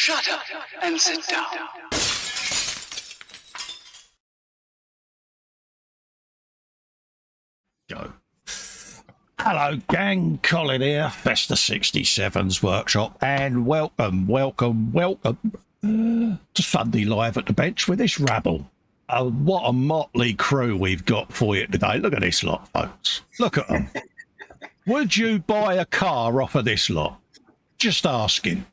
Shut up and sit down. Go. Hello, gang. Colin here, Festa 67's workshop, and welcome to Sunday Live at the Bench with this rabble. What a motley crew we've got for you today. Look at this lot, folks. Look at them. Would you buy a car off of this lot? Just asking.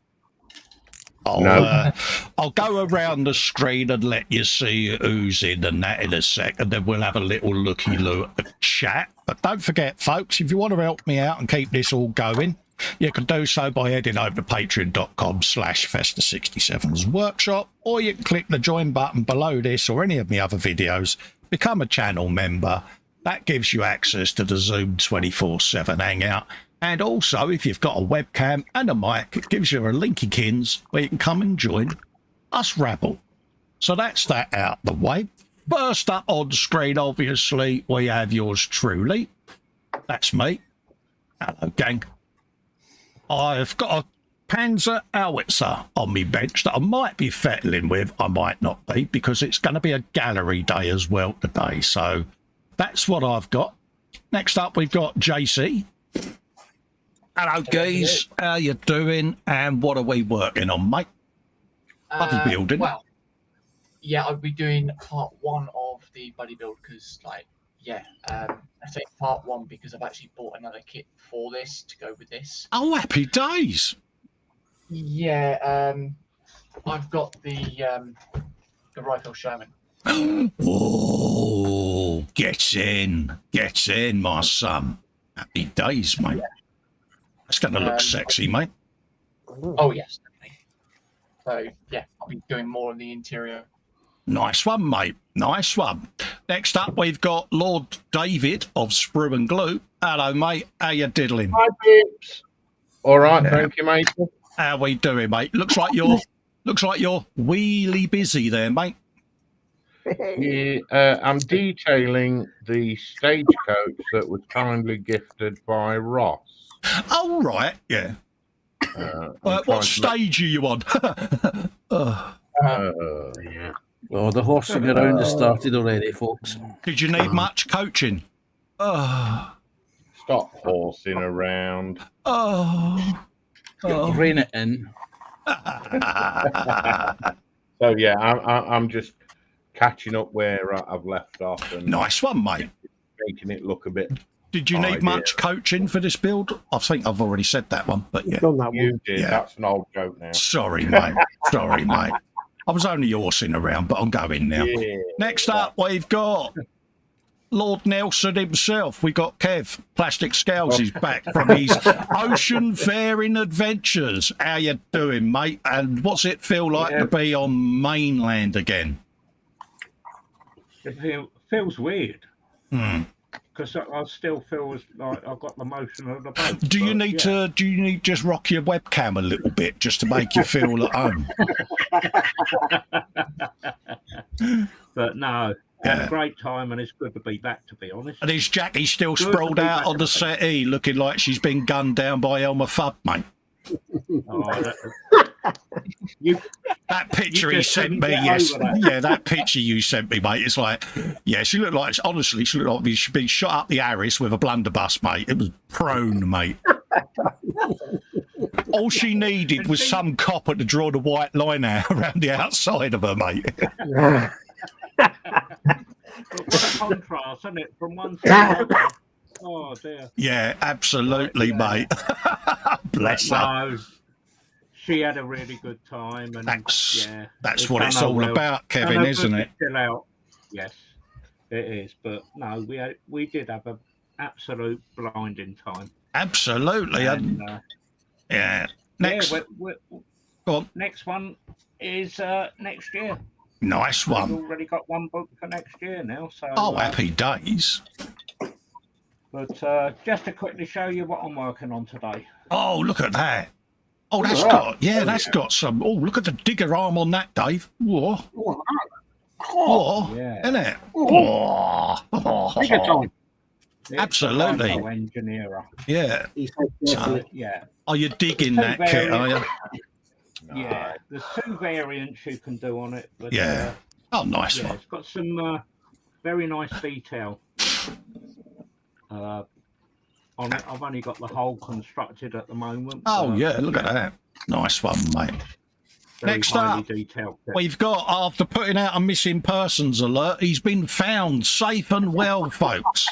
I'll go around the screen and let you see who's in and that in a sec, and then we'll have a little looky-loo chat. But don't forget, folks, if you want to help me out and keep this all going, you can do so by heading over to patreon.com/Festa67's workshop, or you can click the join button below this or any of my other videos, become a channel member. That gives you access to the Zoom 24/7 hangout. And also, if you've got a webcam and a mic, it gives you a linkykins where you can come and join us rabble. So that's that out the way. First up on screen, obviously, we have yours truly. That's me. Hello, gang. I've got a Panzer Howitzer on me bench that I might be fettling with. I might not be, because it's going to be a gallery day as well today. So that's what I've got. Next up, we've got JC. Hello, guys. How you doing? And what are we working on, mate? Bodybuilding. Well, yeah, I'll be doing part one of the bodybuild because, I say part one because I've actually bought another kit for this to go with this. Oh, happy days. Yeah, I've got the rifle Sherman. Oh, get in, my son. Happy days, mate. Yeah. It's going to look sexy, mate. Oh, yes, definitely. So, yeah, I'll be doing more on the interior. Nice one, mate. Nice one. Next up, we've got Lord David of Sprue and Glue. Hello, mate. How you diddling? Hi, Pips. All right, thank you, mate. How we doing, mate? Looks like you're wheelie busy there, mate. Yeah, I'm detailing the stagecoach that was kindly gifted by Ross. Oh, right, yeah. What stage are you on? Yeah. Oh, the horsing around has started already, folks. Did you need much coaching? Stop horsing around. Rein it in. So yeah, I'm just catching up where I've left off and Nice one, mate. making it look a bit. Did you need much coaching for this build? I think I've already said that one, but yeah. You did. Yeah. That's an old joke now. Sorry, mate. Sorry, mate. I was only horsing around, but I'm going now. Yeah. Next up, we've got Lord Nelson himself. We got Kev. Plastic Scales is back from his ocean faring adventures. How you doing, mate? And what's it feel like to be on mainland again? It feels weird Hmm. because I still feel like I've got the motion of the boat. Do you need to just rock your webcam a little bit just to make you feel at home? But no, had a great time and it's good to be back, to be honest. And is Jackie still sprawled out on the settee looking like she's been gunned down by Elmer Fudd, mate? Oh, That picture he sent me, yes. Yeah, that picture you sent me, mate. It's like, yeah, she looked like, honestly, she looked like she'd been shot up the Harris with a blunderbuss, mate. It was prone, mate. All she needed was some copper to draw the white line out around the outside of her, mate. What a contrast, isn't it? From one side to the other. Oh, dear. Yeah, absolutely, mate. Bless her. No, she had a really good time. And That's what it's all about, Kevin, isn't it? Still out. Yes, it is. But no, we did have an absolute blinding time. Absolutely. And, yeah. Next, go on. Next one is next year. Nice We've one. already got one book for next year now. So. Oh, happy days. But just to quickly show you what I'm working on today. Oh, look at that. Oh, that's got some. Oh, look at the digger arm on that, Dave. Whoa. Yeah. Isn't it? Oh. Digger time. Absolutely. Engineer. Yeah. Yeah. Are you digging that kit, are you? Yeah, there's 2 variants you can do on it. But, Yeah. Oh, nice yeah, one. it's got some very nice detail on it. I've only got the hull constructed at the moment. Oh, yeah, look at that. Nice one, mate. Very Next highly up, detailed. we've got, after putting out a missing persons alert, he's been found safe and well, folks.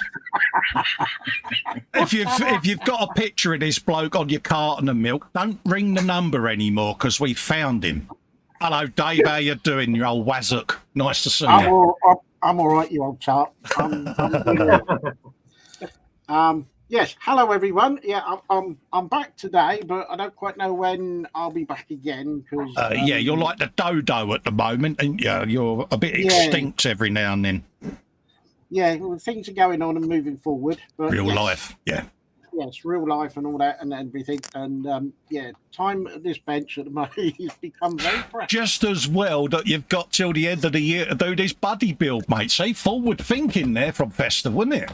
If you've got a picture of this bloke on your carton of milk, don't ring the number anymore because we found him. Hello, Dave. How you doing, you old wazzock? Nice to see you. I'm all right, you old chap. Yes, hello everyone. Yeah, I'm back today, but I don't quite know when I'll be back again because Yeah, you're like the dodo at the moment, and you're a bit extinct every now and then. Yeah, well, things are going on and moving forward. But Real life, yeah. Yes, real life and all that and everything. And yeah, time at this bench at the moment has become very precious. Just as well that you've got till the end of the year to do this buddy build, mate. See, forward thinking there from Festa, wasn't it?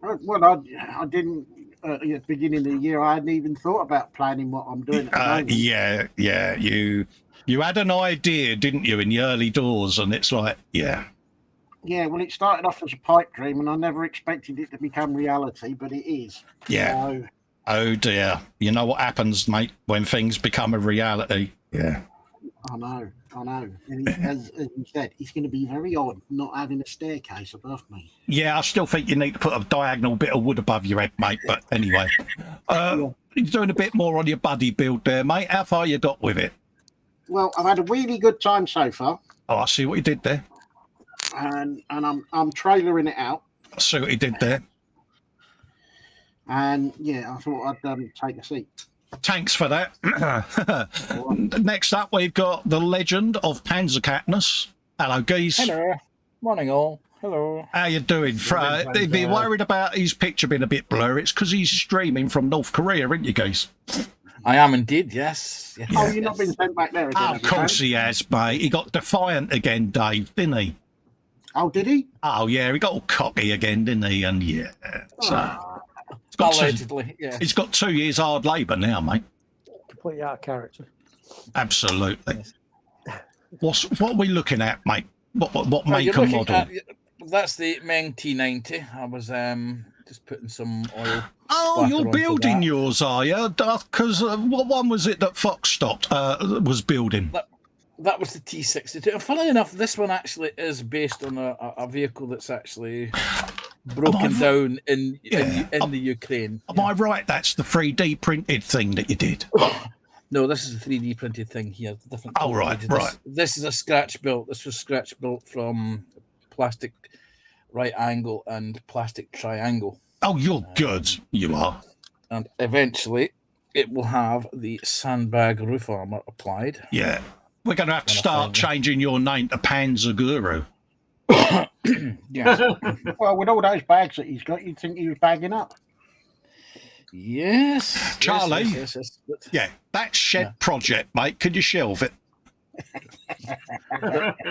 Well, I didn't at the beginning of the year. I hadn't even thought about planning what I'm doing. At the moment. Yeah. You had an idea, didn't you, in the early doors, and it's like, yeah. Yeah, well, it started off as a pipe dream, and I never expected it to become reality, but it is. Yeah. So, oh dear. You know what happens, mate, when things become a reality? Yeah. I know. And as you said, it's going to be very odd not having a staircase above me. Yeah, I still think you need to put a diagonal bit of wood above your head, mate. But anyway, you're doing a bit more on your buddy build there, mate. How far you got with it? Well, I've had a really good time so far. Oh, I see what you did there. And I'm trailering it out. I see what you did there. And yeah, I thought I'd take a seat. Thanks for that. Next up, we've got the legend of Panzerkatniss. Hello, geese. Hello. Morning, all. Hello. How you doing? If you're worried about his picture being a bit blurry, it's because he's streaming from North Korea, aren't you, geese? I am indeed, yes. Oh, you've not been sent back there again? Oh, of course he has, mate. He got defiant again, Dave, didn't he? Oh, did he? Oh, yeah, he got all cocky again, didn't he? And yeah. So, allegedly, yeah. He's got 2 years hard labour now, mate. Completely out of character. Absolutely. What are we looking at, mate? What make you're and model? That's the Meng T90. I was just putting some oil. Oh, you're building yours, are you? Because what one was it that Fox stopped? Was building. That was the T62. And funnily enough, this one actually is based on a vehicle that's actually broken down in the Ukraine. Am I right? That's the 3D printed thing that you did. No, this is a 3D printed thing here. Different. Oh, right. This is a scratch built. This was scratch built from plastic right angle and plastic triangle. Oh, you're good. You are. And eventually, it will have the sandbag roof armor applied. Yeah. We're going to have to start changing your name to Panzer Guru. Yes. Well, with all those bags that he's got, you'd think he was bagging up. Yes. Charlie. Yes. Yeah, that shed project, mate. Could you shelve it?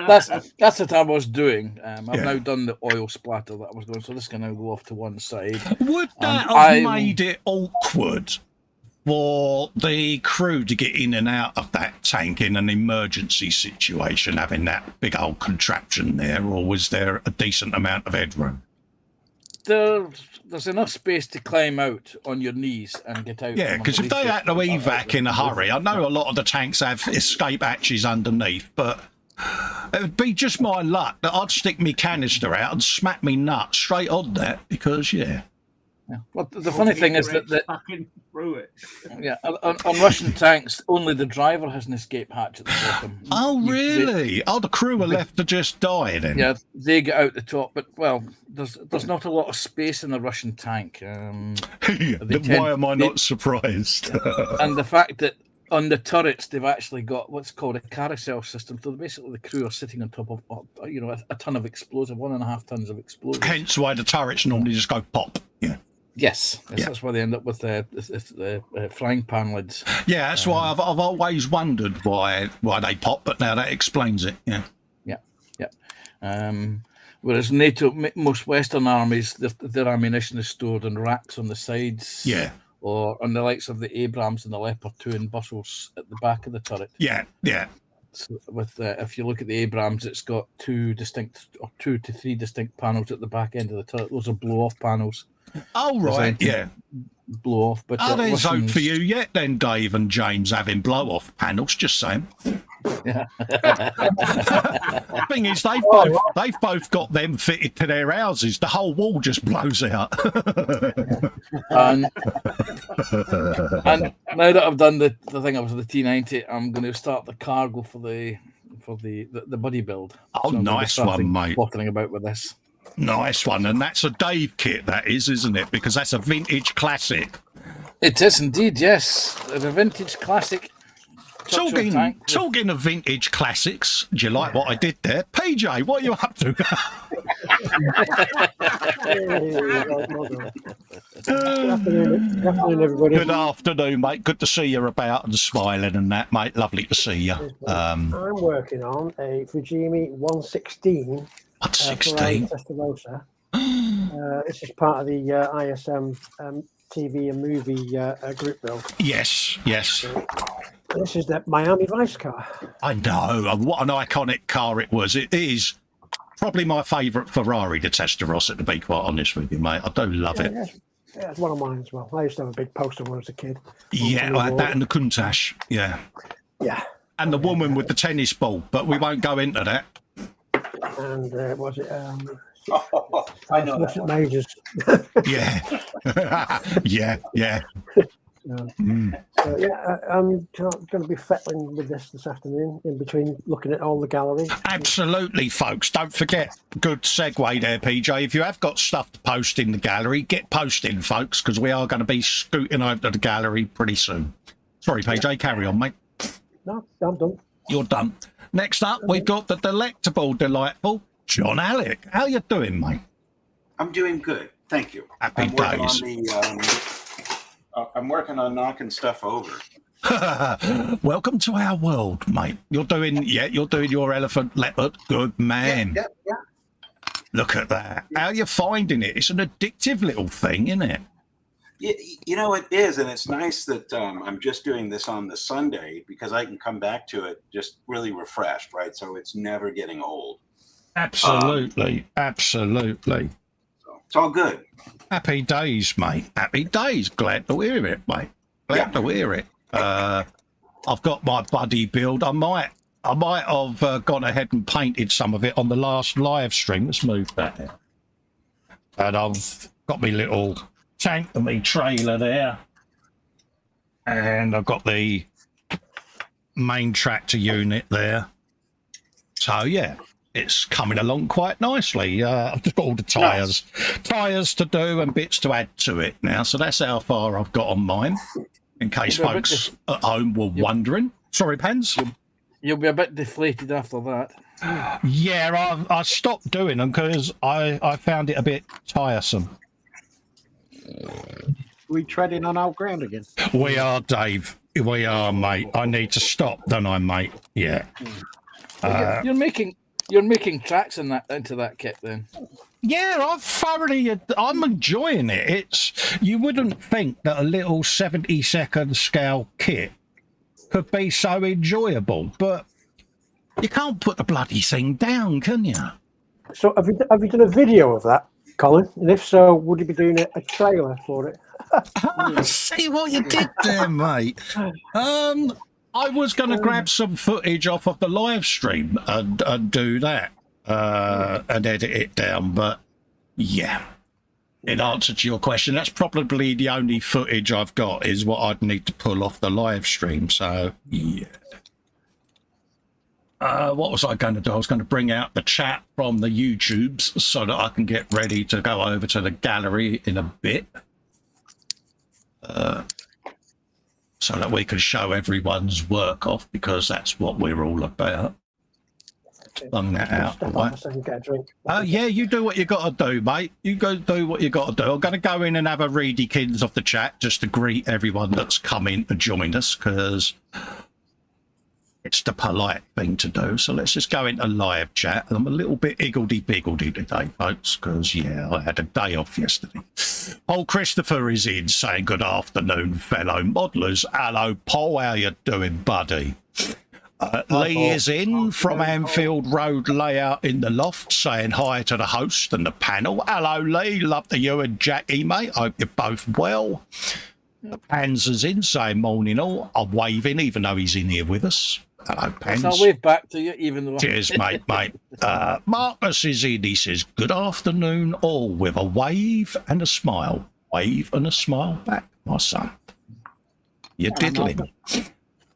That's what I was doing. I've now done the oil splatter that I was doing, so this can now go off to one side. Would that have made it awkward for the crew to get in and out of that tank in an emergency situation, having that big old contraption there, or was there a decent amount of headroom? There's enough space to climb out on your knees and get out. Yeah, because if they had to evac in a hurry, I know a lot of the tanks have escape hatches underneath, but it would be just my luck that I'd stick me canister out and smack me nut straight on that, because, Yeah. Well, the funny thing is that through it. Yeah, on Russian tanks, only the driver has an escape hatch at the bottom. Oh, really? The crew are left to just die then? Yeah, they get out the top, but well, there's not a lot of space in the Russian tank. Why am I not surprised? And the fact that on the turrets they've actually got what's called a carousel system, so basically the crew are sitting on top of a ton of explosive, 1.5 tons of explosives. Hence why the turrets normally just go pop. Yeah. Yes, that's why they end up with the frying pan lids. Yeah, that's why I've always wondered why they pop, but now that explains it. Yeah. Whereas NATO, most Western armies, their ammunition is stored in racks on the sides. Yeah. or on the likes of the Abrams and the Leopard 2 and Brussels at the back of the turret. Yeah, yeah. So with if you look at the Abrams, it's got 2 to 3 distinct panels at the back end of the turret. Those are blow-off panels. Oh, right, yeah. Blow off, but Oh, there's hope for you yet then, Dave and James, having blow-off panels, just saying. Yeah. Thing is, they've both got them fitted to their houses. The whole wall just blows out. and now that I've done the thing of the T90, I'm going to start the cargo for the buddy build. Oh, so nice one, mate. Bottling about with this. Nice one, and that's a Dave kit, that is, isn't it? Because that's a vintage classic. It is indeed, yes. A vintage classic. Talking of vintage classics, do you like what I did there? PJ, what are you up to? Good afternoon, everybody. Good afternoon, mate. Good to see you about and smiling and that, mate. Lovely to see you. I'm working on a Fujimi 116. 116. Testarossa. This is part of the ISM TV and movie group build. Yes. This is the Miami Vice car. I know. What an iconic car it was. It is probably my favourite Ferrari, the Testarossa, to be quite honest with you, mate. I do love it. Yeah, it's one of mine as well. I used to have a big poster when I was a kid. Yeah, I had that and the Countach. Yeah. Yeah. And the woman with the tennis ball, but we won't go into that. And was it? I know that one. Majors. Yeah. yeah. So, yeah, I'm going to be fettling with this afternoon in between looking at all the galleries. Absolutely, folks. Don't forget, good segue there, PJ. If you have got stuff to post in the gallery, get posting, folks, because we are going to be scooting over to the gallery pretty soon. Sorry, PJ, carry on, mate. No, I'm done. You're done. Next up, we've got the delectable, delightful John Alec. How you doing, mate? I'm doing good. Thank you. Happy days. I'm working on knocking stuff over. Welcome to our world, mate. You're doing your elephant leopard. Good man. Yeah. Look at that. How are you finding it? It's an addictive little thing, isn't it? You know, it is, and it's nice that I'm just doing this on the Sunday because I can come back to it just really refreshed, right? So it's never getting old. Absolutely. So it's all good. Happy days, mate. Happy days. Glad to hear it, mate. Glad to hear it. I've got my buddy build. I might have gone ahead and painted some of it on the last live stream. Let's move that out. And I've got my little tank and my trailer there. And I've got the main tractor unit there. So, yeah. It's coming along quite nicely. I've just got all the tyres to do and bits to add to it now. So that's how far I've got on mine, in case folks at home were wondering. Sorry, Pens? You'll be a bit deflated after that. Yeah, I stopped doing them because I found it a bit tiresome. We treading on old ground again. We are, Dave. We are, mate. I need to stop, don't I, mate? Yeah. You're making tracks into that kit then. Yeah, I'm enjoying it. You wouldn't think that a little 70-second scale kit could be so enjoyable, but you can't put the bloody thing down, can you? So have you done a video of that, Colin? And if so, would you be doing a trailer for it? See what you did there, mate. I was going to grab some footage off of the live stream and do that and edit it down, but yeah, in answer to your question, that's probably the only footage I've got is what I'd need to pull off the live stream. So yeah. What was I going to do? I was going to bring out the chat from the YouTubes so that I can get ready to go over to the gallery in a bit. So that we can show everyone's work off, because that's what we're all about. Bung that out. Yeah, you do what you got to do, mate. You go do what you got to do. I'm going to go in and have a readykins of the chat just to greet everyone that's come in to join us, because It's the polite thing to do. So let's just go into live chat. I'm a little bit higgledy-piggledy today, folks, because, yeah, I had a day off yesterday. Paul Christopher is in saying good afternoon, fellow modelers. Hello, Paul. How you doing, buddy? Lee is in from Anfield Road Layout in the Loft saying hi to the host and the panel. Hello, Lee. Love to you and Jackie, mate. Hope you're both well. Panzer's in saying morning all. I'm waving even though he's in here with us. Hello, Pans. I'll wave back to you even though... Cheers, mate. Marcus is in. He says, good afternoon all with a wave and a smile. Wave and a smile back, my son. You're diddling.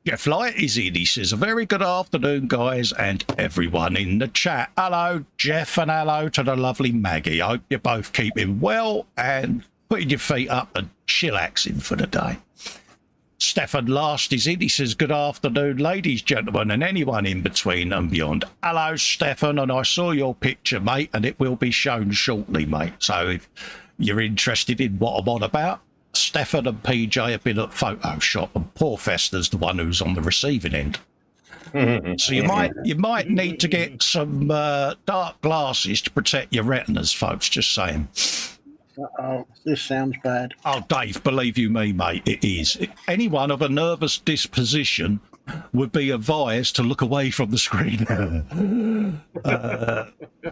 Jeff Light is in. He says, a very good afternoon, guys, and everyone in the chat. Hello, Jeff, and hello to the lovely Maggie. I hope you're both keeping well and putting your feet up and chillaxing for the day. Stefan Last is in. He says, good afternoon, ladies, gentlemen, and anyone in between and beyond. Hello, Stefan, and I saw your picture, mate, and it will be shown shortly, mate. So if you're interested in what I'm on about, Stefan and PJ have been at Photoshop, and poor Festa's the one who's on the receiving end. So you might need to get some dark glasses to protect your retinas, folks, just saying. Uh-oh, this sounds bad. Oh, Dave, believe you me, mate, it is. Anyone of a nervous disposition would be advised to look away from the screen.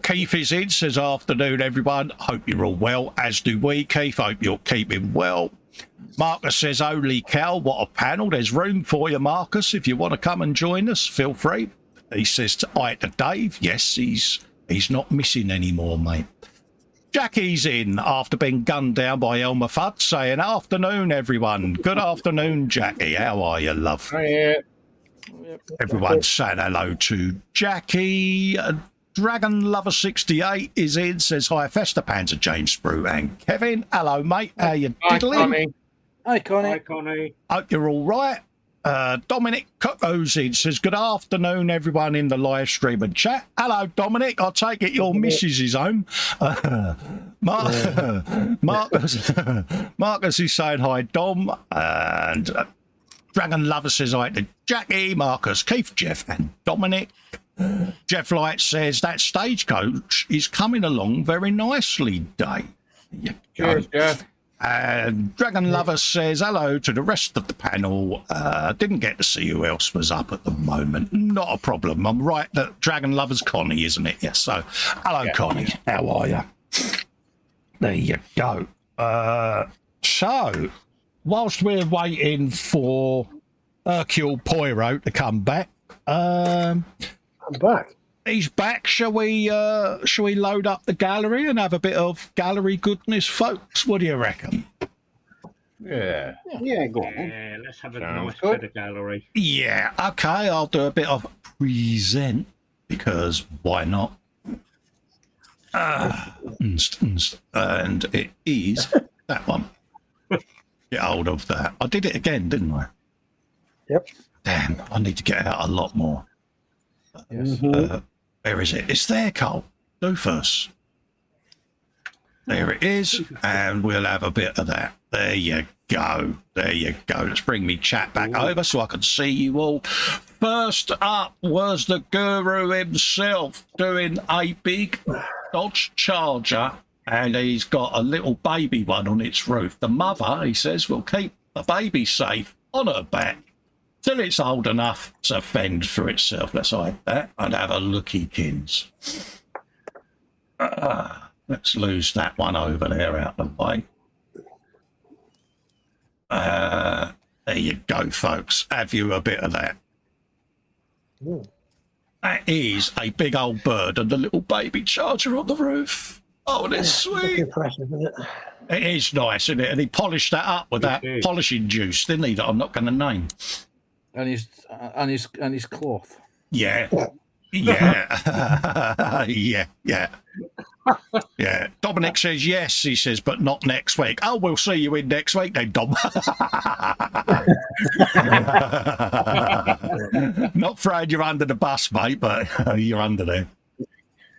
Keith is in, says, afternoon, everyone. Hope you're all well, as do we, Keith. Hope you're keeping well. Marcus says, holy cow, what a panel. There's room for you, Marcus. If you want to come and join us, feel free. He says, hi to Dave. Yes, he's not missing anymore, mate. Jackie's in after being gunned down by Elmer Fudd, saying, afternoon, everyone. Good afternoon, Jackie. How are you, love? Hiya. Everyone's saying hello to Jackie. Dragon Lover 68 is in, says, hi, Festa, Panzer, James Sprue, and Kevin. Hello, mate. How you diddling? Hi, Connie. Hi, Connie. Hope you're all right. Dominic Cookos in, says, good afternoon, everyone in the live stream and chat. Hello, Dominic. I take it your missus is home. Marcus is saying hi, Dom. And Dragon Lover says hi to Jackie, Marcus, Keith, Jeff, and Dominic. Jeff Light says that stagecoach is coming along very nicely, Dave. Cheers, Jeff. And Dragon Lover says hello to the rest of the panel. Didn't get to see who else was up at the moment. Not a problem. I'm right that Dragon Lover's Connie, isn't it? Yes. So, hello, yeah. Connie. How are you? There you go. So, whilst we're waiting for Hercule Poirot to come back, I'm back. He's back. Shall we load up the gallery and have a bit of gallery goodness, folks? What do you reckon? Yeah. Yeah, go on. Yeah, let's have a Sounds nice good. bit of gallery. Yeah, okay, I'll do a bit of present, because why not? And it is that one. Get hold of that. I did it again, didn't I? Yep. Damn, I need to get out a lot more. Yes. Where is it? It's there, Cole. Doofus. There it is, and we'll have a bit of that. There you go. There you go. Let's bring me chat back over so I can see you all. First up was the guru himself doing a big Dodge Charger, and he's got a little baby one on its roof. The mother, he says, will keep the baby safe on her back till it's old enough to fend for itself. Let's hide that and have a looky, kins. Let's lose that one over there out the way. There you go, folks. Have you a bit of that? Ooh. That is a big old bird and the little baby charger on the roof. Oh, that's sweet. Impressive, isn't it? It is nice, isn't it? And he polished that up with that polishing juice, didn't he? That I'm not going to name. And his cloth. Yeah. Yeah. Yeah. Dominic says yes, he says, but not next week. Oh, we'll see you in next week then, Dom. Not throwing you under the bus, mate, but you're under there.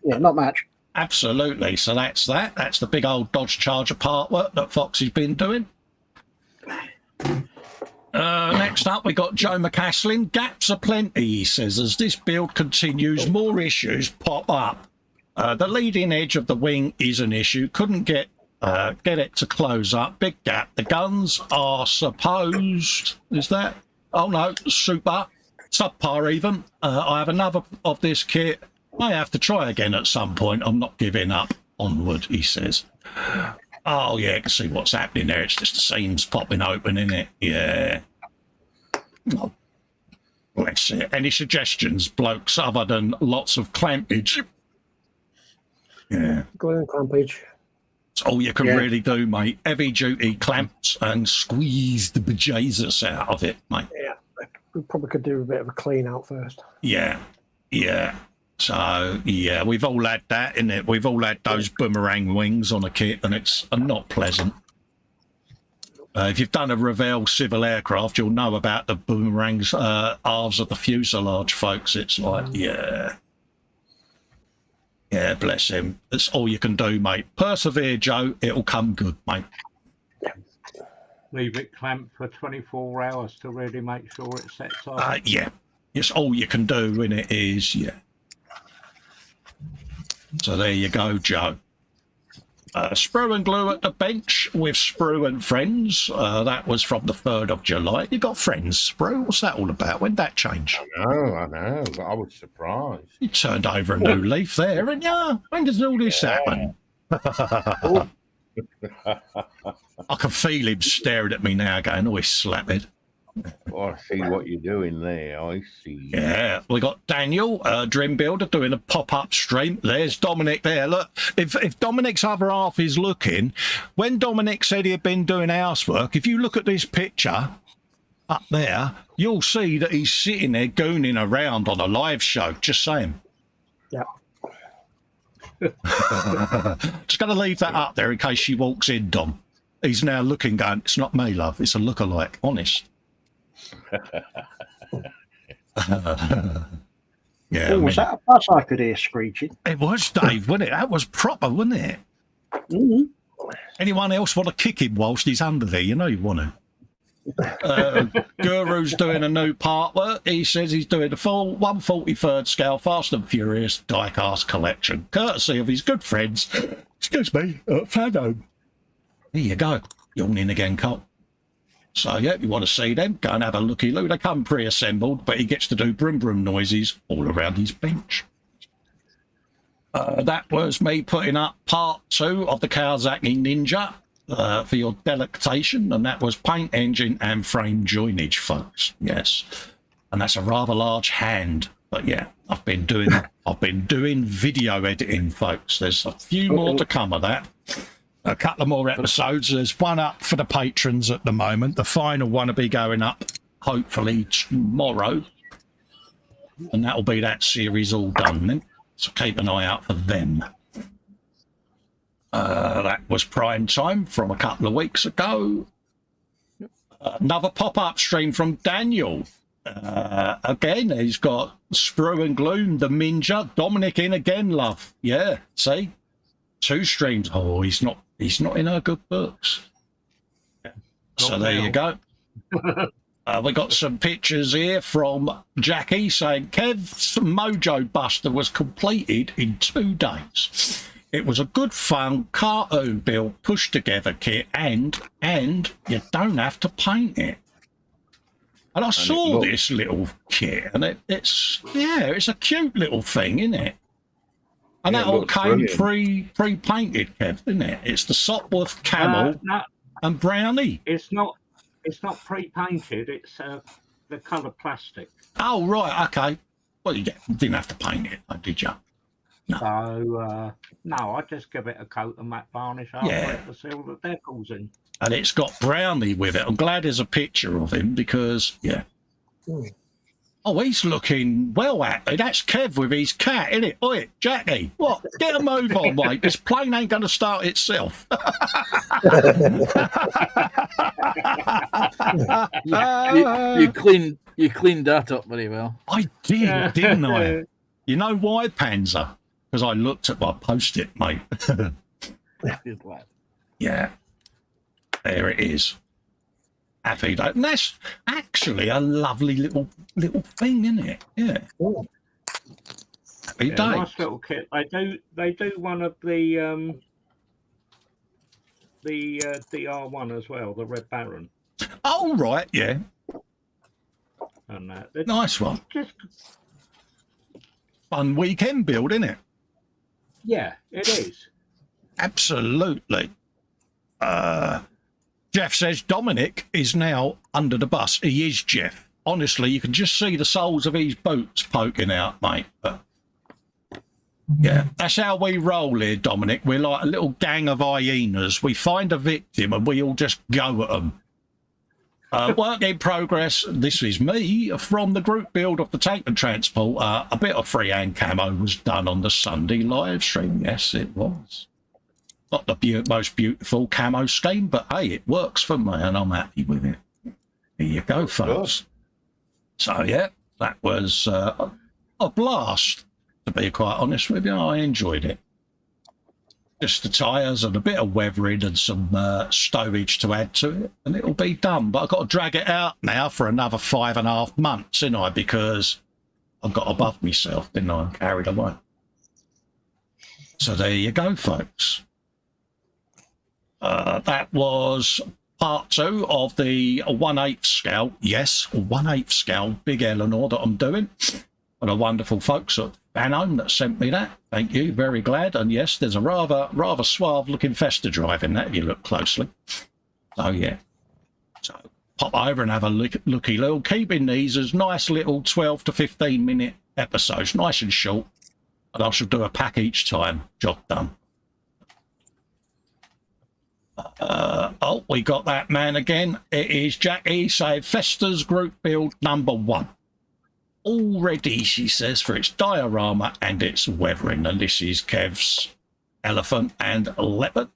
Yeah, not much. Absolutely. So that's that. That's the big old Dodge Charger part work that Foxy's been doing. Next Next up, we got Joe McCaslin. Gaps are plenty, he says. As this build continues, more issues pop up. The leading edge of the wing is an issue. Couldn't get it to close up. Big gap. The guns are supposed... Is that... Oh, no. Super. Subpar, even. I have another of this kit. May have to try again at some point. I'm not giving up. Onward, he says. Oh, yeah, I can see what's happening there. It's just the seams popping open, isn't it? Yeah. Oh, bless it. Any suggestions, blokes, other than lots of clampage? Yeah. Go on, clampage. That's all you can really do, mate. Heavy duty clamps and squeeze the bejesus out of it, mate. Yeah. We probably could do a bit of a clean out first. Yeah. Yeah. So, yeah, we've all had that, innit? We've all had those boomerang wings on a kit, and it's not pleasant. If you've done a Revell civil aircraft, you'll know about the boomerangs, halves of the fuselage, folks. It's like, yeah. Yeah, bless him. That's all you can do, mate. Persevere, Joe. It'll come good, mate. Leave it clamped for 24 hours to really make sure it sets up. Yeah. It's all you can do, innit, is, yeah. So there you go, Joe. Sprue and glue at the bench with Sprue and friends. That was from the 3rd of July. You got friends, Sprue? What's that all about? When'd that change? I know. But I was surprised. You turned over a new leaf there, and yeah, when does all this happen? I can feel him staring at me now, going, "Oh, he's slapped." Oh, I see what you're doing there. I see. Yeah, we got Daniel, Dream Builder, doing a pop-up stream. There's Dominic there. Look, if Dominic's other half is looking, when Dominic said he had been doing housework, if you look at this picture up there, you'll see that he's sitting there gooning around on a live show. Just saying. Yeah. Just going to leave that up there in case she walks in, Dom. He's now looking, going, "It's not me, love. It's a lookalike. Honest." Yeah. Was that a bus I could hear screeching? It was, Dave, wasn't it? That was proper, wasn't it? Mm-hmm. Anyone else want to kick him whilst he's under there? You know you want to. Guru's doing a new part work. He says he's doing a full 1/43rd scale Fast and Furious diecast collection, courtesy of his good friends. Excuse me, Fado. There you go. Yawning again, Cole. So, yeah, if you want to see them, go and have a looky-loo. They come pre-assembled, but he gets to do brum-brum noises all around his bench. That was me putting up part 2 of the Kawasaki Ninja for your delectation, and that was paint, engine, and frame joinage, folks. Yes, and that's a rather large hand. But yeah, I've been doing video editing, folks. There's a few more to come of that. A couple of more episodes. There's one up for the patrons at the moment. The final one will be going up hopefully tomorrow, and that'll be that series all done then. So keep an eye out for them. That was prime time from a couple of weeks ago. Another pop-up stream from Daniel. Again, he's got Sprue and Gloom, the Ninja, Dominic in again, love. Yeah, see? 2 streams. Oh, he's not in our good books. So there you go. We got some pictures here from Jackie saying Kev's Mojo Buster was completed in 2 days. It was a good fun cartoon build, pushed together kit, and you don't have to paint it. And I saw this little kit, and it's a cute little thing, isn't it? And that all came pre-painted, Kev, didn't it? It's the Sopwith Camel and Brownie. It's not pre-painted. It's the coloured plastic. Oh, right, okay. Well, you didn't have to paint it, did you? No. So, no, I just give it a coat of matte varnish after to seal the decals in. And it's got Brownie with it. I'm glad there's a picture of him because, yeah. Oh, he's looking well happy. That's Kev with his cat, isn't it? Oi, Jackie, what? Get a move on, mate. This plane ain't going to start itself. You cleaned that up very well. I did, didn't I? You know why, Panzer? Because I looked at my post-it, mate. Yeah. There it is. Happy day. And that's actually a lovely little thing, isn't it? Yeah. Oh, Happy Yeah, day. nice little kit. They do one of the DR1 as well, the Red Baron, Oh, right, yeah. and that. They're Nice one. just Fun weekend build, isn't it? yeah, it is. Absolutely. Jeff says Dominic is now under the bus. He is, Jeff. Honestly, you can just see the soles of his boots poking out, mate. But yeah, that's how we roll here, Dominic. We're like a little gang of hyenas. We find a victim and we all just go at them. Work in progress. This is me from the group build of the tank and transport. A bit of freehand camo was done on the Sunday live stream. Yes, it was. Not the most beautiful camo scheme, but hey, it works for me and I'm happy with it. Here you go, folks. So yeah, that was a blast, to be quite honest with you. I enjoyed it. Just the tyres and a bit of weathering and some stowage to add to it, and it'll be done. But I've got to drag it out now for another 5.5 months, ain't I? Because I got above myself, didn't I? And carried away. So there you go, folks. That was part 2 of the 1/8 scale. Yes, 1/8 scale Big Eleanor that I'm doing. And the wonderful folks at Banham that sent me that. Thank you, very glad. And yes, there's a rather suave looking Festa drive in that if you look closely. So yeah. So pop over and have a looky little, keeping these as nice little 12 to 15 minute episodes, nice and short. And I shall do a pack each time. Job done. Oh, we got that man again. It is Jackie saying Festa's group build number 1. All ready, she says, for its diorama and its weathering. And this is Kev's elephant and leopard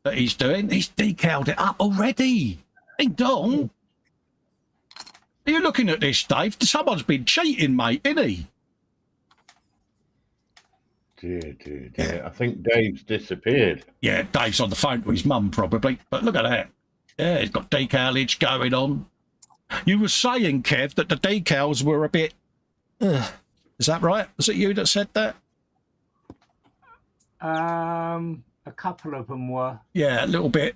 that he's doing. He's decaled it up already. Ding dong. Are you looking at this, Dave? Someone's been cheating, mate, isn't he? Dear. I think Dave's disappeared. Yeah, Dave's on the phone to his mum, probably. But look at that. Yeah, he's got decalage going on. You were saying, Kev, that the decals were a bit... is that right? Was it you that said that? A couple of them were. Yeah, a little bit,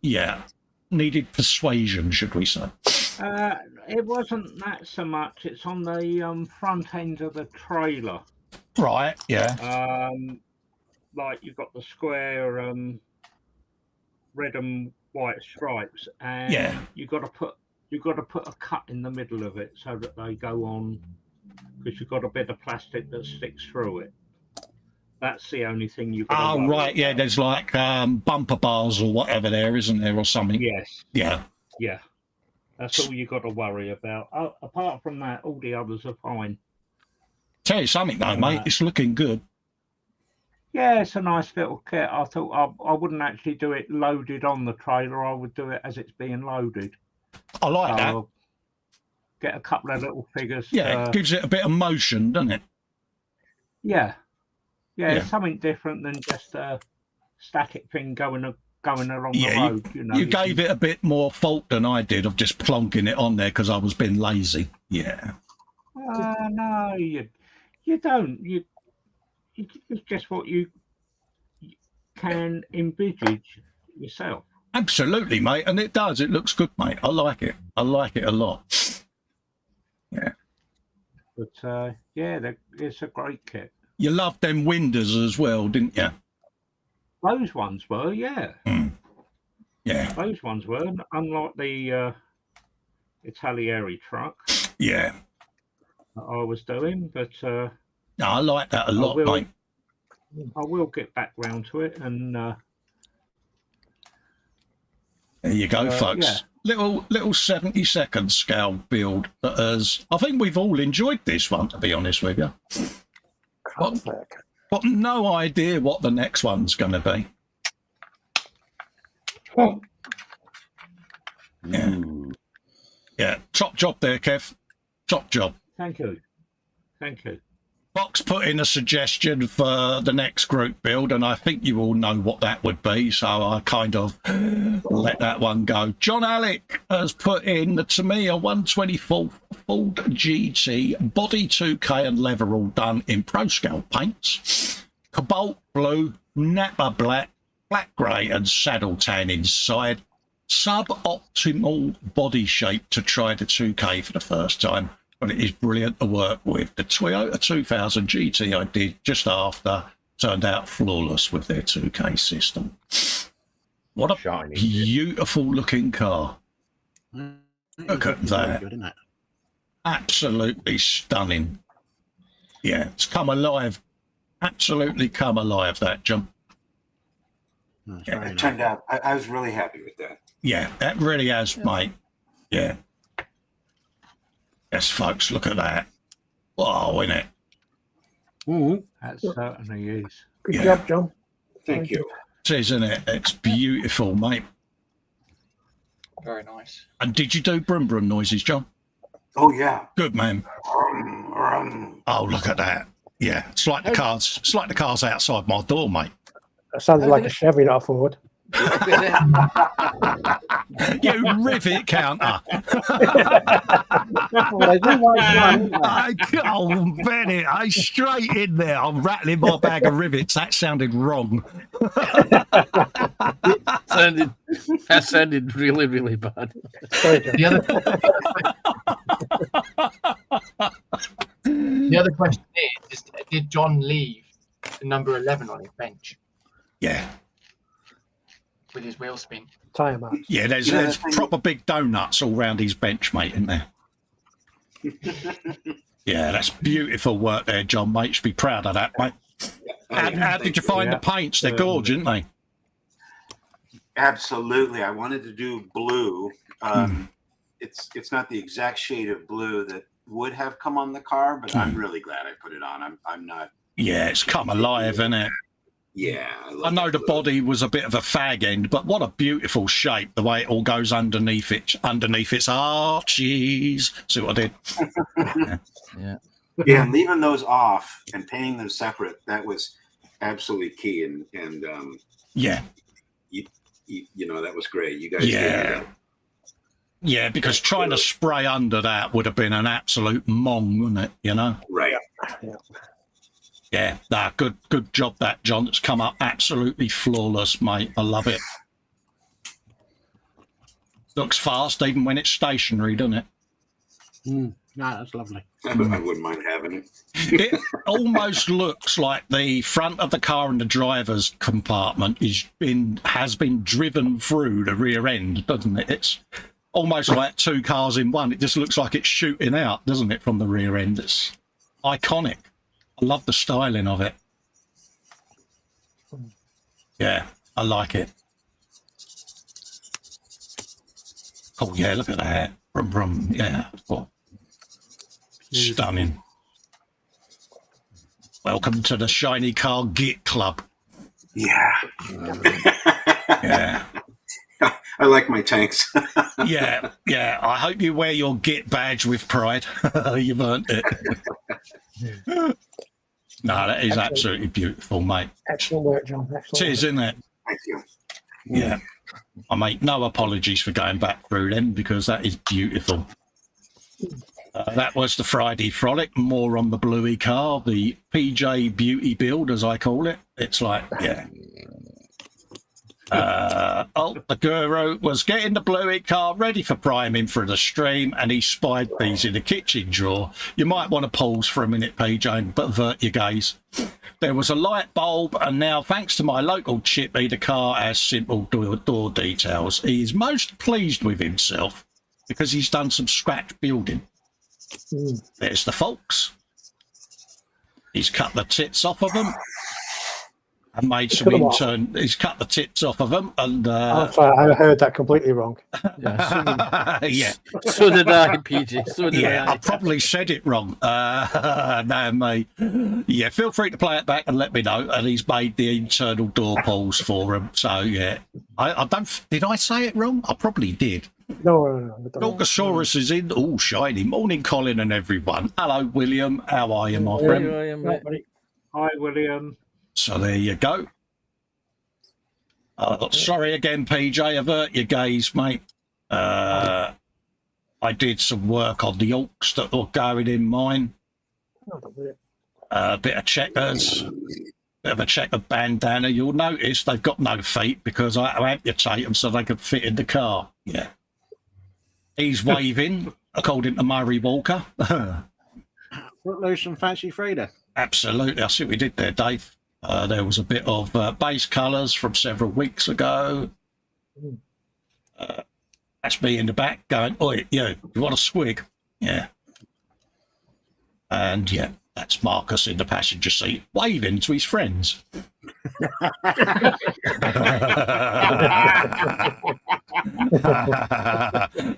yeah. Needed persuasion, should we say. It wasn't that so much. It's on the front end of the trailer. Right, yeah. Like you've got the square red and white stripes, and Yeah. you've got to put a cut in the middle of it so that they go on, because you've got a bit of plastic that sticks through it. That's the only thing you've got. Oh, right, yeah. There's like bumper bars or whatever there, isn't there, or something? Yes. Yeah. Yeah. That's all you've got to worry about. Apart from that, all the others are fine. Tell you something though, mate. It's looking good. Yeah, it's a nice little kit. I thought I wouldn't actually do it loaded on the trailer. I would do it as it's being loaded. I like that. Get a couple of little figures. Yeah, it gives it a bit of motion, doesn't it? Yeah. Yeah. It's something different than just a static thing going along the road. You gave it a bit more fault than I did of just plonking it on there because I was being lazy. Yeah. No, you don't. It's just what you can envisage yourself. Absolutely, mate, and it does. It looks good, mate. I like it. I like it a lot. Yeah. But yeah, it's a great kit. You loved them windows as well, didn't you? Those ones were, yeah. Yeah. Those ones were, unlike the Italieri truck. Yeah. That I was doing, but no, I like that a lot, mate. I will get back round to it, and there you go, folks. Yeah. Little 70-second scale build that has. I think we've all enjoyed this one, to be honest with you. Got no idea what the next one's going to be. Yeah. Yeah. Top job there, Kev. Top job. Thank you. Thank you. Box put in a suggestion for the next group build, and I think you all know what that would be, so I kind of let that one go. John Alec has put in the Tamiya 124 Ford GT, body 2K and leather all done in pro scale paints, cobalt blue, Napa black, black grey and saddle tan inside, suboptimal body shape to try the 2K for the first time. But it is brilliant to work with. The Toyota 2000 GT I did just after turned out flawless with their 2K system. What a Shiny. beautiful looking car. Look at that. Good, isn't it? Absolutely stunning. Yeah, it's come alive. Absolutely come alive, that John. No, it's Yeah, very It nice. turned out, I was really happy with that. Yeah, that really has, mate. Yeah. Yes, folks, look at that. Wow, isn't it? Mhm. That certainly is. Good Yeah. job, John. Thank you. It is, isn't it? It's beautiful, mate. Very nice. And did you do brum brum noises, John? Oh, yeah. Good, man. Rum. Oh, look at that. Yeah, it's like the cars. It's like the cars outside my door, mate. That sounded like a Chevy, not a Ford. You rivet counter. Well, they do like one, don't they? Oh, Bennett, I straight in there. I'm rattling my bag of rivets. That sounded wrong. That sounded really, really bad. Sorry, John. The other question is, did John leave the number 11 on his bench Yeah, with his wheel spin? Tyre marks. yeah. There's Yeah, there's the thing- proper big donuts all round his bench, mate, isn't there? Yeah, that's beautiful work there, John, mate. You should be proud of that, mate. How did you find the paints? They're gorgeous, aren't they? Absolutely. I wanted to do blue. It's not the exact shade of blue that would have come on the car, but I'm really glad I put it on. I'm not. Yeah, it's come alive, isn't it? Yeah. I know the body was a bit of a fag end, but what a beautiful shape, the way it all goes underneath its arches. See what I did? Yeah, and leaving those off and painting them separate, that was absolutely key. And Yeah. you know, that was great. You guys did Yeah. that. Yeah, because trying to spray under that would have been an absolute mong, wouldn't it? You know? Right. Yeah, nah, good job that, John. It's come up absolutely flawless, mate. I love it. Looks fast even when it's stationary, doesn't it? No, that's lovely. I wouldn't mind having it. It almost looks like the front of the car and the driver's compartment has been driven through the rear end, doesn't it? It's almost like two cars in one. It just looks like it's shooting out, doesn't it, from the rear end? It's iconic. I love the styling of it. Yeah, I like it. Oh, yeah, look at that. Brum, brum. Yeah. Oh, stunning. Welcome to the Shiny Car Git Club. Yeah. Yeah. I like my tanks. Yeah, yeah. I hope you wear your Git badge with pride. You've earned it. No, that is absolutely beautiful, mate. Excellent work, John. It Excellent is, work. isn't it? Thank you. Yeah. I make no apologies for going back through them because that is beautiful. That was the Friday Frolic, more on the Bluey car, the PJ Beauty build, as I call it. It's like, yeah. The Guru was getting the Bluey car ready for priming for the stream, and he spied these in the kitchen drawer. You might want to pause for a minute, PJ, and avert your gaze. There was a light bulb, and now, thanks to my local chippy, the car has simple door details. He is most pleased with himself because he's done some scratch building. There's the forks. He's cut the tits off of them. and made some Cut them off. intern. He's cut the tips off of them, and I'm sorry, I heard that completely wrong. yeah, So did I, PG. So did yeah, I. I probably said it wrong. No, mate. Yeah, feel free to play it back and let me know. And he's made the internal door pulls for him. So yeah, I don't. Did I say it wrong? I probably did. No. Dorgosaurus is in. Oh, shiny. Morning, Colin and everyone. Hello, William. How are you, my Here friend? I am, mate. Hi, William. So there you go. Sorry again, PJ. Avert your gaze, mate. I did some work on the orcs that were going in mine. A bit of checkers, bit of a checker bandana. You'll notice they've got no feet because I had to amputate them so they could fit in the car. Yeah. He's waving, according to Murray Walker. Footloose and Fancy Frida. Absolutely. I see what we did there, Dave. There was a bit of base colours from several weeks ago. That's me in the back going, oi, you want a swig? Yeah. And yeah, that's Marcus in the passenger seat, waving to his friends.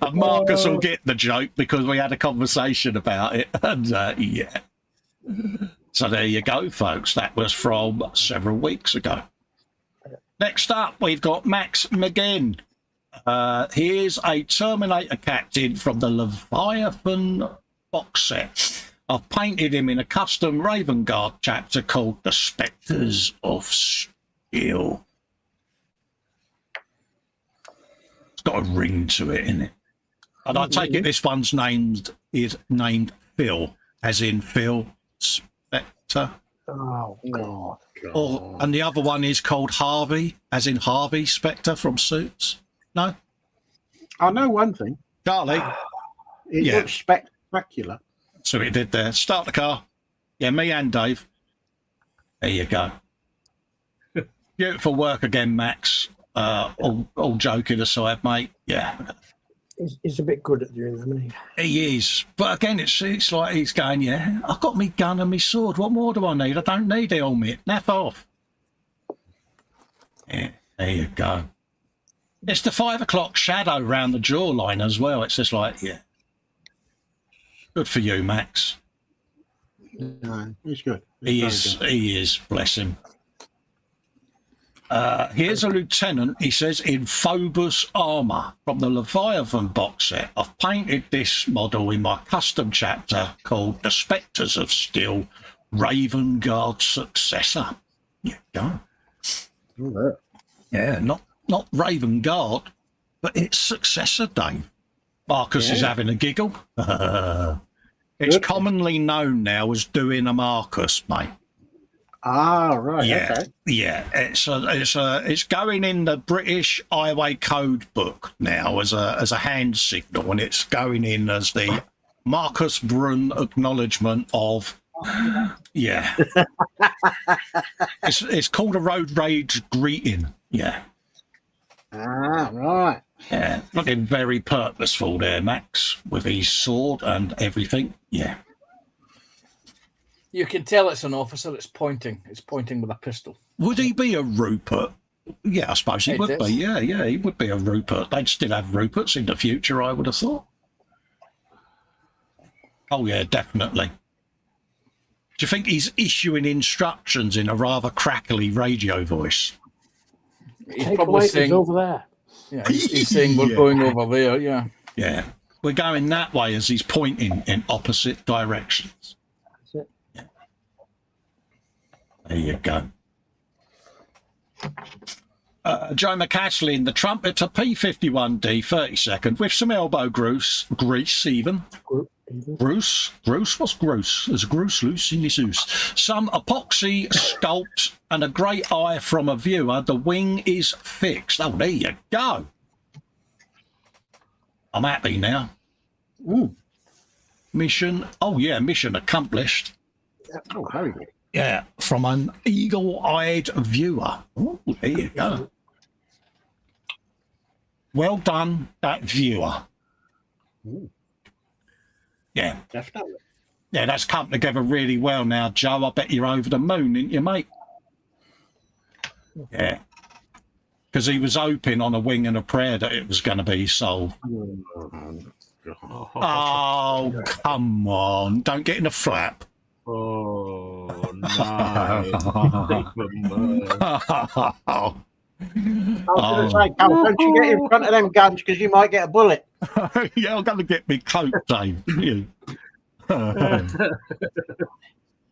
And Marcus will get the joke because we had a conversation about it. And yeah. So there you go, folks. That was from several weeks ago. Next up, we've got Max McGinn. Here's a Terminator captain from the Leviathan box set. I've painted him in a custom Raven Guard chapter called The Spectres of Steel. It's got a ring to it, isn't it? And I take it this one's named Phil, as in Phil Spectre. Oh, God. And the other one is called Harvey, as in Harvey Spectre from Suits. No? I know one thing. Charlie? It Yeah. looks spectacular. So it did there. Start the car. Yeah, me and Dave. There you go. Beautiful work again, Max. All joking aside, mate. Yeah. He's a bit good at doing them, isn't he? He is. But again, it's like he's going, yeah, I've got me gun and me sword. What more do I need? I don't need the helmet. Naff off. Yeah, there you go. It's the 5 o'clock shadow round the jawline as well. It's just like, yeah. Good for you, Max. No, he's good. He is, bless him. Here's a lieutenant, he says, in Phobos armour from the Leviathan box set. I've painted this model in my custom chapter called The Spectres of Steel, Raven Guard Successor. There you go. Yeah, not Raven Guard, but it's Successor, Dave. Marcus is having a giggle. It's commonly known now as doing a Marcus, mate. Ah, right. Yeah, Okay. yeah. It's going in the British Highway Code book now as a hand signal, and it's going in as the Marcus Brun acknowledgement of. Yeah. It's called a road rage greeting. Yeah. Ah, right. Yeah, looking very purposeful there, Max, with his sword and everything. Yeah. You can tell it's an officer. It's pointing. It's pointing with a pistol. Would he be a Rupert? Yeah, I suppose he It would is. be. Yeah, he would be a Rupert. They'd still have Ruperts in the future, I would have thought. Oh, yeah, definitely. Do you think he's issuing instructions in a rather crackly radio voice? He's Take probably away, saying, he's over there. yeah, he's saying we're Yeah. going over there. Yeah. Yeah. We're going that way as he's pointing in opposite directions. That's it. Yeah. There you go. Joe McCaslin, the trumpeter P51D, 32nd, with some elbow grease even. Gruce? What's Gruce? There's a Gruce loose in his hoose. Some epoxy sculpt and a great eye from a viewer. The wing is fixed. Oh, there you go. I'm happy now. Ooh. Mission. Oh, yeah, mission accomplished. Oh, very good. Yeah, from an eagle-eyed viewer. Oh, there you go. Well done, that viewer. Ooh. Yeah. Definitely. Yeah, that's come together really well now, Joe. I bet you're over the moon, ain't you, mate? Yeah. Because he was hoping on a wing and a prayer that it was going to be solved. Oh, come on. Don't get in a flap. Oh, no. I was going to say, Carl, don't you get in front of them guns because you might get a bullet. Yeah, I'm going to get me coat, Dave. You.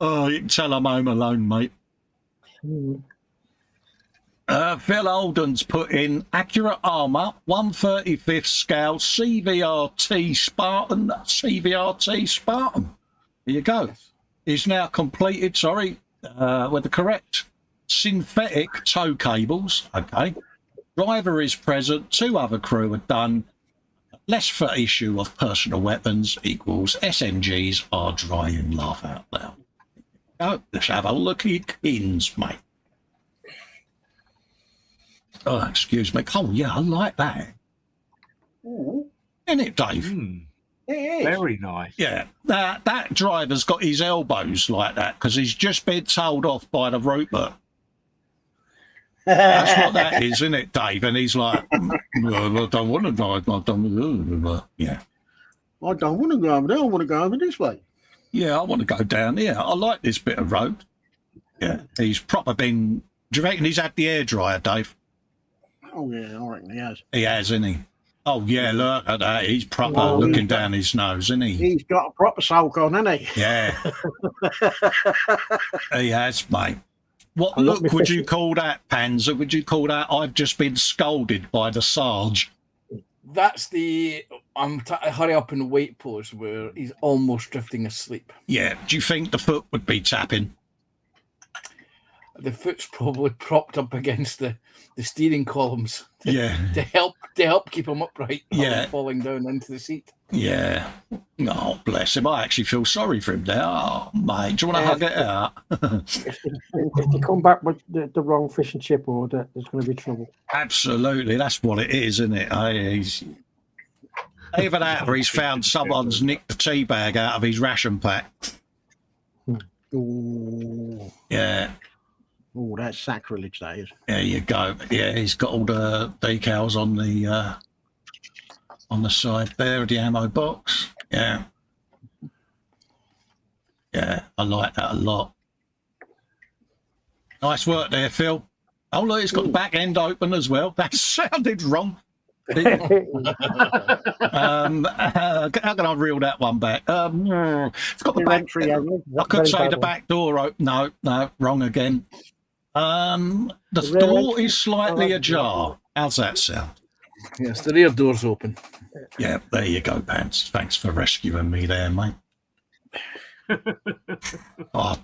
Oh, you can tell I'm home alone, mate. Phil Holden's put in accurate armour, 135th scale, CVRT Spartan. CVRT Spartan. There you go. Is now completed, with the correct synthetic tow cables. Okay. Driver is present. 2 other crew are done. Less for issue of personal weapons equals SMGs are dry and laugh out loud. Oh, let's have a look at your kins, mate. Oh, excuse me. Oh, yeah, I like that. Ooh. Isn't it, Dave? It is. Very nice. Yeah, that driver's got his elbows like that because he's just been told off by the Rupert. That's what that is, isn't it, Dave? And he's like, I don't want to drive. Yeah. I don't want to go over there. I want to go over this way. Yeah, I want to go down here. I like this bit of road. Yeah, he's proper been... Do you reckon he's had the hairdryer, Dave? Oh, yeah, I reckon he has. He has, isn't he? Oh, yeah, look at that. He's proper looking down his nose, isn't he? He's got a proper soak on, hasn't he? Yeah. He has, mate. What look would you call that, Panzer? Would you call that I've just been scolded by the Sarge? That's the hurry up and wait pose where he's almost drifting asleep. Yeah. Do you think the foot would be tapping? The foot's probably propped up against the steering columns to help keep him upright, falling down into the seat. Yeah. Oh, bless him. I actually feel sorry for him there. Oh, mate, do you want to hug it out? If they come back with the wrong fish and chip order, there's going to be trouble. Absolutely. That's what it is, isn't it? Either that or he's found someone's nicked the tea bag out of his ration pack. Ooh. Yeah. Oh, that's sacrilege, that is. There you go. Yeah, he's got all the decals on the side there of the ammo box. Yeah. Yeah, I like that a lot. Nice work there, Phil. Oh, look, it's got the back end open as well. That sounded wrong. How can I reel that one back? It's got the back. I could say the back door open. No, wrong again. The door is slightly ajar. How's that sound? Yes, the rear door's open. Yeah, there you go, Pants. Thanks for rescuing me there, mate. I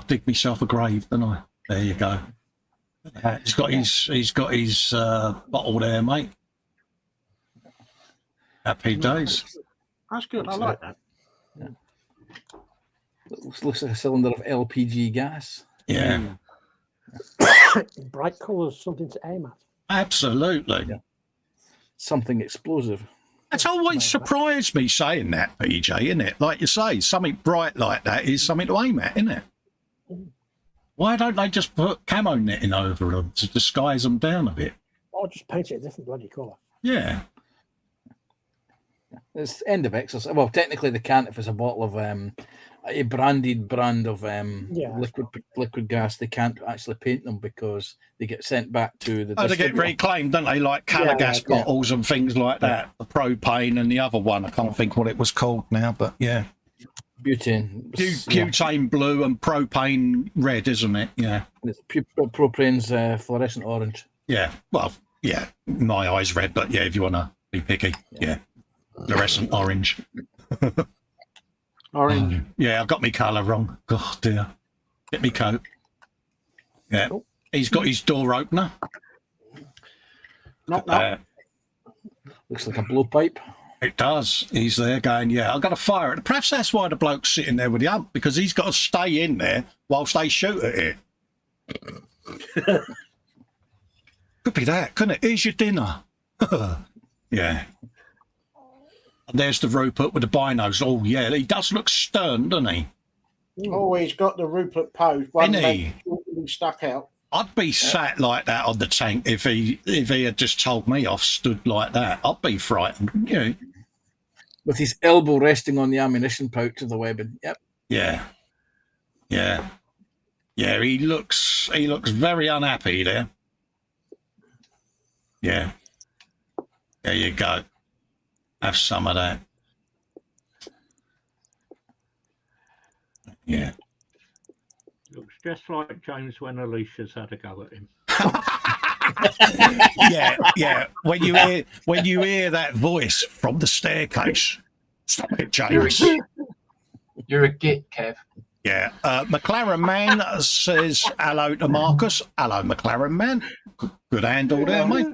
dig myself a grave, don't I? There you go. He's got his bottle there, mate. Happy days. That's good. I like that. Yeah. Looks like a cylinder of LPG gas. Yeah. Bright colours, something to aim at. Absolutely. Yeah. Something explosive. That's always surprised me saying that, PJ, isn't it? Like you say, something bright like that is something to aim at, isn't it? Why don't they just put camo netting over them to disguise them down a bit? Or just paint it a different bloody colour. Yeah. It's end of exercise. Well, technically, they can't if it's a bottle of a branded brand of liquid gas. They can't actually paint them because they get sent back to the. Oh, they get reclaimed, don't they? Like colour gas bottles and things like that. The propane and the other one. I can't think what it was called now, but yeah. Butane. Butane blue and propane red, isn't it? Yeah. It's propane's fluorescent orange. Yeah. Well, yeah. My eyes red, but yeah, if you want to be picky, yeah. Fluorescent orange. Orange. Yeah, I've got my colour wrong. Oh dear. Get me coat. Yeah. He's got his door opener. Knock. Looks like a blowpipe. It does. He's there going, yeah, I've got to fire it. Perhaps that's why the bloke's sitting there with the ump, because he's got to stay in there whilst they shoot at it. Could be that, couldn't it? Here's your dinner. Yeah. And there's the Rupert with the binos. Oh, yeah, he does look stern, doesn't he? Oh, he's got the Rupert pose. One leg stuck out. I'd be sat like that on the tank if he had just told me off, stood like that. I'd be frightened. You know. With his elbow resting on the ammunition pouch of the weapon. Yep. Yeah. Yeah. Yeah, he looks very unhappy there. Yeah. There you go. Have some of that. Yeah. Looks just like James when Alicia's had a go at him. yeah. When you hear that voice from the staircase, stop it, James. You're a git, Kev. Yeah. McLaren Man says hello to Marcus. Hello, McLaren Man. Good handle there, mate.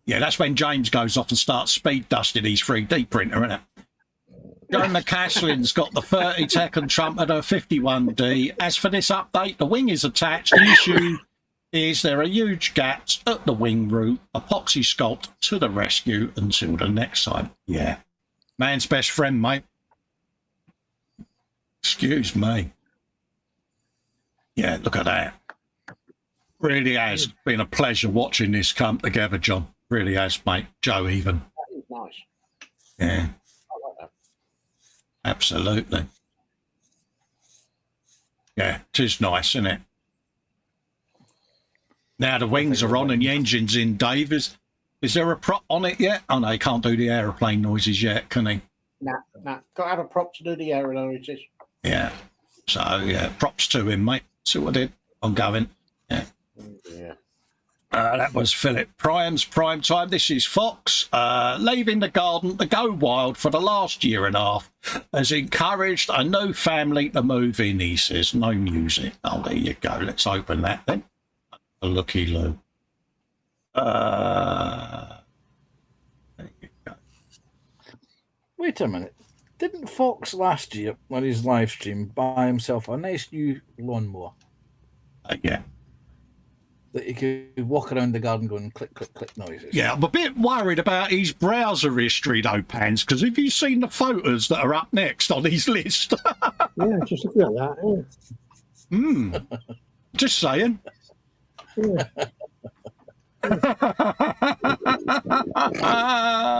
Yeah, that's when James goes off and starts speed dusting his 3D printer, isn't it? Joe McCaslin's got the 30 Tekken trumpeter 51D. As for this update, the wing is attached. The issue is there are huge gaps at the wing root. Epoxy sculpt to the rescue until the next time. Yeah. Man's best friend, mate. Excuse me. Yeah, look at that. Really has been a pleasure watching this come together, John. Really has, mate. Joe even. That is nice. Yeah. I like that. Absolutely. Yeah, it is nice, isn't it? Now the wings are on and the engine's in, Dave. Is there a prop on it yet? Oh, no, he can't do the aeroplane noises yet, can he? Nah. Got to have a prop to do the aero noises. Yeah. So, yeah, props to him, mate. See what I did? I'm going. Yeah. Yeah. That was Philip Prime's prime time. This is Fox. Leaving the garden to go wild for the last year and a half has encouraged a new family to move in, he says. No music. Oh, there you go. Let's open that then. A looky loo. There you go. Wait a minute. Didn't Fox last year on his live stream buy himself a nice new lawnmower? Yeah. That he could walk around the garden going click, click, click noises. Yeah, I'm a bit worried about his browser history, though, Pans, because have you seen the photos that are up next on his list? Yeah, just looking at that. Yeah. Just saying. Yeah.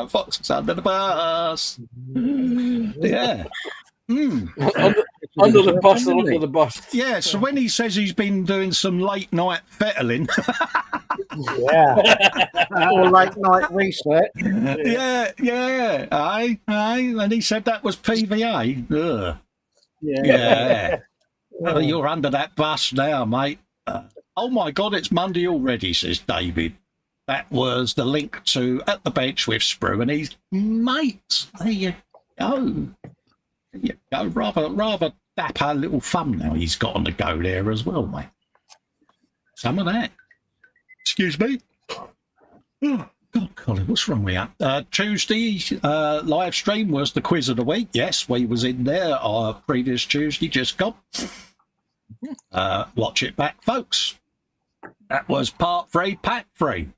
Fox is under the bus. Yeah. Under the bus or under the bus. Yeah, so when he says he's been doing some late night fettling. Yeah. Or late night reset. Yeah. Aye. And he said that was PVA. Ugh. Yeah. Well, you're under that bus now, mate. Oh my God, it's Monday already, says David. That was the link to At the Bench with Sprue and his mates. There you go. There you go. Rather dapper little thumbnail he's got on the go there as well, mate. Some of that. Excuse me. Oh, God, Colin, what's wrong with you? Tuesday live stream was the quiz of the week. Yes, we was in there previous Tuesday, just gone. Watch it back, folks. That was part 3, pack 3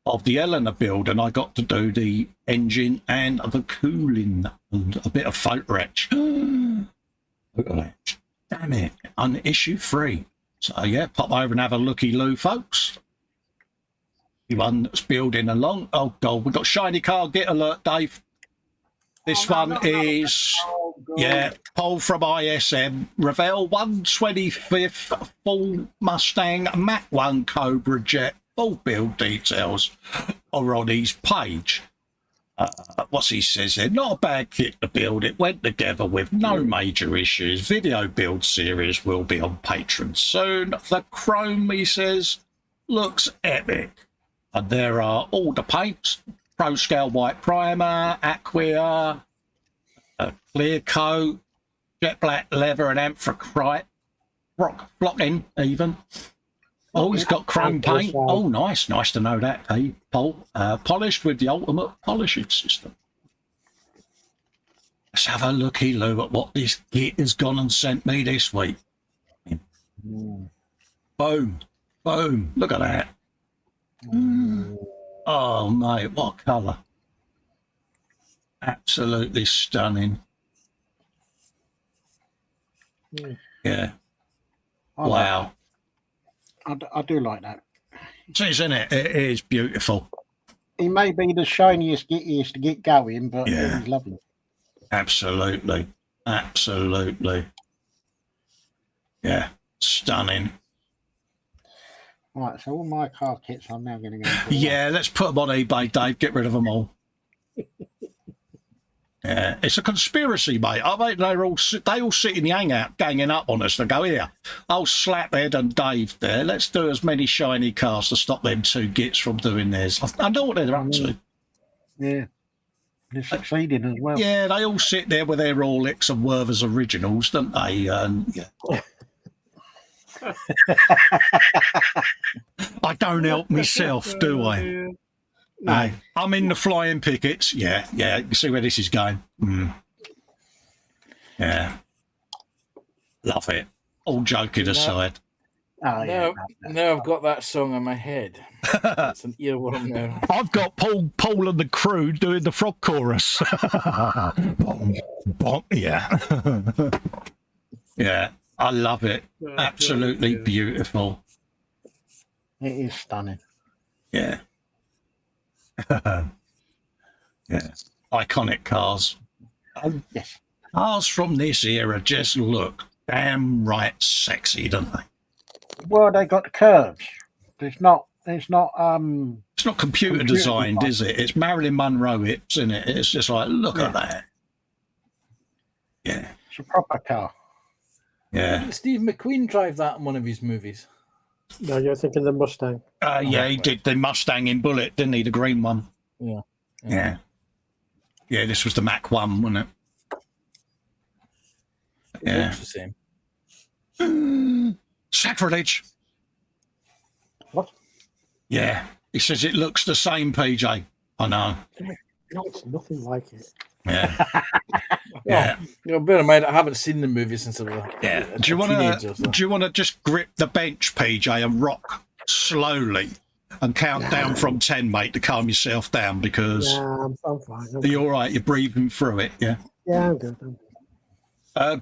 of the Eleanor build, and I got to do the engine and the cooling and a bit of photo etch. Look at that. Damn it. On issue 3. So, yeah, pop over and have a looky-loo, folks. The one that's building along. Oh, God, we've got shiny car. Get alert, Dave. This one is, Paul from ISM. Ravel 125th full Mustang Mach 1 Cobra Jet. Full build details are on his page. What's he says there? Not a bad kit to build. It went together with no major issues. Video build series will be on Patreon soon. The chrome, he says, looks epic. And there are all the paints. Pro Scale White Primer, Aqua, Clear Coat, Jet Black Leather and Anthracite, Flocking even. Oh, he's got chrome paint. Oh, nice. Nice to know that, hey, Paul. Polished with the ultimate polishing system. Let's have a looky-loo at what this kit has gone and sent me this week. Boom. Boom. Look at that. Oh, mate, what colour. Absolutely stunning. Yeah. Wow. I do like that. It is, isn't it? It is beautiful. He may be the shiniest, gittiest to get going, but Yeah. he's lovely. Absolutely. Absolutely. Yeah. Stunning. Right, so all my car kits I'm now going to go for. Yeah, let's put them on eBay, Dave. Get rid of them all. Yeah, it's a conspiracy, mate. I mean, they all sit in the hangout, ganging up on us. They go, here, old Slaphead and Dave there. Let's do as many shiny cars to stop them two gits from doing theirs. I know what they're up to. Yeah. They're succeeding as well. Yeah, they all sit there with their Rolex and Werther's originals, don't they? Yeah. I don't help myself, do I? No. I'm in the flying pickets. Yeah. You see where this is going. Yeah. Love it. All joking aside. Oh, yeah. Now I've got that song in my head. It's an earworm now. I've got Paul and the crew doing the frog chorus. Yeah. Yeah. I love it. Absolutely beautiful. It is stunning. Yeah. Yeah. Iconic cars. Yes. Cars from this era just look damn right sexy, don't they? Well, they got the curves. It's not It's not computer designed, is it? It's Marilyn Monroe hips, isn't it? It's just like, look at that. Yeah. It's a proper car. Yeah. Didn't Steve McQueen drive that in one of his movies? No, you're thinking the Mustang. Yeah, he did the Mustang in Bullet, didn't he? The green one. Yeah. Yeah, this was the Mach 1, wasn't it? Yeah. It's the same. Sacrilege. What? Yeah. He says it looks the same, PJ. I know. No, it's nothing like it. Yeah. Yeah. Bear in mind, I haven't seen the movie since I was a Do you teenager. So. Do you want to just grip the bench, PJ, and rock slowly and count down from 10, mate, to calm yourself down? Because I'm fine. are you all right? You're breathing through it, yeah? Yeah, I'm good.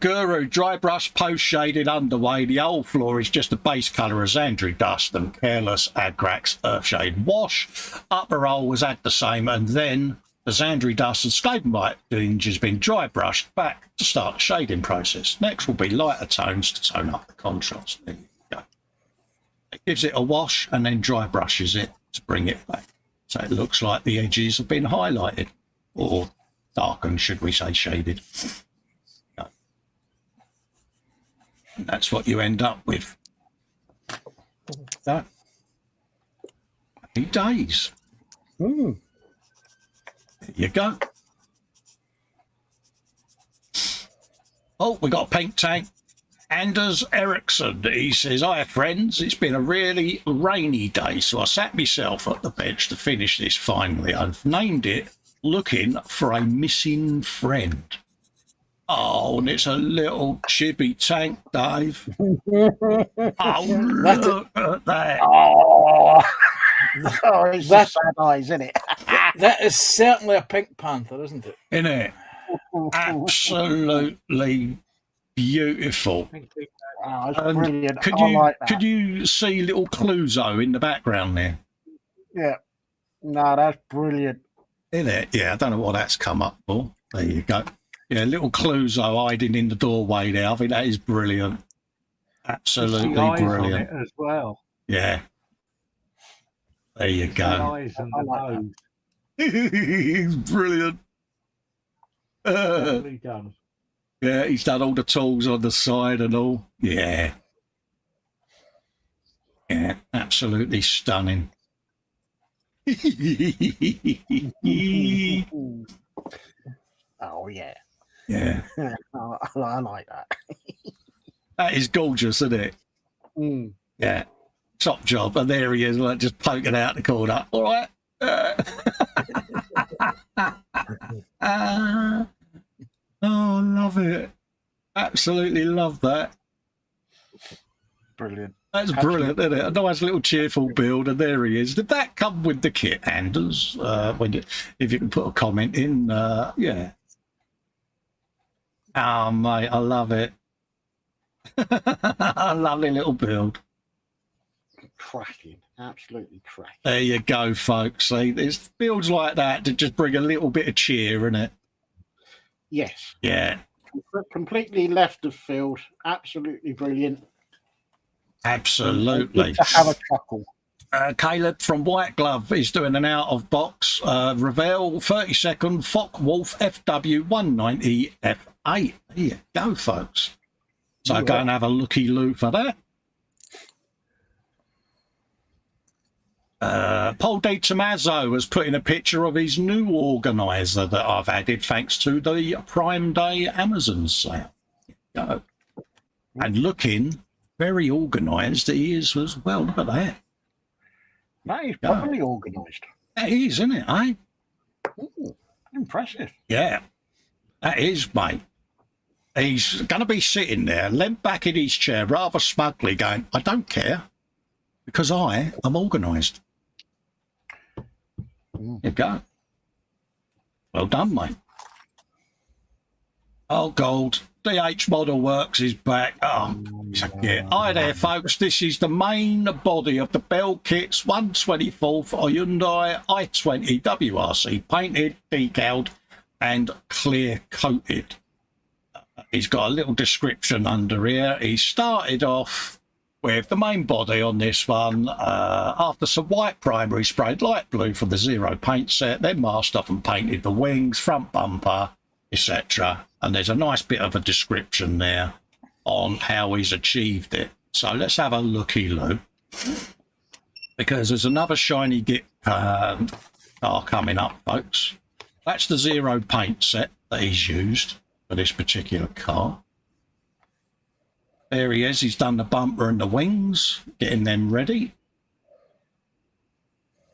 Guru, dry brush, post-shaded underway. The whole floor is just a base colour of Zandri dust and careless Agrax earthshade wash. Upper roll was at the same, and then the Zandri dust and Skavenbite has been dry brushed back to start the shading process. Next will be lighter tones to tone up the contrast. There you go. It gives it a wash and then dry brushes it to bring it back. So it looks like the edges have been highlighted, or darkened, should we say, shaded. And that's what you end up with. So, happy days. There you go. Oh, we got a paint tank. Anders Eriksson, he says, hi friends, it's been a really rainy day, so I sat myself at the bench to finish this finally. I've named it Looking for a Missing Friend. Oh, and it's a little chibi tank, Dave. Oh, look at that. Oh, it's That- sad eyes, isn't it? That is certainly a Pink Panther, isn't it? Isn't it? Absolutely beautiful. Oh, it's And brilliant. could I you like that. could you see little Cluzo in the background there? Yeah. No, that's brilliant. Isn't it? Yeah, I don't know what that's come up for. There you go. Yeah, little Cluzo hiding in the doorway there. I think that is brilliant. Absolutely eyes on brilliant. it as well. Yeah. There you The go. eyes and the nose. He's brilliant. Lovely done. Yeah, he's done all the tools on the side and all. Yeah. Yeah, absolutely stunning. Oh, yeah. Yeah. I like that. That is gorgeous, isn't it? Yeah. Top job. And there he is, like just poking out the corner. All right. Oh, love it. Absolutely love that. Brilliant. That's brilliant, isn't it? A nice little cheerful build, and there he is. Did that come with the kit, Anders? If you can put a comment in, yeah. Oh, mate, I love it. A lovely little build. Cracking, absolutely cracking. There you go, folks. See, there's builds like that to just bring a little bit of cheer in it. Yes. Yeah. Completely left of field. Absolutely brilliant. Absolutely. Good to have a chuckle. Caleb from White Glove is doing an out of box Revel 32nd Fock Wolf FW 190 F8. There you go, folks. So go and have a looky loo for that. Paul Di Tommaso has put in a picture of his new organiser that I've added thanks to the Prime Day Amazon sale. There you go. And looking very organised he is as well. Look at that. That is properly organised. That is, isn't it, eh? Ooh, impressive. Yeah, that is, mate. He's going to be sitting there, leant back in his chair, rather smugly going, I don't care, because I am organised. There you go. Well done, mate. Oh, gold. DH Model Works is back. Oh, yeah. Hi there, folks. This is the main body of the Bell Kits 124th Hyundai i20 WRC, painted, decaled, and clear coated. He's got a little description under here. He started off with the main body on this one after some white primary sprayed light blue from the Zero paint set, then masked off and painted the wings, front bumper, etc. And there's a nice bit of a description there on how he's achieved it. So let's have a looky-loo, because there's another shiny Git car coming up, folks. That's the Zero paint set that he's used for this particular car. There he is. He's done the bumper and the wings, getting them ready.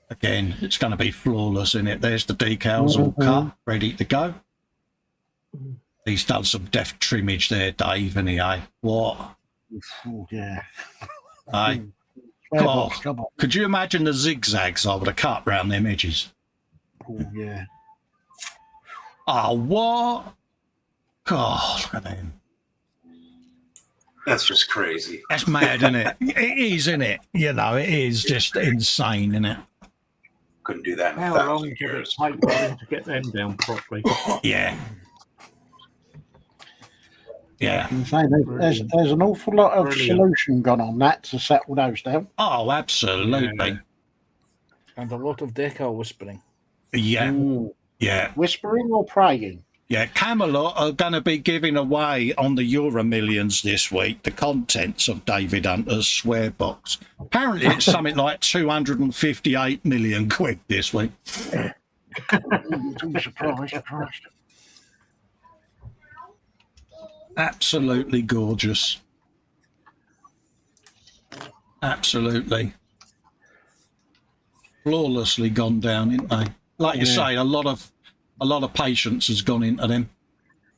Again, it's going to be flawless in it. There's the decals all cut, ready to go. He's done some deft trimmage there, Dave, and what? Oh, yeah. Hey, God, could you imagine the zigzags I would have cut round them edges? Oh, yeah. Oh, what? God, look at them. That's just crazy. That's mad, isn't it? It is, isn't it? You know, it is just insane, isn't it? Couldn't do that in How long did it take for them to get them down properly? Yeah. Yeah. So there's an awful lot of solution gone on that to settle those down. Oh, absolutely. And a lot of decal whispering. Yeah. Ooh. Yeah. Whispering or praying? Yeah, Camelot are going to be giving away on the Euro Millions this week the contents of David Hunter's swear box. Apparently it's something like 258 million quid this week. Surprised. Absolutely gorgeous. Absolutely. Flawlessly gone down, isn't they? Like you say, a lot of patience has gone into them.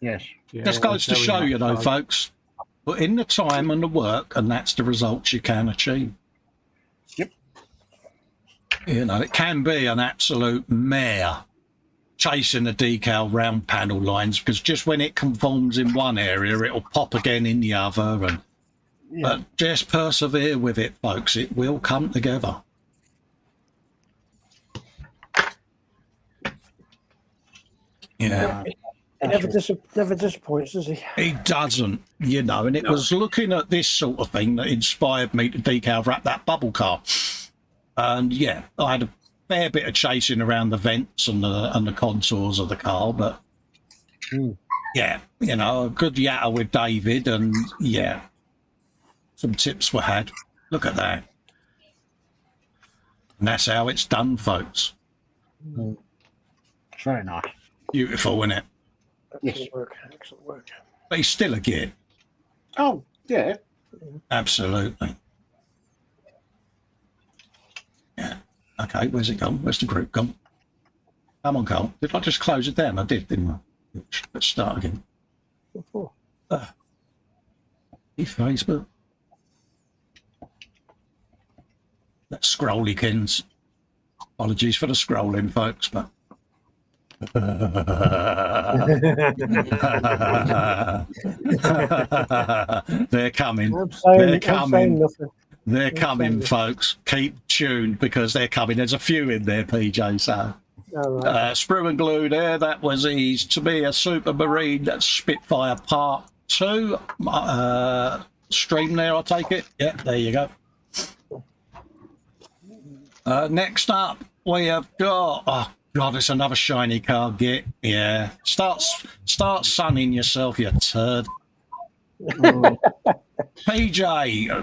Yes. Yeah, Just goes to show you, though, folks, put in the time and the work, and that's the results you can achieve. Yep. You know, it can be an absolute mare chasing the decal round panel lines, because just when it conforms in one area, it'll pop again in the other. And but just persevere with it, folks. It will come together. Yeah. He never disappoints, does he? He doesn't, you know, and it was looking at this sort of thing that inspired me to decal wrap that bubble car. And yeah, I had a fair bit of chasing around the vents and the contours of the car, but yeah, you know, a good yatter with David, and yeah, some tips were had. Look at that. And that's how it's done, folks. It's very nice. Beautiful, isn't it? Excellent work. Excellent work. But he's still a git. Oh, yeah. Absolutely. Yeah. Okay, where's it gone? Where's the group gone? Come on, Carl. Did I just close it down? I did, didn't I? Let's start again. Facebook. That's scrollykins. Apologies for the scrolling, folks, but They're coming. I'm saying, They're I'm saying coming. nothing. They're I'm coming, saying folks. Keep tuned because they're coming. There's a few in there, PJ. So, All right. Sprue and Glue there. That was his To Be a Supermarine Spitfire Part 2 stream there, I take it. Yeah, there you go. Next up, we have got... Oh, God, it's another shiny card, Git. Yeah. Start sunning yourself, you turd. PJ,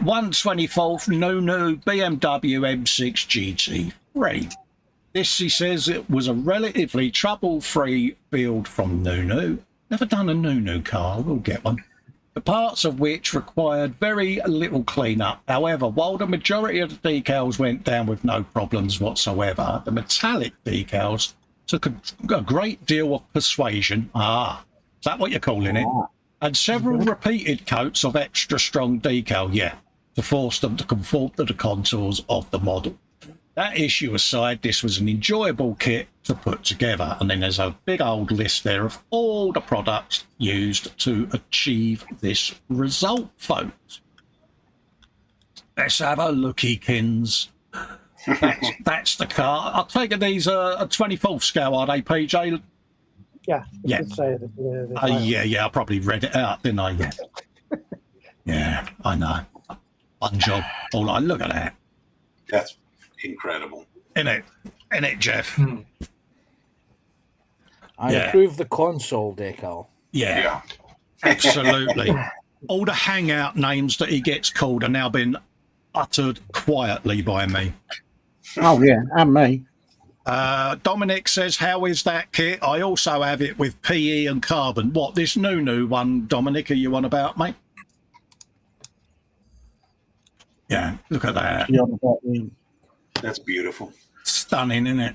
124th Nunu BMW M6 GT3. This, he says, it was a relatively trouble-free build from Nunu. Never done a Nunu car, we'll get one. The parts of which required very little cleanup. However, while the majority of the decals went down with no problems whatsoever, the metallic decals took a great deal of persuasion. Ah, is that what you're calling it? And several repeated coats of extra strong decal, yeah, to force them to conform to the contours of the model. That issue aside, this was an enjoyable kit to put together. And then there's a big old list there of all the products used to achieve this result, folks. Let's have a looky, kins. That's the car. I'll take it these are a 24th scale, are they, PJ? Yeah. Yeah. Yeah, I probably read it out, didn't I? Yeah. Yeah, I know. One job. All right, look at that. That's incredible. Isn't it, Jeff? I approve the console decal. Yeah. Absolutely. All the hangout names that he gets called are now been uttered quietly by me. Oh, yeah, and me. Dominic says, how is that kit? I also have it with PE and carbon. What, this new one, Dominic, are you on about, mate? Yeah, look at that. That's beautiful. Stunning, isn't it?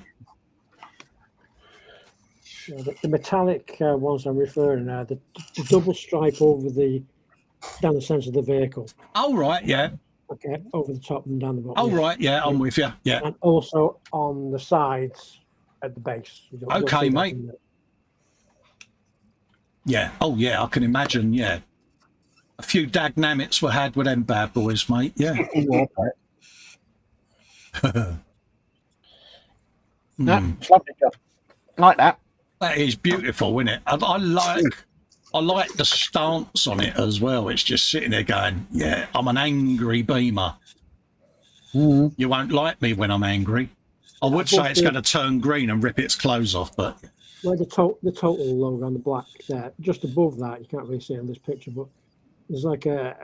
Yeah, the metallic ones I'm referring to, the double stripe over down the centre of the vehicle. Oh, right, yeah. Okay, over the top and down the bottom. Oh, right, yeah, I'm with you. Yeah. And also on the sides at the base. Okay, mate. Yeah. Oh, yeah, I can imagine, yeah. A few dagnamits were had with them bad boys, mate. Yeah. That's lovely stuff. Like that. That is beautiful, isn't it? I like the stance on it as well. It's just sitting there going, yeah, I'm an angry Beamer. You won't like me when I'm angry. I would say it's going to turn green and rip its clothes off, but... Where the total logo on the black there, just above that, you can't really see it in this picture, but there's like a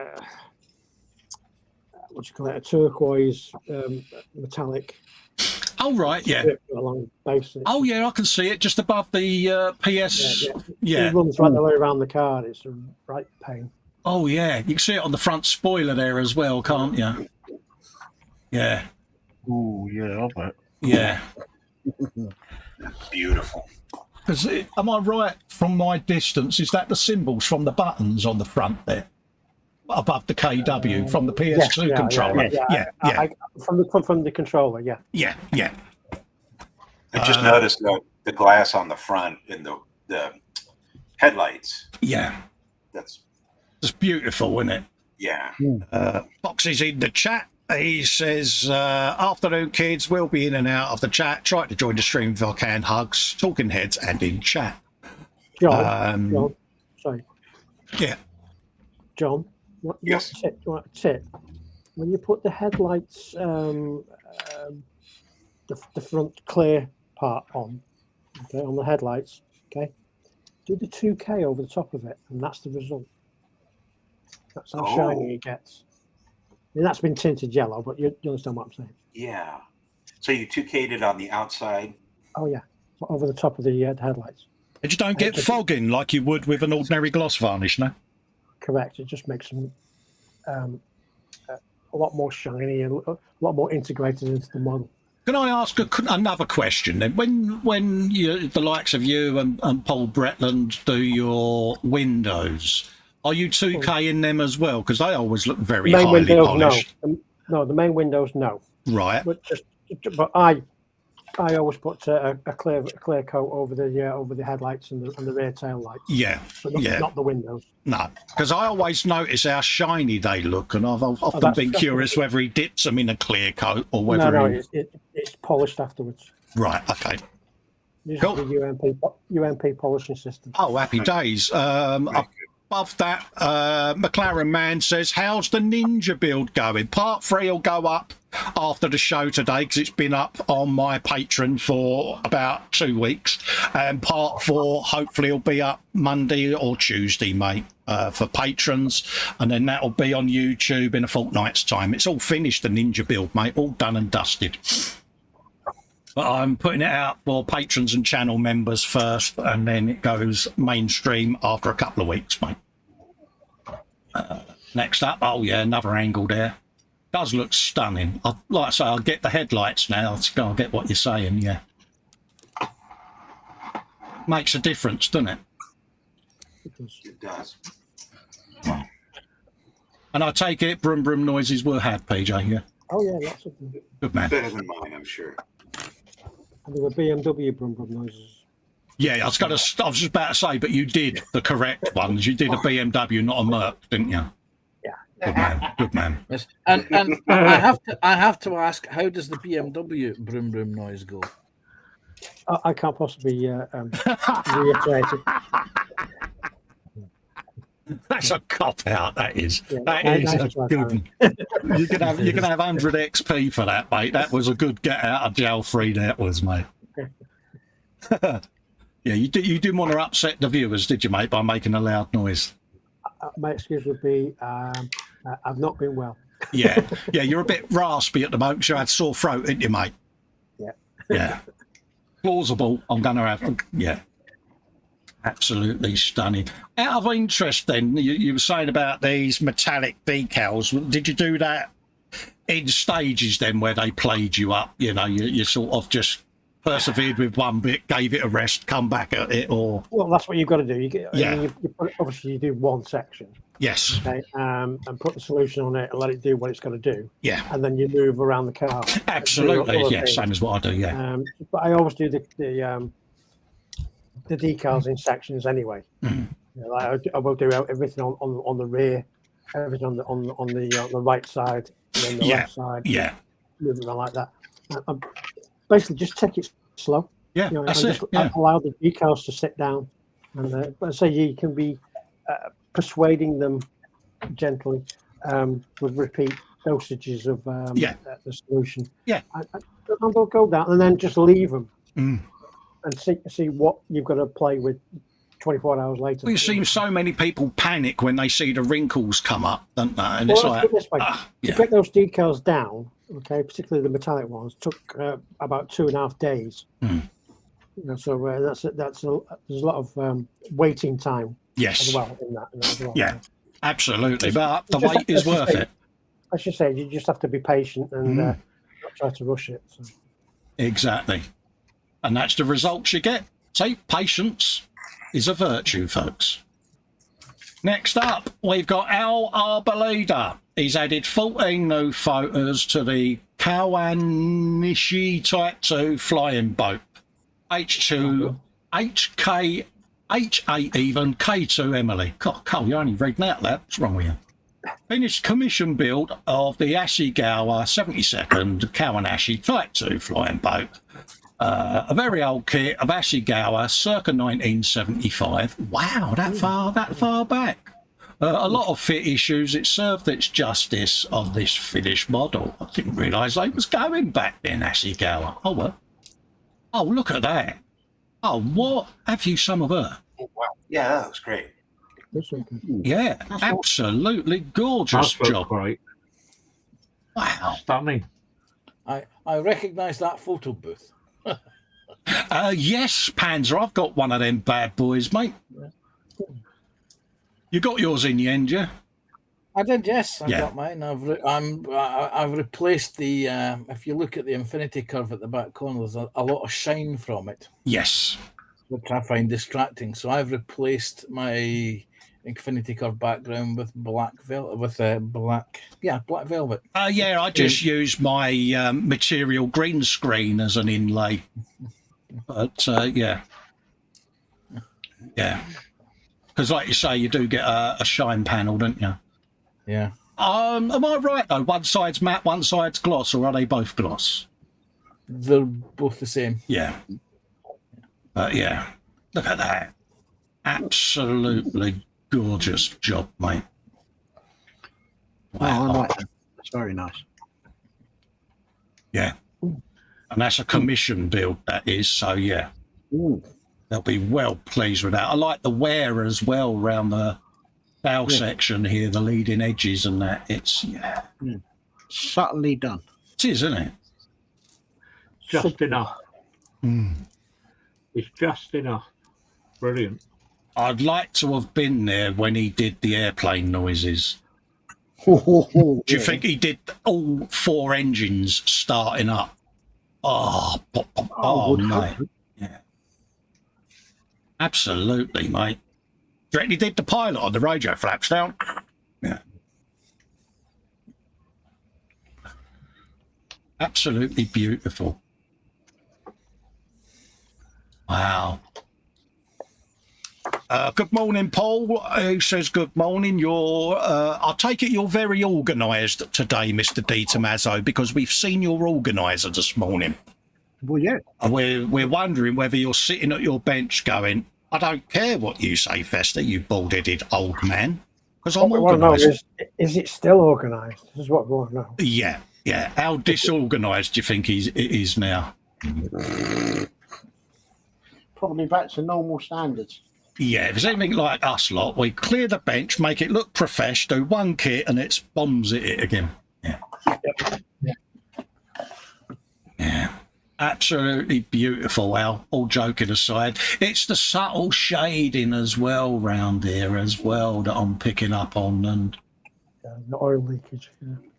what do you call it, a turquoise metallic. Oh, right, yeah. Along base. Oh, yeah, I can see it just above the PS. Yeah. It runs right the way around the car. It's a right pain. Oh, yeah. You can see it on the front spoiler there as well, can't you? Yeah. Oh, yeah, I bet. Yeah. Beautiful. Am I right from my distance? Is that the symbols from the buttons on the front there? Above the KW from the PS2 controller. Yeah. From the controller, yeah. Yeah. I just noticed the glass on the front in the headlights. Yeah. That's beautiful, isn't it? Yeah. Foxy's in the chat. He says, afternoon, kids. We'll be in and out of the chat. Try to join the stream if I can. Hugs, talking heads, and in chat. John, sorry. Yeah. John, what tip? When you put the headlights, the front clear part on, okay, on the headlights, okay, do the 2K over the top of it, and that's the result. That's how shiny it gets. I mean, that's been tinted yellow, but you understand what I'm saying. Yeah. So you 2K'd it on the outside? Oh, yeah, over the top of the headlights. And you don't get fogging like you would with an ordinary gloss varnish, no? Correct. It just makes them a lot more shiny and a lot more integrated into the model. Can I ask another question then? When the likes of you and Paul Bretland do your windows, are you 2K in them as well? Because they always look very highly polished. No, the main windows, no. Right. But I I always put a clear coat over the headlights and the rear tail lights. Yeah, but yeah. not the windows. No, because I always notice how shiny they look, and I've often that's been curious whether he dips them in a clear coat or No, whether it's polished afterwards. Right, okay. Cool. The UMP polishing system. Oh, happy days. Above that, McLaren Man says, how's the Ninja build going? Part 3 will go up after the show today because it's been up on my Patreon for about 2 weeks. And Part 4 hopefully will be up Monday or Tuesday, mate, for patrons. And then that'll be on YouTube in a fortnight's time. It's all finished, the Ninja build, mate, all done and dusted. But I'm putting it out for patrons and channel members first, and then it goes mainstream after a couple of weeks, mate. Next up, oh yeah, another angle there. Does look stunning. Like I say, I'll get the headlights now. I'll get what you're saying, yeah. Makes a difference, doesn't it? It does. And I take it brum brum noises were had, PJ, yeah? Oh yeah, lots of them. Good man. Better than mine, I'm sure. And there were BMW brum brum noises. Yeah, I was just about to say, but you did the correct ones. You did a BMW, not a Merc, didn't you? Yeah. Good man. Good man. Yes. And I have to ask, how does the BMW brum brum noise go? I can't possibly reiterate it. That's a cop out. That is. Yeah, that nice is a good. You can have 100 XP for that, mate. That was a good get out of jail free. That was, mate. Yeah, you didn't want to upset the viewers, did you, mate, by making a loud noise? My excuse would be I've not been well. Yeah, you're a bit raspy at the moment. You had sore throat, didn't you, mate? Yeah. Plausible. I'm going to have. Yeah. Absolutely stunning. Out of interest, then, you were saying about these metallic decals. Did you do that in stages then, where they played you up? You know, you sort of just persevered with one bit, gave it a rest, come back at it, or? Well, that's what you've got to do. Obviously, you do one section. Yes. Okay, and put the solution on it and let it do what it's got to do. Yeah. And then you move around the car. Absolutely. Yes, same as what I do. Yeah. But I always do the decals in sections anyway. Mm. You know, like I will do everything on the rear, everything on the right side, and then the left side. Yeah. Move it around like that. Basically, just take it slow. Yeah, you know, that's and it. just allow the decals to sit down, and but say you can be persuading them gently with repeat dosages of the solution. Yeah, and they'll go down, and then just leave them. Mm. And see what you've got to play with 24 hours later. Well, you see so many people panic when they see the wrinkles come up, don't they? And Well, it's let's put like, it this way. To get those decals down, okay, particularly the metallic ones, took about 2.5 days. Mm. You know, so there's a lot of waiting time. Yes. As well in that as well. Yeah, absolutely. But the wait is worth it. I should say you just have to be patient and not try to rush it. So. Exactly. And that's the results you get. See, patience is a virtue, folks. Next up, we've got Al Arboleda. He's added 14 new photos to the Kawanishi Type 2 flying boat. H2, HK, H8 even, K2 Emily. Cole, you're only reading out that. What's wrong with you? Finished commission build of the Ashigawa 72nd Kawanishi Type 2 flying boat. A very old kit of Ashigawa, circa 1975. Wow, that far back. A lot of fit issues. It served its justice on this finished model. I didn't realise they was going back then, Ashigawa. Oh, well. Oh, look at that. Oh, what? Have you some of her? Oh, wow. Yeah, that looks great. Yeah, absolutely gorgeous job. Great. Wow. Stunning. I recognise that photo booth. Yes, Panzer, I've got one of them bad boys, mate. You got yours in the end, yeah? I did, yes. I got mine. I've replaced the. If you look at the infinity curve at the back corner, there's a lot of shine from it. Yes. Which I find distracting. So I've replaced my infinity curve background with black velvet, black velvet. Yeah, I just use my material green screen as an inlay. But yeah. Because like you say, you do get a shine panel, don't you? Yeah. Am I right though? One side's matte, one side's gloss, or are they both gloss? They're both the same. Yeah. Yeah. Look at that. Absolutely gorgeous job, mate. Wow. Oh, I like that. That's very nice. Yeah. And that's a commission build, that is. So, yeah. Ooh. They'll be well pleased with that. I like the wear as well around the bow section here, the leading edges and that. It's, subtly done. It is, isn't it? Just enough. It's just enough. Brilliant. I'd like to have been there when he did the airplane noises. Do you think he did all 4 engines starting up? Oh, mate. Yeah. Absolutely, mate. Do you reckon he did the pilot on the radio flaps down? Yeah. Absolutely beautiful. Wow. Good morning, Paul. Who says good morning? I take it you're very organised today, Mr. Di Tommaso, because we've seen your organiser this morning. Well, yeah. And we're wondering whether you're sitting at your bench going, I don't care what you say, Festa, you bald-headed old man, because I'm organised. Is it still organised? This is what we want to know. Yeah. How disorganised do you think it is now? Probably back to normal standards. Yeah, if it's anything like us lot, we clear the bench, make it look profesh, do one kit, and it's bombs at it again. Yeah. Absolutely beautiful, Al. All joking aside. It's the subtle shading as well round here as well that I'm picking up on. And the oil leakage.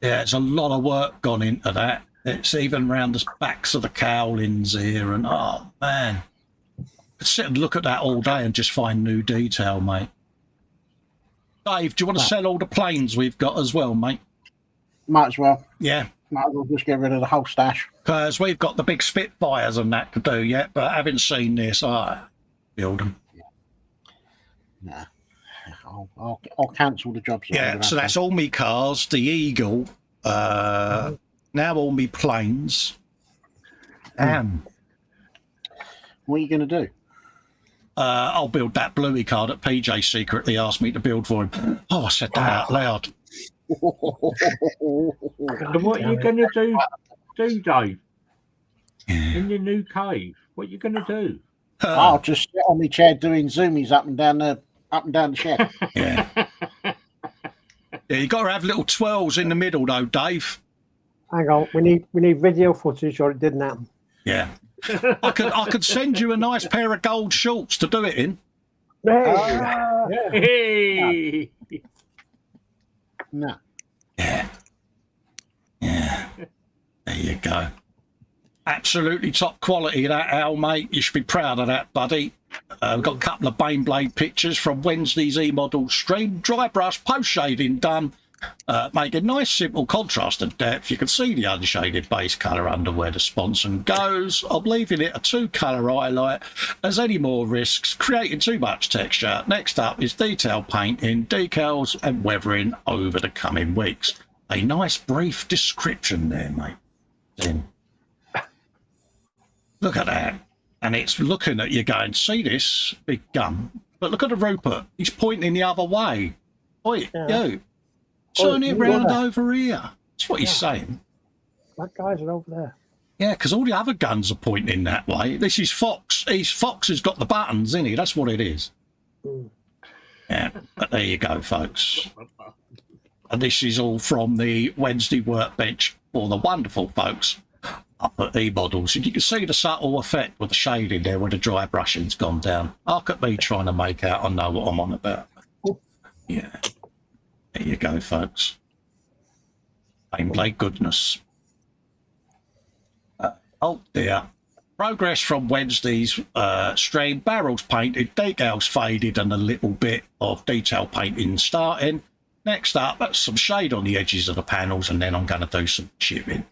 yeah, it's a lot of work gone into that. It's even round the backs of the cowlings here. And, oh, man. I'd sit and look at that all day and just find new detail, mate. Dave, do you want to sell all the planes we've got as well, mate? Might as well. Yeah. Might as well just get rid of the whole stash. Because we've got the big Spitfires and that to do yet, but I haven't seen this. Build them. Nah. I'll cancel the jobs. Yeah, so that's all me cars, the Eagle, now all me planes. What are you going to do? I'll build that bluey car that PJ secretly asked me to build for him. Oh, I said that out loud. And what are you going to do, Dave? In your new cave, what are you going to do? I'll just sit on my chair doing zoomies up and down the shed. Yeah, you got to have little twirls in the middle, though, Dave. Hang on, we need video footage, or it didn't happen. Yeah, I could send you a nice pair of gold shorts to do it in. Hey. No. Yeah. There you go. Absolutely top quality, that, Al, mate. You should be proud of that, buddy. We've got a couple of Baneblade pictures from Wednesday's E-Model stream. Dry brush, post-shading done. Making nice, simple contrast and depth. You can see the unshaded base colour under where the sponson goes. I'm leaving it a 2-colour highlight as any more risks creating too much texture. Next up is detail painting, decals and weathering over the coming weeks. A nice brief description there, mate. Then look at that. And it's looking at you going, see this big gun? But look at the Rupert. He's pointing the other way. Oi, you. Turn it round over here. That's what he's saying. That guy's over there. Yeah, because all the other guns are pointing that way. This is Fox. Fox has got the buttons, isn't he? That's what it is. Yeah, but there you go, folks. And this is all from the Wednesday workbench for the wonderful folks up at E-Models. And you can see the subtle effect with the shading there where the dry brushing's gone down. Look at me trying to make out I know what I'm on about. Yeah. There you go, folks. Gameplay goodness. Oh dear. Progress from Wednesday's stream. Barrels painted, decals faded, and a little bit of detail painting starting. Next up, some shade on the edges of the panels, and then I'm going to do some chipping.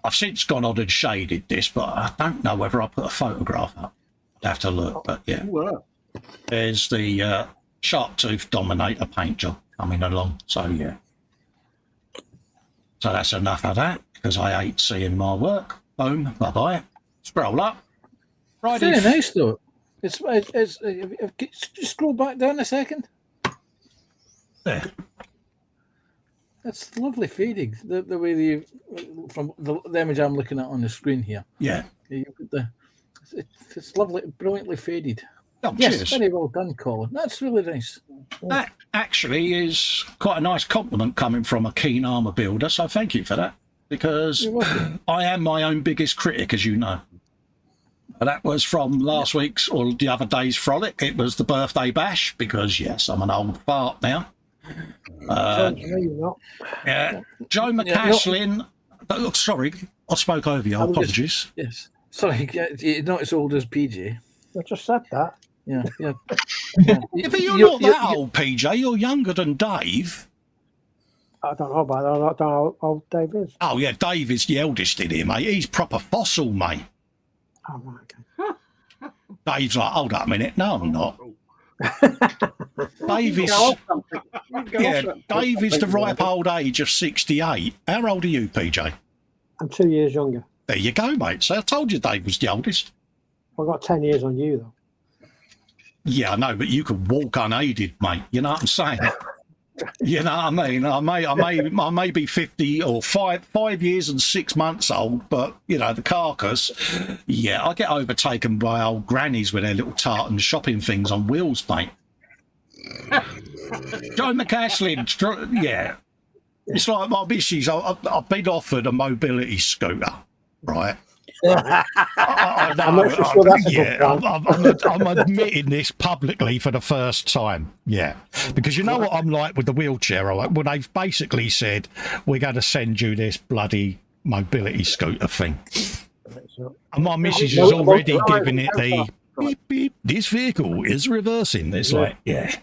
I've since gone on and shaded this, but I don't know whether I put a photograph up. I'd have to look, but yeah. There's the Sharp Tooth Dominator paint job coming along, so yeah. So that's enough of that, because I hate seeing my work. Boom, bye-bye. Scroll up. Right. Very nice, though. It's just scroll back down a second. There. That's lovely fading. The way from the image I'm looking at on the screen here. Yeah. It's lovely, brilliantly faded. Oh, yes, cheers. very well done, Colin. That's really nice. That actually is quite a nice compliment coming from a keen armour builder, so thank you for that, because I am my own biggest critic, as you know. That was from last week's or the other day's frolic. It was the birthday bash, because, yes, I'm an old fart now. Yeah, Joe McCaslin. Look, sorry, I spoke over you. Apologies. Yes. Sorry, you're not as old as PJ. I just said that. Yeah. Yeah, but you're not that old, PJ. You're younger than Dave. I don't know about that. I don't know how old Dave is. Oh, yeah, Dave is the eldest in here, mate. He's proper fossil, mate. Oh, right, okay. Dave's like, hold up a minute. No, I'm not. Dave is the ripe old age of 68. How old are you, PJ? I'm 2 years younger. There you go, mate. So I told you Dave was the oldest. I've got 10 years on you, though. Yeah, I know, but you could walk unaided, mate. You know what I'm saying? You know what I mean? I may be 50 or 5 years and 6 months old, but you know the carcass. Yeah, I get overtaken by old grannies with their little tartan shopping things on wheels, mate. Joe McCaslin, yeah, it's like my missus. I've been offered a mobility scooter, right? I'm not sure that's a good plan. I'm admitting this publicly for the first time. Yeah, because you know what I'm like with the wheelchair. Well, they've basically said we're going to send you this bloody mobility scooter thing, and my missus is already giving it the beep beep. This vehicle is reversing. It's like, yeah.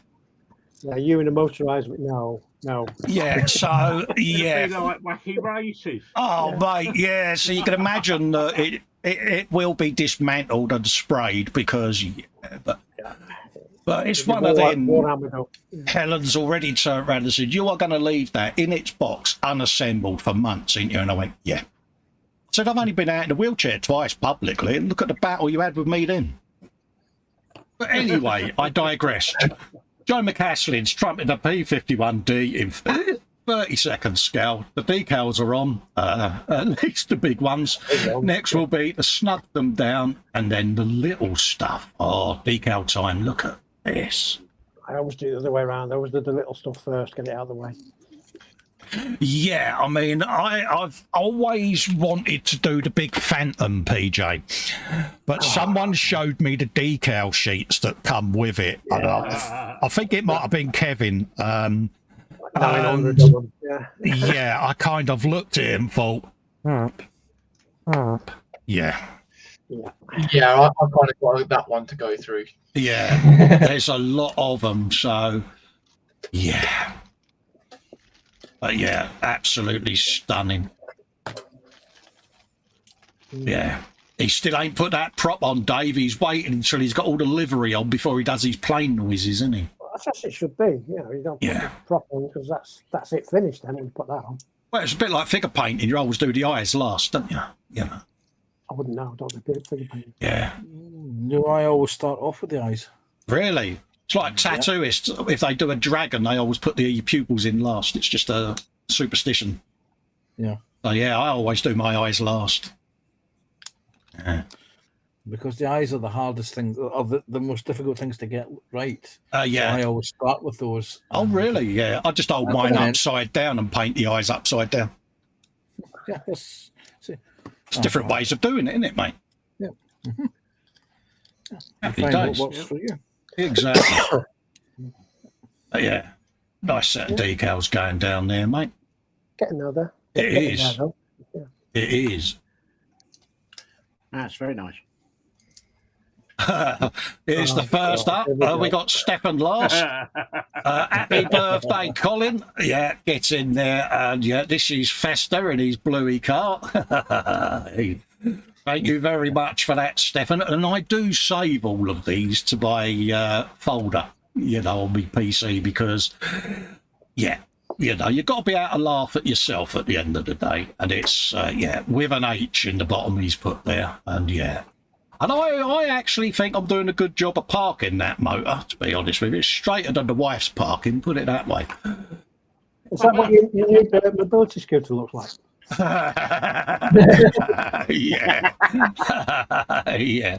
Yeah, you in a motorised? No. Yeah, so yeah. Like wacky races. Oh, mate, yeah. So you can imagine that it will be dismantled and sprayed because, but it's one of them. Helen's already turned around and said, "You are going to leave that in its box unassembled for months, ain't you?" And I went, "Yeah." I said, "I've only been out in a wheelchair twice publicly, and look at the battle you had with me then." But anyway, I digressed. Joe McCaslin's trumping the P51D in 30-second scale. The decals are on, at least the big ones. Next will be to snug them down, and then the little stuff. Oh, decal time, look at this. I always do the other way around. I always do the little stuff first, get it out of the way. Yeah, I mean, I've always wanted to do the big Phantom, PJ, but someone showed me the decal sheets that come with it. I think it might have been Kevin. Yeah, I kind of looked at it and thought, yeah. Yeah, I kind of got that one to go through. Yeah, there's a lot of them, so yeah. But yeah, absolutely stunning. Yeah. He still ain't put that prop on, Dave. He's waiting until he's got all the livery on before he does his plane noises, isn't he? Well, that's as it should be. You know, you don't put the prop on because that's it finished then when you put that on. Well, it's a bit like figure painting. You always do the eyes last, don't you? You know. I wouldn't know. I don't do figure painting. Yeah. No, I always start off with the eyes. Really? It's like tattooists. If they do a dragon, they always put the pupils in last. It's just a superstition. Yeah. So yeah, I always do my eyes last. Yeah. Because the eyes are the hardest thing, or the most difficult things to get right. Yeah. So I always start with those. Oh, really? Yeah. I just hold mine upside down and paint the eyes upside down. Yeah. It's different ways of doing it, isn't it, mate? Yeah. Mm-hmm. Happy Find days. what works for you. Exactly. Yeah. Nice set of decals going down there, mate. Getting there. It is. It is. That's very nice. Here's the first up. We got Stefan last. Happy birthday, Colin. Yeah, get in there. And yeah, this is Festa in his bluey car. Thank you very much for that, Stefan. And I do save all of these to my folder, you know, on my PC because, yeah, you know, you've got to be able to laugh at yourself at the end of the day. And it's, yeah, with an H in the bottom he's put there. And yeah. And I actually think I'm doing a good job of parking that motor, to be honest with you. It's straighter than the wife's parking, put it that way. Is that what your new mobility scooter looks like? Yeah. Yeah.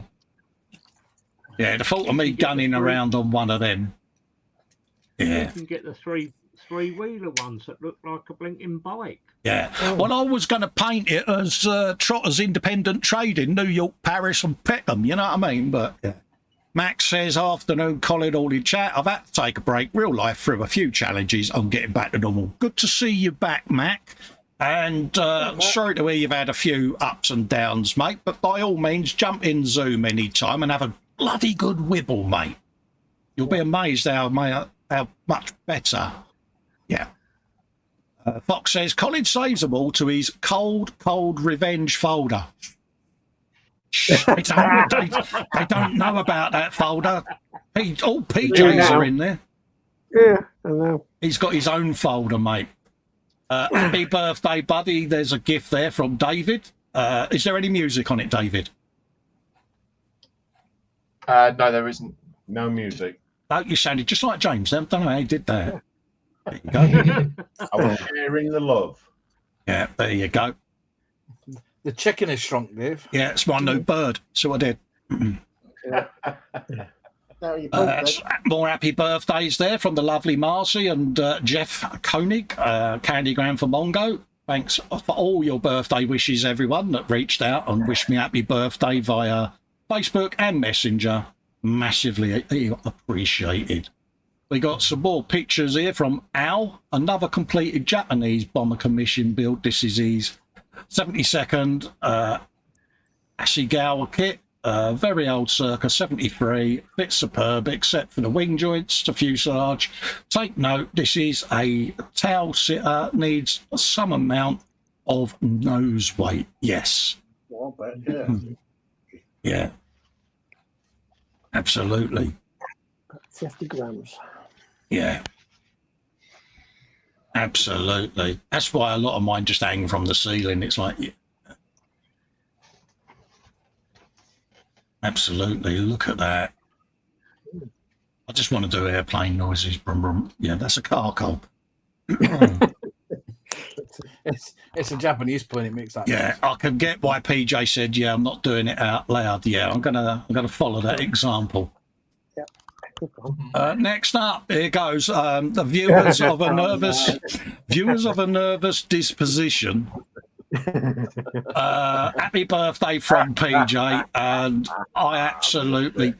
Yeah, the thought of me gunning around on one of them. Yeah. You can get the three-wheeler ones that look like a blinking bike. Yeah. Well, I was going to paint it as Trotter's Independent Trading, New York, Paris and Peckham, you know what I mean? But yeah. Max says, afternoon, Colin, all in chat. I've had to take a break, real life, through a few challenges. I'm getting back to normal. Good to see you back, Mac. And sorry to hear you've had a few ups and downs, mate. But by all means, jump in Zoom anytime and have a bloody good wibble, mate. You'll be amazed how much better. Yeah. Fox says, Colin saves them all to his cold revenge folder. They don't know about that folder. All PJs are in there. Yeah, I know. He's got his own folder, mate. Happy birthday, buddy. There's a gift there from David. Is there any music on it, David? No, there isn't. No music. No, you sounded just like James. I don't know how he did that. There you go. I was sharing the love. Yeah, there you go. The chicken is shrunk, Dave. Yeah, it's my new bird. So I did. More happy birthdays there from the lovely Marcy and Jeff Koenig, Candygram for Mongo. Thanks for all your birthday wishes, everyone that reached out and wished me happy birthday via Facebook and Messenger. Massively appreciated. We got some more pictures here from Al, another completed Japanese bomber commission build. This is his 72nd Ashigawa kit. Very old, circa 73. Fits superb, except for the wing joints, the fuselage. Take note, this is a tail sitter, needs some amount of nose weight. Yes. Well, but yeah. Yeah. Absolutely. 50 grams. Yeah. Absolutely. That's why a lot of mine just hang from the ceiling. It's like, yeah. Absolutely. Look at that. I just want to do airplane noises. Brum, brum. Yeah, that's a car cop. It's a Japanese plane. It makes that. Yeah, noise. I can get why PJ said, yeah, I'm not doing it out loud. Yeah, I'm gonna follow that example. Next up, here goes. The viewers of a nervous disposition. Happy birthday from PJ, and I absolutely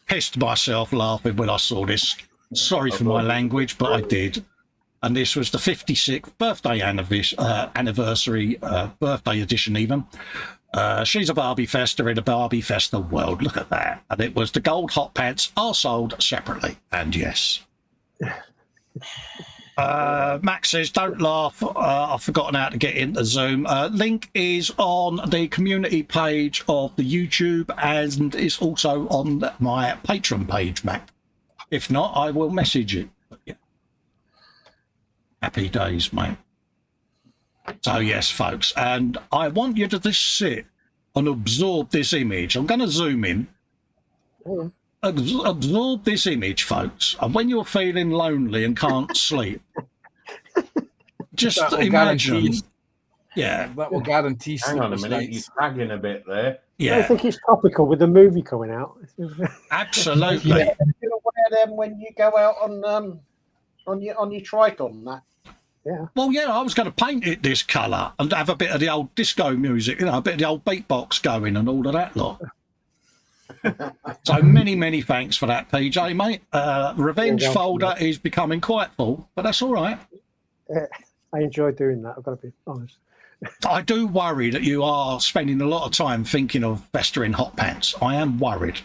pissed myself laughing when I saw this. Sorry for my language, but I did. And this was the 56th birthday anniversary, birthday edition even. She's a Barbie Festa in a Barbie Festa world. Look at that. And it was the gold hot pants are sold separately. And yes. Max says, don't laugh. I've forgotten how to get into Zoom. Link is on the community page of the YouTube and it's also on my Patreon page, Mac. If not, I will message it. But yeah. Happy days, mate. So yes, folks, and I want you to just sit and absorb this image. I'm going to zoom in. Absorb this image, folks. And when you're feeling lonely and can't sleep, just imagine. Yeah, that will guarantee. Hang on a minute, you're tagging a bit there. Yeah, I think it's topical with the movie coming out. Absolutely. Yeah. You wear them when you go out on your Triton. That. Yeah. Well, yeah, I was going to paint it this colour and have a bit of the old disco music, you know, a bit of the old beatbox going and all of that lot. So many thanks for that, PJ, mate. Revenge folder is becoming quite full, but that's all right. I enjoy doing that, I've got to be honest. I do worry that you are spending a lot of time thinking of Festa in hot pants. I am worried.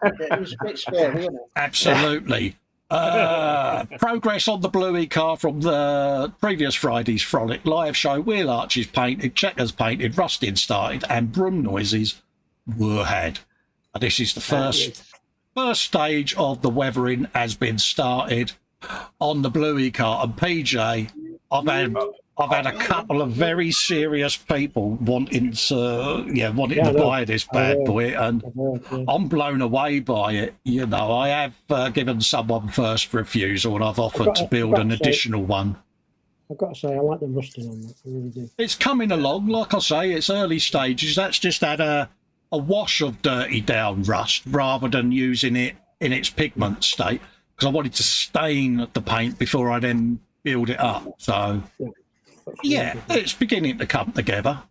It's a bit scary, isn't it? Absolutely. Progress on the Bluey car from the previous Friday's Frolic live show. Wheel arches painted, checkers painted, rusting started, and broom noises were had. And this is the first stage of the weathering has been started on the Bluey car. And PJ, I've had a couple of very serious people wanting to buy this bad boy, and I'm blown away by it. You know, I have given someone first refusal, and I've offered to build an additional one. I've got to say, I like the rusting on that. I really do. It's coming along, like I say, it's early stages. That's just had a wash of dirty down rust rather than using it in its pigment state, because I wanted to stain the paint before I then build it up. So. Yeah, it's beginning to come together.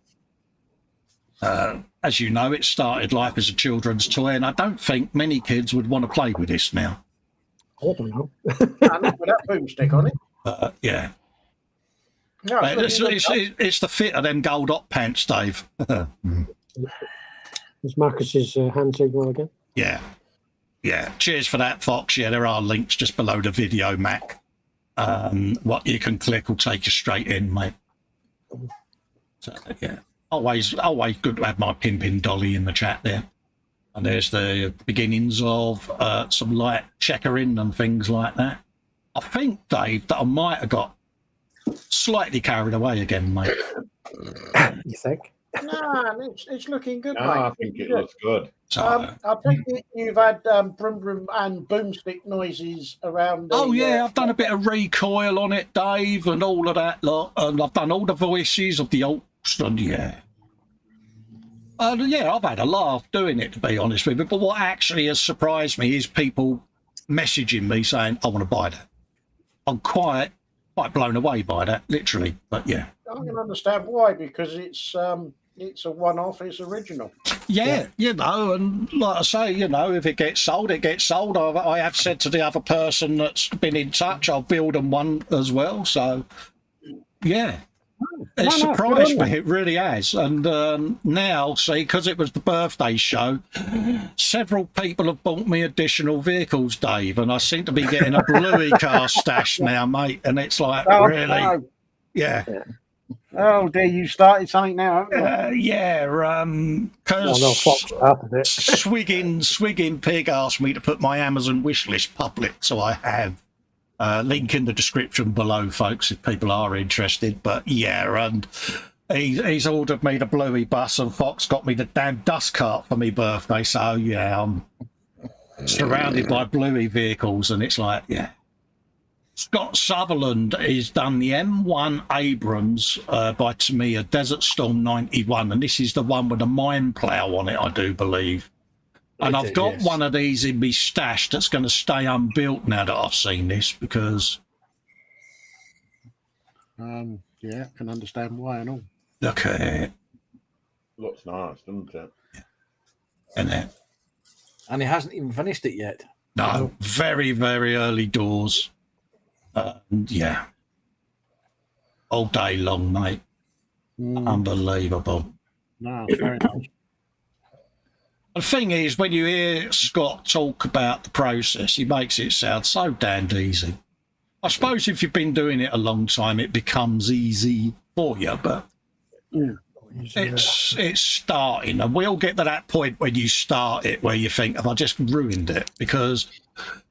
As you know, it started life as a children's toy, and I don't think many kids would want to play with this now. I don't know. Not with that boomstick on it. Yeah. No, it's the fit of them gold hot pants, Dave. There's Marcus's hand signal again. Yeah. Yeah. Cheers for that, Fox. Yeah, there are links just below the video, Mac. What you can click will take you straight in, mate. So, yeah, always good to have my pimpin' dolly in the chat there. And there's the beginnings of some light checkering and things like that. I think, Dave, that I might have got slightly carried away again, mate. You think? No, it's looking good, No, mate. I think it looks good. So, I think you've had brum brum and boomstick noises around. I've done a bit of recoil on it, Dave, and all of that lot, and I've done all the voices of the alts, and I've had a laugh doing it, to be honest with you. But what actually has surprised me is people messaging me saying, "I want to buy that." I'm quite blown away by that, literally. But yeah, I can understand why, because it's a one-off. It's original. Yeah, you know, and like I say, you know, if it gets sold, it gets sold. I have said to the other person that's been in touch, I'll build them one as well. So, yeah, it surprised me. It really has. And now, see, because it was the birthday show, several people have bought me additional vehicles, Dave, and I seem to be getting a Bluey car stash now, mate. And it's like, really? No. Yeah. Oh dear, you started something now, haven't you? Because Swigging Pig asked me to put my Amazon wish list public, so I have. Link in the description below, folks, if people are interested. But yeah, and he's ordered me the Bluey bus, and Fox got me the damn dust cart for my birthday. So yeah, I'm surrounded by Bluey vehicles, and it's like, yeah. Scott Sutherland has done the M1 Abrams by Tamiya Desert Storm 91, and this is the one with the mine plough on it, I do believe. And I've got one of these in me stash that's going to stay unbuilt now that I've seen this, because... yeah, I can understand why and all. Look at it. Looks nice, doesn't it? Yeah. And he hasn't even finished it yet. No, very, very early doors. Yeah, all day long, mate. Unbelievable. No, very nice. The thing is, when you hear Scott talk about the process, he makes it sound so damned easy. I suppose if you've been doing it a long time, it becomes easy for you, but it's starting. And we'll get to that point when you start it where you think, have I just ruined it? Because,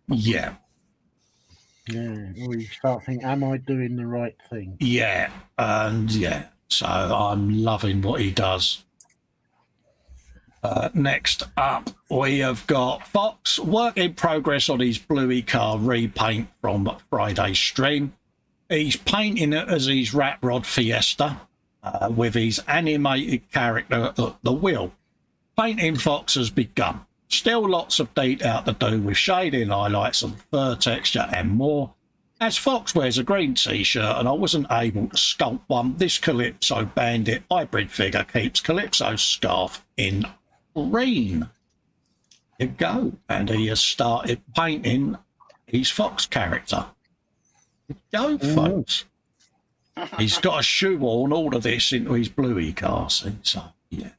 yeah. Yeah, or you start thinking, am I doing the right thing? Yeah, and yeah, so I'm loving what he does. Next up, we have got Fox, work in progress on his Bluey car repaint from Friday's stream. He's painting it as his Rat Rod Fiesta with his animated character at the wheel. Painting Fox has begun. Still lots of detail to do with shading, highlights and fur texture and more. As Fox wears a green t-shirt and I wasn't able to sculpt one, this Calypso Bandit hybrid figure keeps Calypso's scarf in green. There you go. And he has started painting his Fox character. There you go, folks. He's got to shoehorn all of this into his bluey car, see? So, yeah.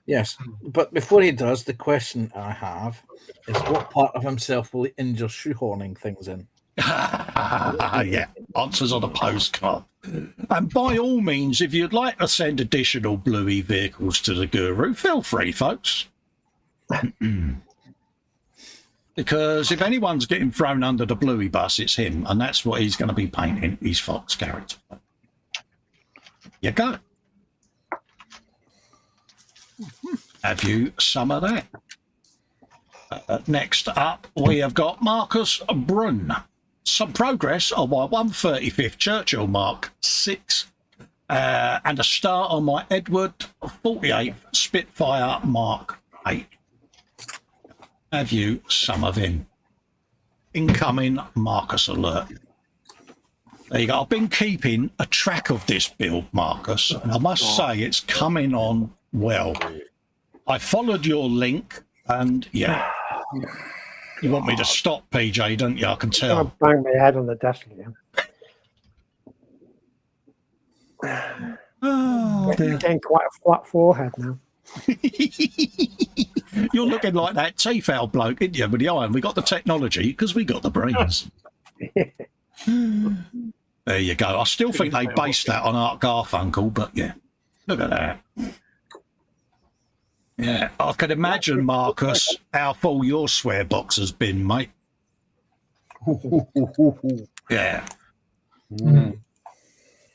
Yes, but before he does, the question I have is what part of himself will he injure shoehorning things in? Yeah, answers on a postcard. And by all means, if you'd like to send additional bluey vehicles to the Guru, feel free, folks. Because if anyone's getting thrown under the bluey bus, it's him, and that's what he's going to be painting, his Fox character. You go. Have you some of that? Next up, we have got Marcus Brunn. Some progress on my 135th Churchill Mark 6 and a start on my Edward 48th Spitfire Mark 8. Have you some of him? Incoming Marcus alert. There you go. I've been keeping a track of this build, Marcus, and I must say it's coming on well. I followed your link, and yeah. You want me to stop, PJ, don't you? I can tell. I'll bang my head on the desk again. Oh, You're getting quite a flat forehead now. You're looking like that Tefal bloke, isn't you, with the iron? We got the technology because we got the brains. There you go. I still think they based that on Art Garfunkel, but yeah, look at that. Yeah, I can imagine, Marcus, how full your swear box has been, mate. Yeah.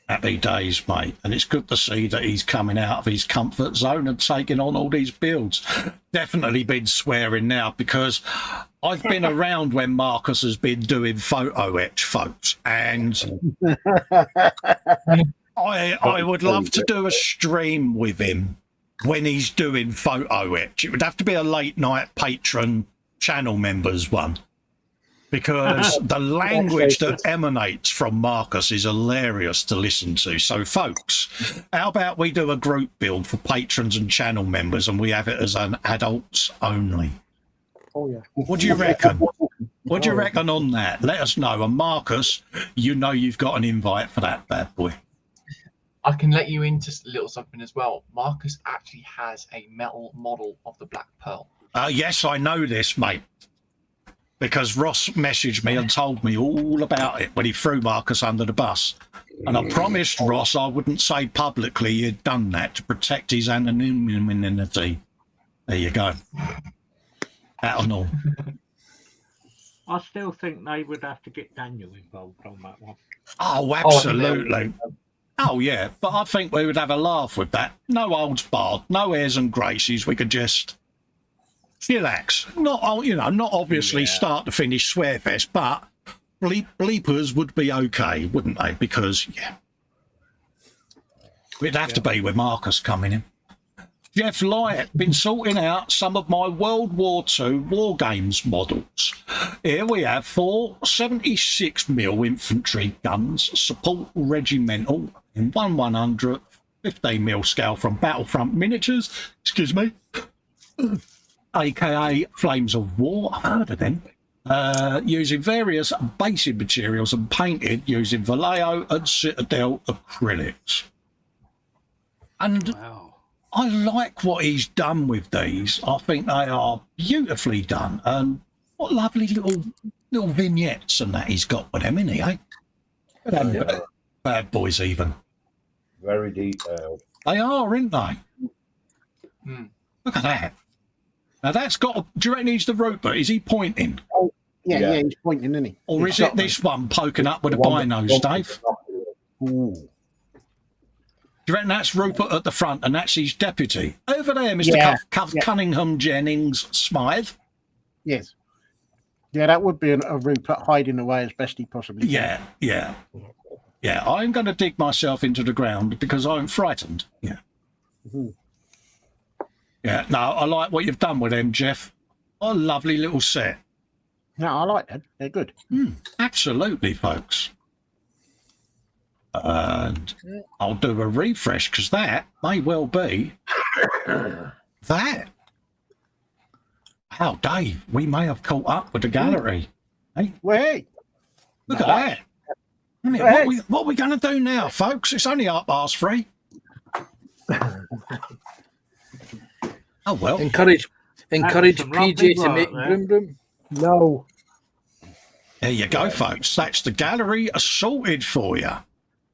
Happy days, mate. And it's good to see that he's coming out of his comfort zone and taking on all these builds. Definitely been swearing now because I've been around when Marcus has been doing photo etch, folks, and I would love to do a stream with him when he's doing photo etch. It would have to be a late night Patron channel members one, because the language that emanates from Marcus is hilarious to listen to. So, folks, how about we do a group build for patrons and channel members and we have it as an adults only? Oh, yeah. What do you reckon? What do you reckon on that? Let us know. And Marcus, you know you've got an invite for that bad boy. I can let you into a little something as well. Marcus actually has a metal model of the Black Pearl. Yes, I know this, mate, because Ross messaged me and told me all about it when he threw Marcus under the bus. And I promised Ross I wouldn't say publicly he'd done that to protect his anonymity. There you go. That and all. I still think they would have to get Daniel involved on that one. Oh, absolutely. Oh, yeah, but I think we would have a laugh with that. No holds barred, no airs and graces. We could just relax. Not obviously start to finish swearfest, but bleepers would be okay, wouldn't they? Because, yeah, it'd have to be with Marcus coming in. Jeff Lyatt, been sorting out some of my World War II War Games models. Here we have 4 76mm infantry guns, support regimental, in 1/100 15mm scale from Battlefront Miniatures, aka Flames of War, I've heard of them, using various basic materials and painted using Vallejo and Citadel acrylics. And I like what he's done with these. I think they are beautifully done, and what lovely little vignettes and that he's got with them, isn't he, eh? Bad boys even. Very detailed. They are, aren't they? Look at that. Now that's got. Do you reckon he's the Rupert? Is he pointing? Oh, yeah, he's pointing, isn't he? Or is it this one poking up with the binos, Dave? Ooh. Do you reckon that's Rupert at the front and that's his deputy? Over there, Mr. Cunningham Jennings Smythe. Yes. Yeah, that would be a Rupert hiding away as best he possibly can. Yeah, I'm going to dig myself into the ground because I'm frightened. Yeah. Yeah, no, I like what you've done with them, Jeff. What a lovely little set. No, I like them. They're good. Absolutely, folks. And I'll do a refresh because that may well be that. Wow, Dave, we may have caught up with the gallery. Hey, wait. Look at that. What are we going to do now, folks? It's only 3:30. Oh, well. Encourage some lovely PJ to work make there. broom broom. No. There you go, folks. That's the gallery sorted for you.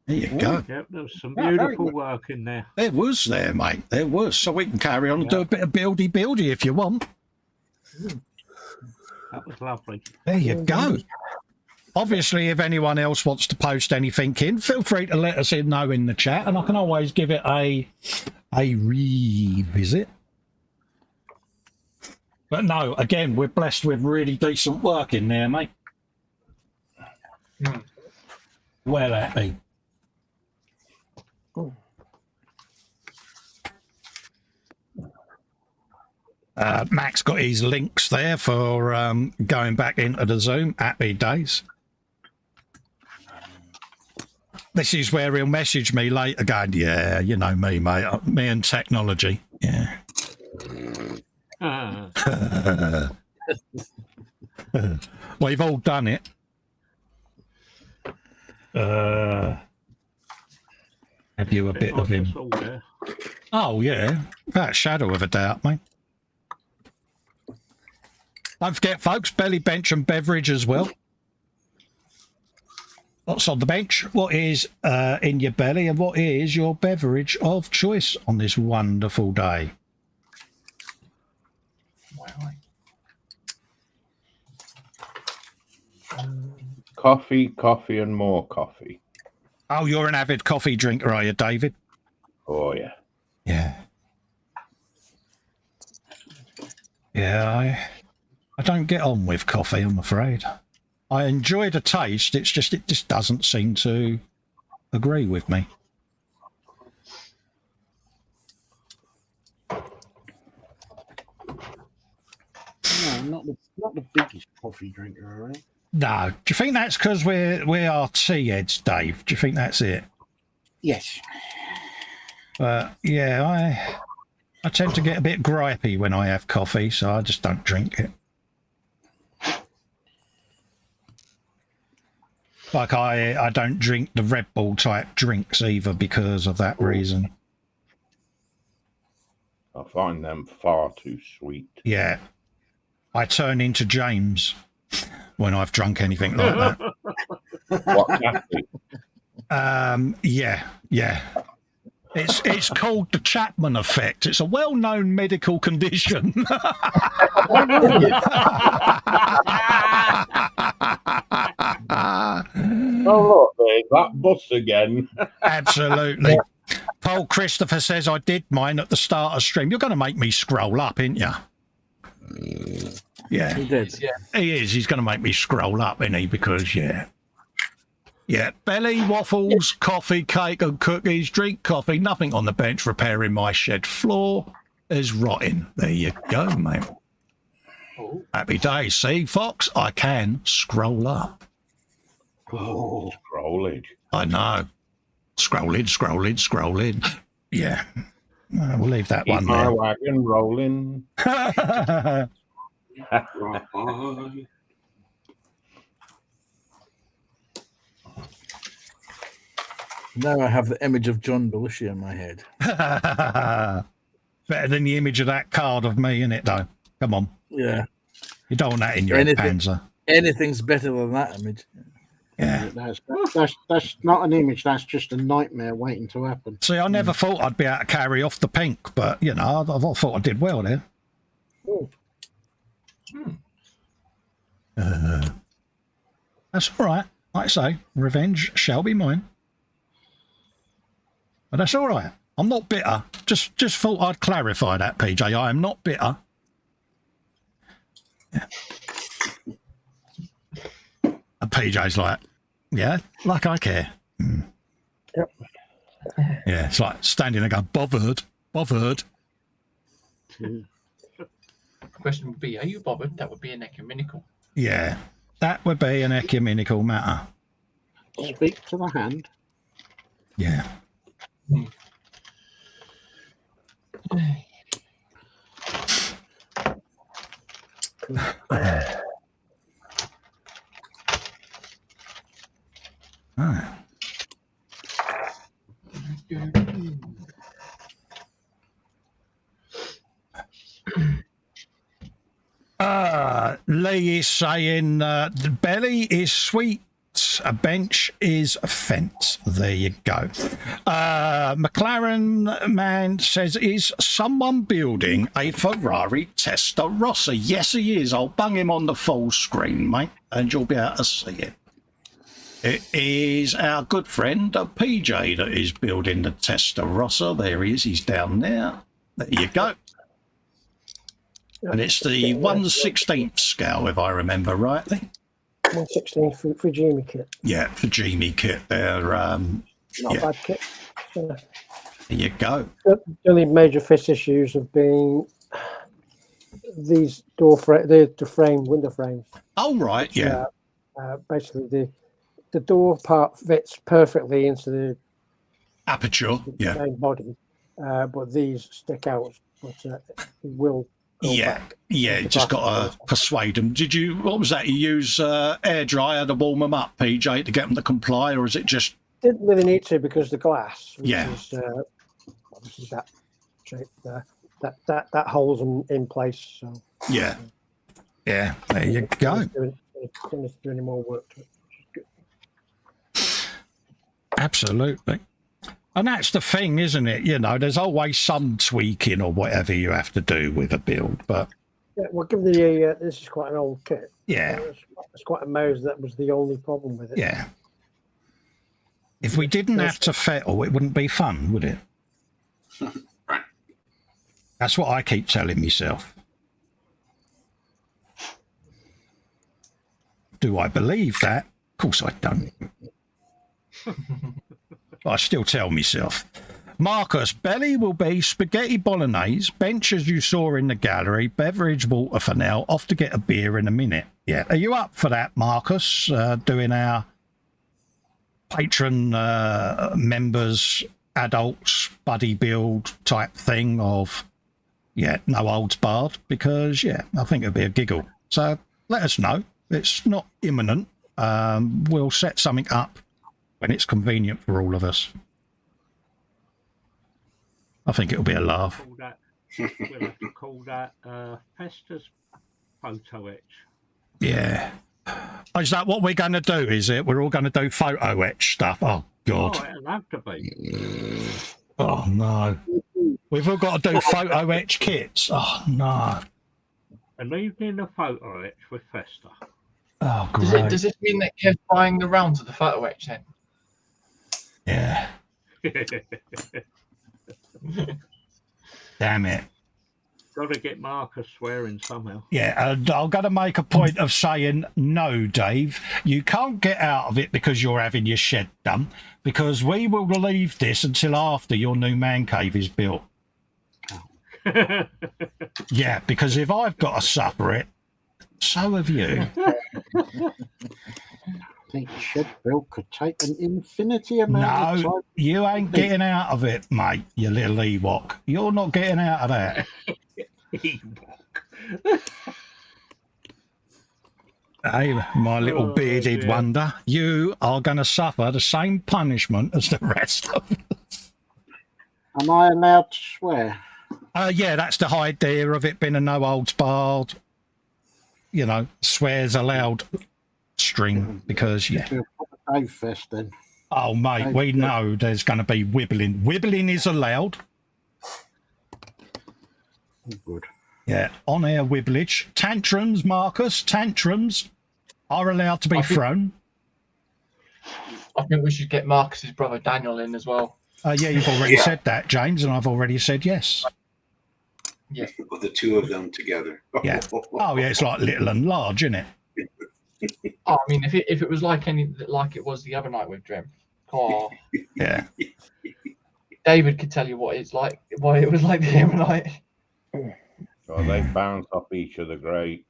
There you go. Yep, there was some Yeah, very beautiful good. work in there. There was there, mate. There was. So we can carry on and do a bit of buildy if you want. That was lovely. There you go. Obviously, if anyone else wants to post anything in, feel free to let us know in the chat, and I can always give it a revisit. But no, again, we're blessed with really decent work in there, mate. Well, happy. Max got his links there for going back into the Zoom. Happy days. This is where he'll message me later going, yeah, you know me, mate. Me and technology. Yeah. We've all done it. Have you a bit of him? Oh, yeah. Without a shadow of a doubt, mate. Don't forget, folks, belly, bench and beverage as well. What's on the bench? What is in your belly? And what is your beverage of choice on this wonderful day? Coffee, coffee, and more coffee. Oh, you're an avid coffee drinker, are you, David? Oh, yeah. Yeah. Yeah, I don't get on with coffee, I'm afraid. I enjoy the taste, it just doesn't seem to agree with me. No, not the biggest coffee drinker, are I? No, do you think that's because we are tea heads, Dave? Do you think that's it? Yes. But yeah, I tend to get a bit gripey when I have coffee, so I just don't drink it. Like I don't drink the Red Bull type drinks either because of that reason. I find them far too sweet. Yeah. I turn into James when I've drunk anything like that. What's happening? Yeah. It's called the Chapman effect. It's a well-known medical condition. Oh, look, there's that bus again. Absolutely. Paul Christopher says, I did mine at the start of stream. You're going to make me scroll up, ain't you? Yeah. He did. Yeah. He is. He's going to make me scroll up, isn't he? Because, yeah. Yeah, belly, waffles, coffee, cake and cookies, drink coffee, nothing on the bench, repairing my shed floor is rotting. There you go, mate. Oh. Happy days. See, Fox, I can scroll up. Oh, scrolling. I know. Scrolling. Yeah. We'll leave that Keep one my there. wagon rolling. Now I have the image of John Belushi in my head. Better than the image of that card of me, innit, though? Come on. Yeah. You don't want that in your Panzer. Anything's better than that image. Yeah. That's not an image. That's just a nightmare waiting to happen. See, I never thought I'd be able to carry off the pink, but, you know, I thought I did well there. That's all right. Like I say, revenge shall be mine. But that's all right. I'm not bitter. Just thought I'd clarify that, PJ. I am not bitter. Yeah. And PJ's like, yeah, like I care. Yep. Yeah, it's like standing there going, bothered. The question would be, are you bothered? That would be an ecumenical. Yeah, that would be an ecumenical matter. Speak to the hand. Yeah. Ah. Lee is saying the belly is sweet, a bench is a fence. There you go. McLaren man says, is someone building a Ferrari Testarossa? Yes, he is. I'll bung him on the full screen, mate, and you'll be able to see it. It is our good friend PJ that is building the Testarossa. There he is. He's down there. There you go. And it's the 1/16th scale, if I remember rightly. 1/16 for Jimmy kit. Yeah, for Jimmy kit. They're Not a bad kit. There you go. The only major Festa issues have been these door window frames. Oh right, yeah. Basically, the door part fits perfectly into the aperture, main body, but these stick out. But it will. You just got to persuade them. What was that? You use air dryer to warm them up, PJ, to get them to comply, or is it just? Didn't really need to because the glass. Which is, obviously that shape there. That holds them in place. So. Yeah. There you go. Don't need to do any more work to it. Which is good. Absolutely. And that's the thing, isn't it? You know, there's always some tweaking or whatever you have to do with a build, but well, given the this is quite an old kit. Yeah, it's quite amazed that was the only problem with it. Yeah. If we didn't have to fettle, it wouldn't be fun, would it? Right. That's what I keep telling myself. Do I believe that? Of course I don't. I still tell myself. Marcus, belly will be spaghetti bolognese, bench as you saw in the gallery, beverage water for now, off to get a beer in a minute. Yeah. Are you up for that, Marcus? Doing our patron members, adults, buddy build type thing of, no holds barred, because, I think it'll be a giggle. So let us know. It's not imminent. We'll set something up when it's convenient for all of us. I think it'll be a laugh. We'll have to call that Festa's photo etch. Yeah. Is that what we're going to do, is it? We're all going to do photo etch stuff? Oh, God. Oh, it'll have to be. Oh, no. We've all got to do photo etch kits. Oh, no. An evening of photo etch with Festa. Oh, great. Does it mean that Kev's buying the rounds of the photo etch then? Yeah. Damn it. Got to get Marcus swearing somehow. Yeah, and I've got to make a point of saying, no, Dave, you can't get out of it because you're having your shed done, because we will leave this until after your new man cave is built. Yeah, because if I've got to suffer it, so have you. I think the shed build could take an infinity amount of time. You ain't getting out of it, mate, you little Ewok. You're not getting out of that. Hey, my little bearded wonder, you are going to suffer the same punishment as the rest of us. Am I allowed to swear? Yeah, that's the idea of it being a no holds barred, swears allowed string, because, Dave Fest then. Oh, mate, we know there's going to be wibbling. Wibbling is allowed. Good. Yeah, on-air wibblage. Tantrums, Marcus, tantrums are allowed to be thrown. I think we should get Marcus's brother Daniel in as well. Yeah, you've already said that, James, and I've already said yes. Yeah. With the two of them together. Yeah. Oh, yeah, it's like little and large, isn't it? Oh, I mean, if it was like it was the other night with Dream. Oh. Yeah. David could tell you what it was like the other night. Oh, they bounce off each other great.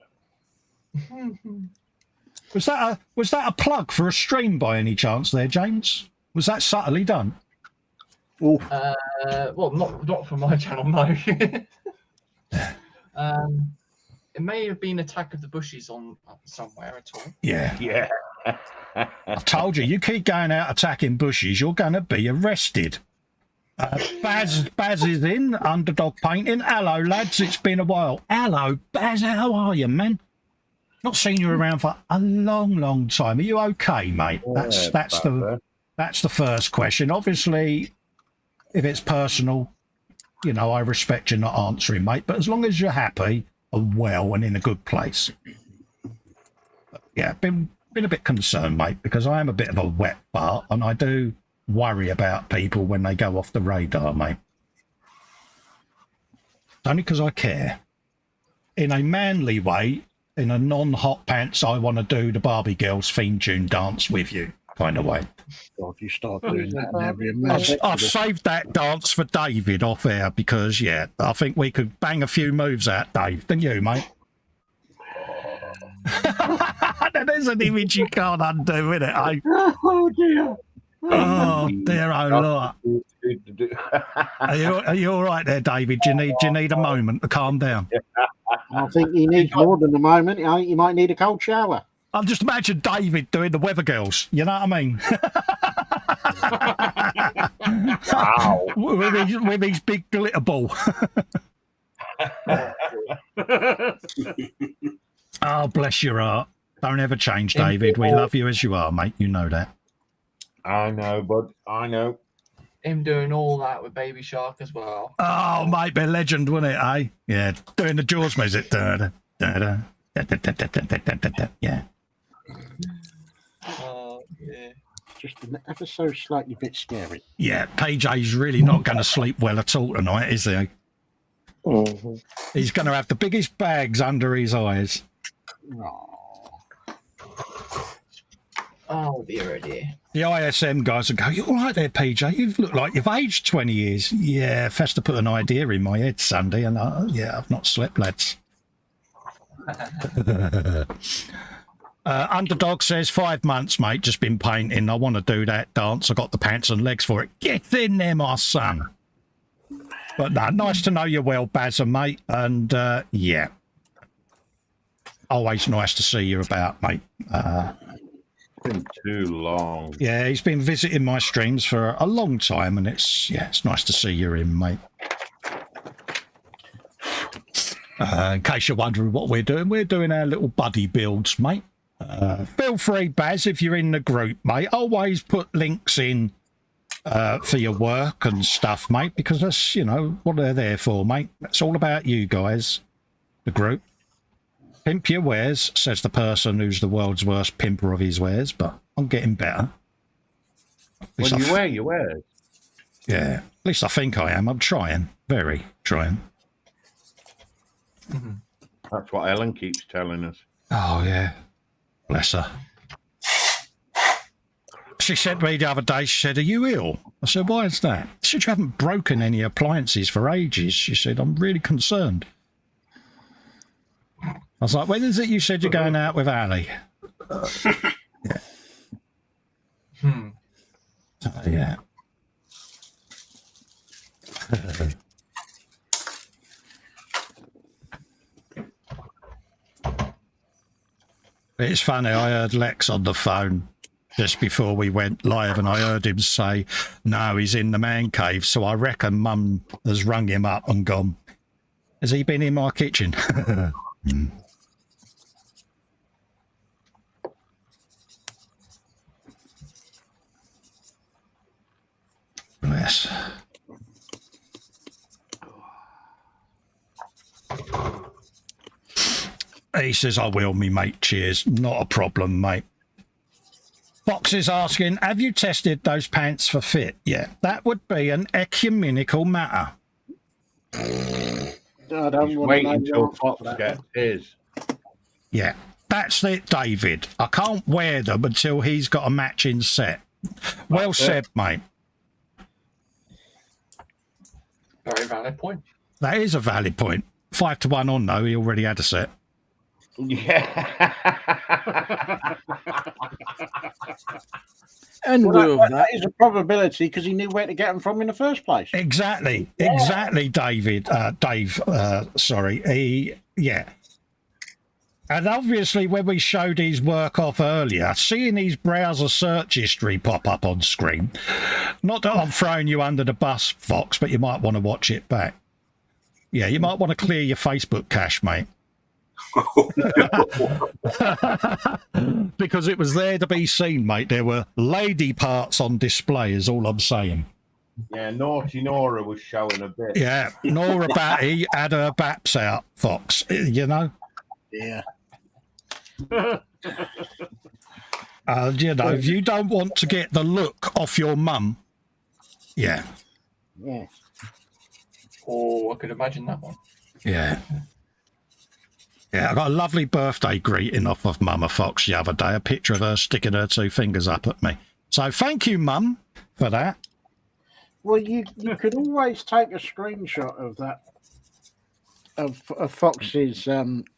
Was that a plug for a stream by any chance there, James? Was that subtly done? Well, not for my channel, no. It may have been Attack of the Bushes on somewhere at all. Yeah. Yeah. I told you, you keep going out attacking bushes, you're going to be arrested. Baz is in, Underdog Painting. Hello, lads, it's been a while. Hello, Baz, how are you, man? Not seen you around for a long time. Are you okay, mate? That's the first question. Obviously, if it's personal, you know, I respect you not answering, mate. But as long as you're happy and well and in a good place. But yeah, been a bit concerned, mate, because I am a bit of a wet fart and I do worry about people when they go off the radar, mate. Only because I care. In a manly way, in a non-hot pants, I want to do the Barbie Girls theme tune dance with you kind of way. God, you start doing that and every minute. I've saved that dance for David off air because, yeah, I think we could bang a few moves out, Dave. Don't you, mate? There's an image you can't undo, isn't it? Oh, dear. Oh, dear, oh, Lord. Are you all right there, David? Do you need a moment to calm down? I think he needs more than a moment. I think you might need a cold shower. I'll just imagine David doing the Weather Girls. You know what I mean? Wow. with his big glitter ball. Oh, bless your heart. Don't ever change, David. We love you as you are, mate. You know that. I know, bud. I know. Him doing all that with Baby Shark as well. Oh, mate, be a legend, wouldn't it, eh? Yeah, doing the Jaws music. Yeah. Oh, yeah. Just an ever so slightly bit scary. Yeah, PJ's really not going to sleep well at all tonight, is he? Mm-hmm. He's going to have the biggest bags under his eyes. Oh, dear, oh dear. The ISM guys will go, "You all right there, PJ? You look like you've aged 20 years. Yeah, Festa put an idea in my head Sunday, and yeah, I've not slept, lads. Underdog says 5 months, mate, just been painting. I want to do that dance. I got the pants and legs for it. Get in there, my son. But no, nice to know you're well, Bazza, mate. And yeah, always nice to see you about, mate. Been too long. Yeah, he's been visiting my streams for a long time, and it's nice to see you in, mate. In case you're wondering what we're doing our little buddy builds, mate. Feel free, Baz, if you're in the group, mate. Always put links in for your work and stuff, mate, because that's, you know, what they're there for, mate. It's all about you guys, the group. Pimp your wares, says the person who's the world's worst pimper of his wares, but I'm getting better. When you wear your wares. Yeah, at least I think I am. I'm trying, very trying. That's what Ellen keeps telling us. Oh, yeah. Bless her. She said to me the other day, she said, "Are you ill?" I said, "Why is that?" She said, "You haven't broken any appliances for ages." She said, "I'm really concerned." I was like, "When is it you said you're going out with Ali?" Yeah. Yeah. It's funny, I heard Lex on the phone just before we went live, and I heard him say, "No, he's in the man cave." So I reckon Mum has rung him up and gone, "Has he been in my kitchen?" Yes. He says, "I will, me mate. Cheers. Not a problem, mate." Fox is asking, "Have you tested those pants for fit yet?" That would be an ecumenical matter. I don't He's want waiting to know until Fox gets his. Yeah, that's it, David. I can't wear them until he's got a matching set. Well said, mate. Very valid point. That is a valid point. 5 to 1 on, though. He already had a set. Yeah. And that is a probability because he knew where to get them from in the first place. Exactly, exactly, David. Dave, sorry. Yeah. And obviously, when we showed his work off earlier, seeing his browser search history pop up on screen, not that I'm throwing you under the bus, Fox, but you might want to watch it back. Yeah, you might want to clear your Facebook cache, mate. Because it was there to be seen, mate. There were lady parts on display, is all I'm saying. Yeah, naughty Nora was showing a bit. Yeah, Nora Batty had her baps out, Fox, you know? Yeah. You know, if you don't want to get the look off your mum, yeah. Yeah. Oh, I could imagine that one. Yeah. Yeah, I got a lovely birthday greeting off of Mama Fox the other day, a picture of her sticking her 2 fingers up at me. So thank you, Mum, for that. Well, you could always take a screenshot of that, of Fox's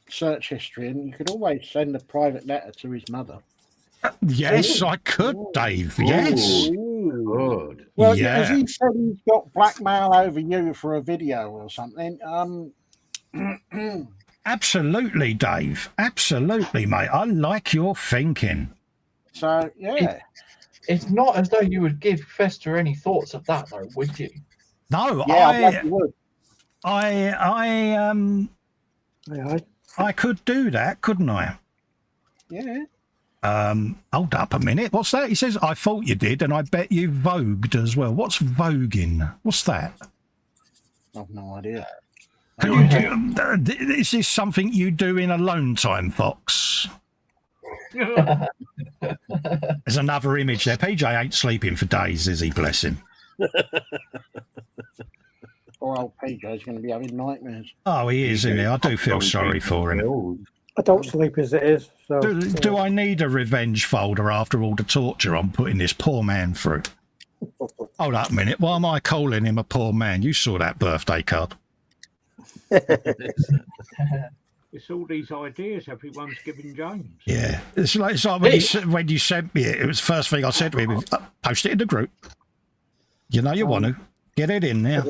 search history, and you could always send a private letter to his mother. Yes, I could, Dave. Yes. Good. Well, Yeah. as he said, he's got blackmail over you for a video or something. Absolutely, Dave. Absolutely, mate. I like your thinking. So, yeah. It's not as though you would give Festa any thoughts of that, though, would you? No, Yeah, I bet you would. I could do that, couldn't I? Yeah. Hold up a minute. What's that? He says, I thought you did, and I bet you vogued as well. What's voguing? What's that? I've no idea. Can you do, is this something you do in alone time, Fox? There's another image there. PJ ain't sleeping for days, is he? Bless him. Poor old PJ's going to be having nightmares. Oh, he is, isn't he? I do feel sorry for him. I don't sleep as it is. So Do I need a revenge folder after all the torture I'm putting this poor man through? Hold up a minute. Why am I calling him a poor man? You saw that birthday card. It's all these ideas everyone's giving James. Yeah. It's like when you sent me it, it was the first thing I said to him, post it in the group. You know you want to. Get it in there.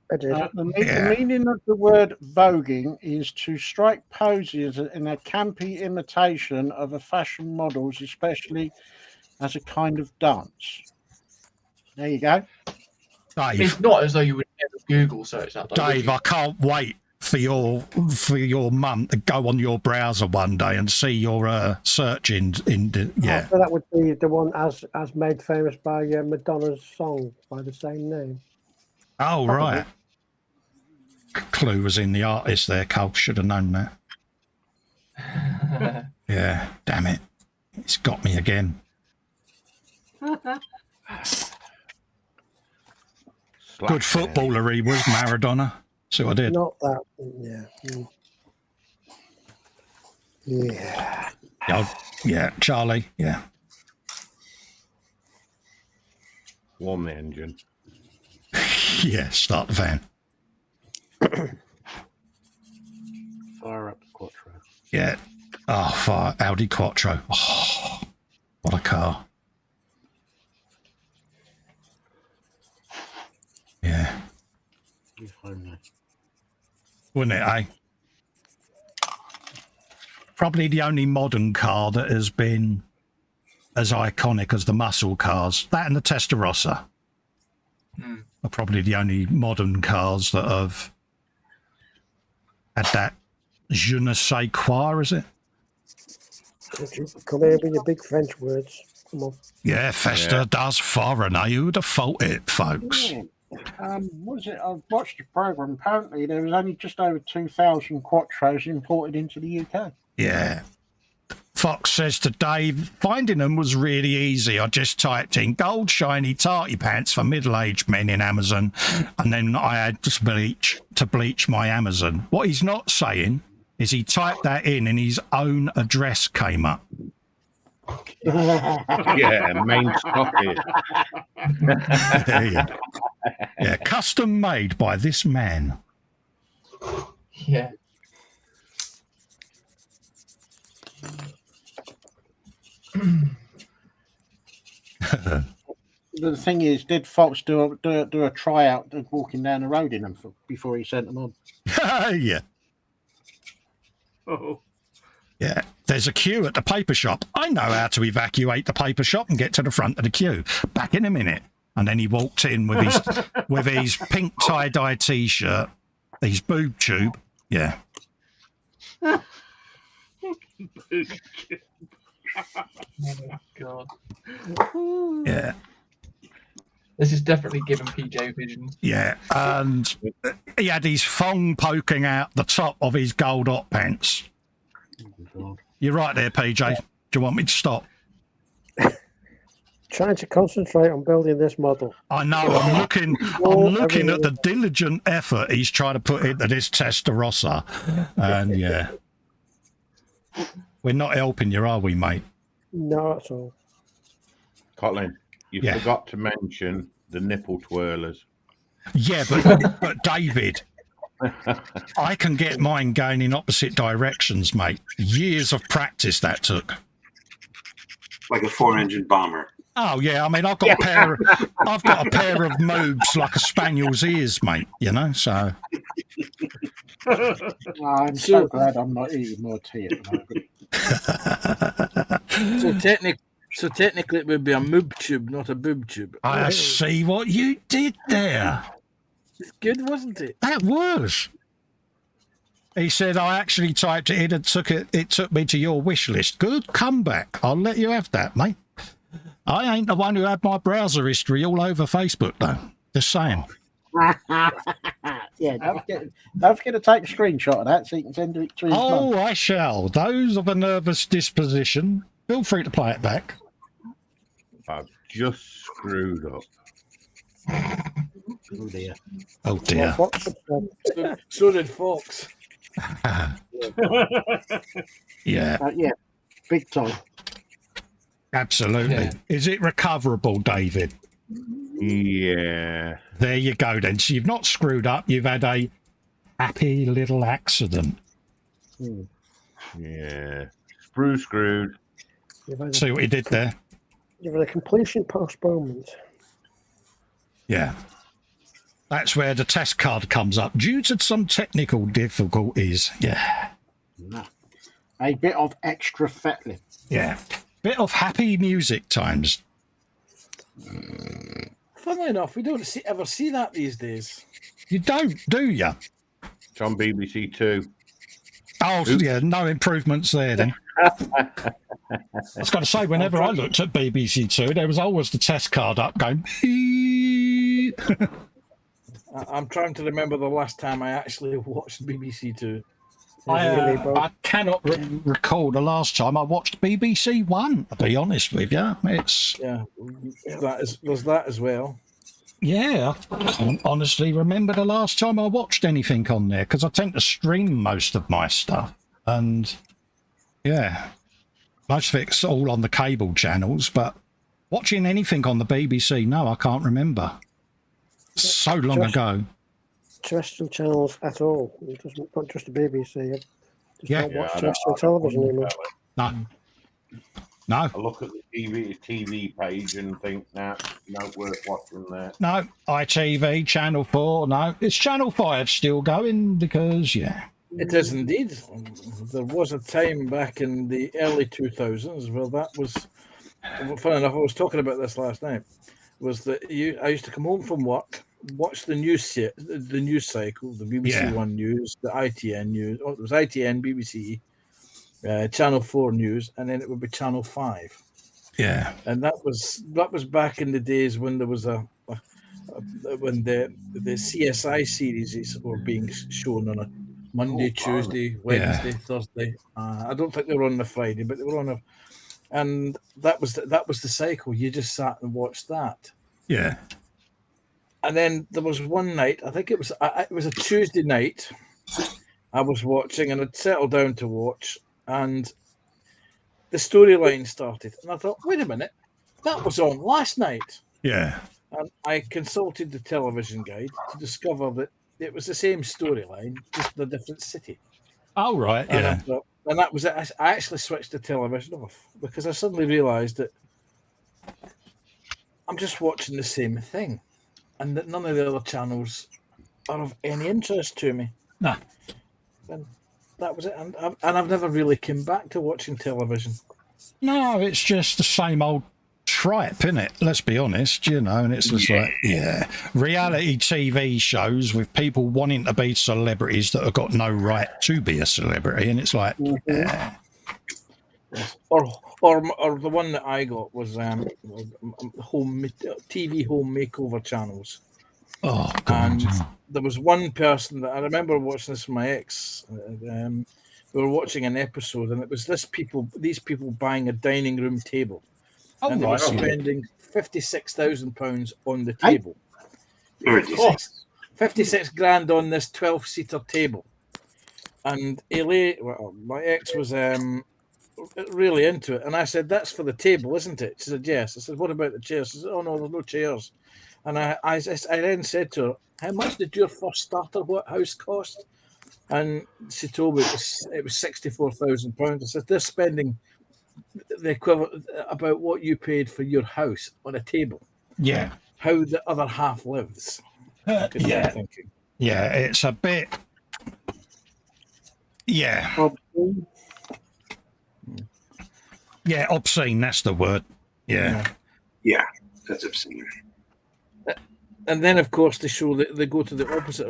The meaning of the word voguing is to strike poses in a campy imitation of a fashion models, especially as a kind of dance. There you go. Dave, It's not as though you would ever Google search that, though, would Dave, you? I can't wait for your mum to go on your browser one day and see your search in yeah. So that would be the one as made famous by Madonna's song by the same name. Oh, right. Clue was in the artist there, Cole. Should have known that. Yeah, damn it. It's got me again. Good footballer he was, Maradona. See what I did? Not that. Yeah. Yeah. Yeah, Charlie. Yeah. Warm the engine. Yeah, start the van. Fire up the Quattro. Yeah. Oh, fire. Audi Quattro. Oh, what a car. Yeah. Wouldn't it, eh? Probably the only modern car that has been as iconic as the muscle cars. That and the Testarossa are probably the only modern cars that have had that je ne sais quoi, is it? Come here with your big French words. Come on. Yeah, Festa does foreign. Who'd have thought it, folks? Yeah. What is it? I've watched the program. Apparently, there was only just over 2,000 Quattros imported into the UK. Yeah. Fox says to Dave, finding them was really easy. I just typed in gold shiny tarty pants for middle-aged men in Amazon, and then I had to bleach my Amazon. What he's not saying is he typed that in and his own address came up. Yeah, main stockist. Yeah, custom made by this man. Yeah. The thing is, did Fox do a tryout of walking down the road in them before he sent them on? Yeah. Oh, Yeah, there's a queue at the paper shop. I know how to evacuate the paper shop and get to the front of the queue. Back in a minute. And then he walked in with his pink tie-dye T-shirt, his boob tube. Yeah. Oh God. Yeah. This is definitely giving PJ visions. Yeah, and he had his thong poking out the top of his gold hot pants. You're right there, PJ. Do you want me to stop? Trying to concentrate on building this model. I know. I'm looking at the diligent effort he's trying to put into this Testarossa, and yeah, we're not helping you, are we, mate? No, that's all. Colin, you forgot to mention the nipple twirlers. Yeah, but David, I can get mine going in opposite directions, mate. Years of practice that took. Like a 4-engine bomber. Oh yeah, I mean I've got a pair of moobs like a spaniel's ears, mate. You know, so. I'm so glad I'm not eating more tea at the moment. So technically, it would be a moob tube, not a boob tube. I see what you did there. It's good, wasn't it? That was. He said I actually typed it in and it took me to your wish list. Good comeback. I'll let you have that, mate. I ain't the one who had my browser history all over Facebook, though. Just saying. Yeah, don't forget to take a screenshot of that so you can send it to his Oh, mum. I shall. Those of a nervous disposition, feel free to play it back. I've just screwed up. Oh dear. Oh dear. So did Fox. Yeah. Yeah, big time. Absolutely. Yeah. Is it recoverable, David? Yeah. There you go then. So you've not screwed up. You've had a happy little accident. Yeah. Sprue screwed. See what he did there? You've had a completion postponement. Yeah. That's where the test card comes up due to some technical difficulties. Yeah. No. A bit of extra fettling. Yeah. Bit of happy music times. Funnily enough, we don't ever see that these days. You don't, do you? It's on BBC Two. Oh, Oops. yeah, no improvements there then. I was going to say, whenever I looked at BBC Two, there was always the test card up going, beep. I'm trying to remember the last time I actually watched BBC Two. I cannot recall the last time I watched BBC One, to be honest with you. It's Was that as well. Yeah, I can't honestly remember the last time I watched anything on there because I tend to stream most of my stuff. And yeah, most of it's all on the cable channels, but watching anything on the BBC, no, I can't remember. So long ago. Terrestrial channels at all. It doesn't, not just the BBC. I just Yeah. don't watch terrestrial television anymore. No. No. I look at the TV page and think, nah, not worth watching that. No. ITV, Channel 4, no. It's Channel 5 still going because, yeah. It is indeed. There was a time back in the early 2000s where that was. Funny enough, I was talking about this last night. Was that I used to come home from work, watch the news cycle, the BBC One news, the ITN news. Oh, it was ITN, BBC, Channel 4 news, and then it would be Channel 5. Yeah, and that was back in the days when there was when the CSI series were being shown on a Monday, Tuesday, Wednesday, Thursday. I don't think they were on the Friday, but they were on and that was the cycle. You just sat and watched that. Yeah. And then there was one night, I think it was a Tuesday night, I was watching and I'd settled down to watch, and the storyline started. And I thought, wait a minute, that was on last night. Yeah. And I consulted the television guide to discover that it was the same storyline, just in a different city. Oh, right, yeah. And that was it. I actually switched the television off because I suddenly realised that I'm just watching the same thing and that none of the other channels are of any interest to me. No. that was it. And I've never really come back to watching television. No, it's just the same old tripe, isn't it? Let's be honest, you know, and it's just like, reality TV shows with people wanting to be celebrities that have got no right to be a celebrity, and it's like, or the one that I got was home TV home makeover channels. Oh, God. And there was one person that I remember watching this with my ex. We were watching an episode, and it was these people buying a dining room table, and they were spending £56,000 on the table. 56 grand on this 12-seater table. And my ex was really into it, and I said, "That's for the table, isn't it?" She said, "Yes." I said, "What about the chairs?" She said, "Oh no, there's no chairs." And I then said to her, "How much did your first starter house cost?" And she told me it was £64,000. I said, "They're spending the equivalent about what you paid for your house on a table." Yeah. How the other half lives. Yeah. It's a bit. Yeah. Yeah, obscene. That's the word. Yeah. Yeah, that's obscene. And then, of course, they show that they go to the opposite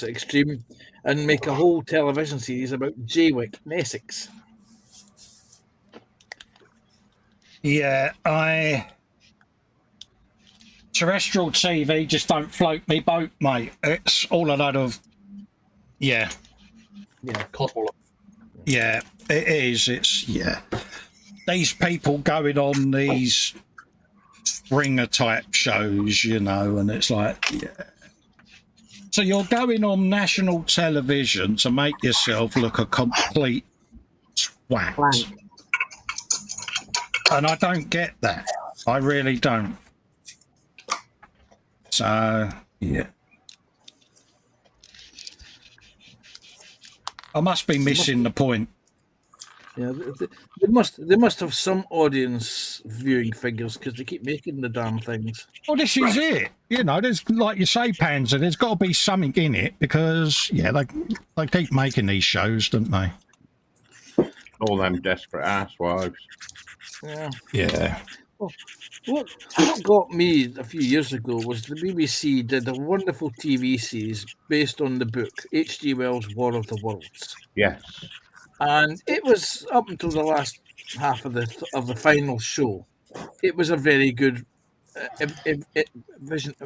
extreme, and make a whole television series about Jaywick in Essex. Yeah, terrestrial TV just don't float me boat, mate. It's all a lot of, Cosmology. Yeah, it is. It's these people going on these Springer type shows, you know, and it's like, so you're going on national television to make yourself look a complete twat. And I don't get that. I really don't. So, I must be missing the point. Yeah, they must have some audience viewing figures, because they keep making the damn things. Well, this is it. You know, there's, like you say, Panzer, there's got to be something in it, because, they keep making these shows, don't they? All them desperate housewives. Yeah. Yeah. What got me a few years ago was the BBC did a wonderful TV series based on the book H.G. Wells' War of the Worlds. Yes. And it was up until the last half of the final show. It was a very good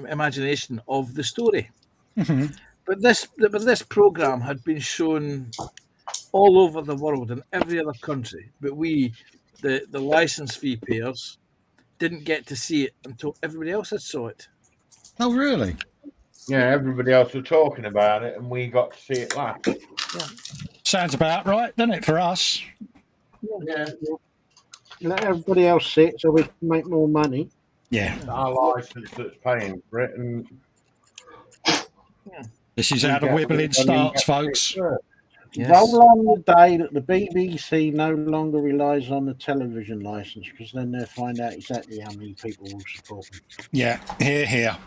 imagination of the story. Mm-hmm. But this program had been shown all over the world in every other country, but we, the license fee payers, didn't get to see it until everybody else had saw it. Oh, really? Yeah, everybody else was talking about it, and we got to see it last. Yeah. Sounds about right, doesn't it, for us? Yeah. Let everybody else see it so we can make more money. Yeah. Our license that's paying for it, and this is how the wibbling starts, folks. Yes. Roll on the day that the BBC no longer relies on the television license, because then they'll find out exactly how many people will support them. Yeah, here.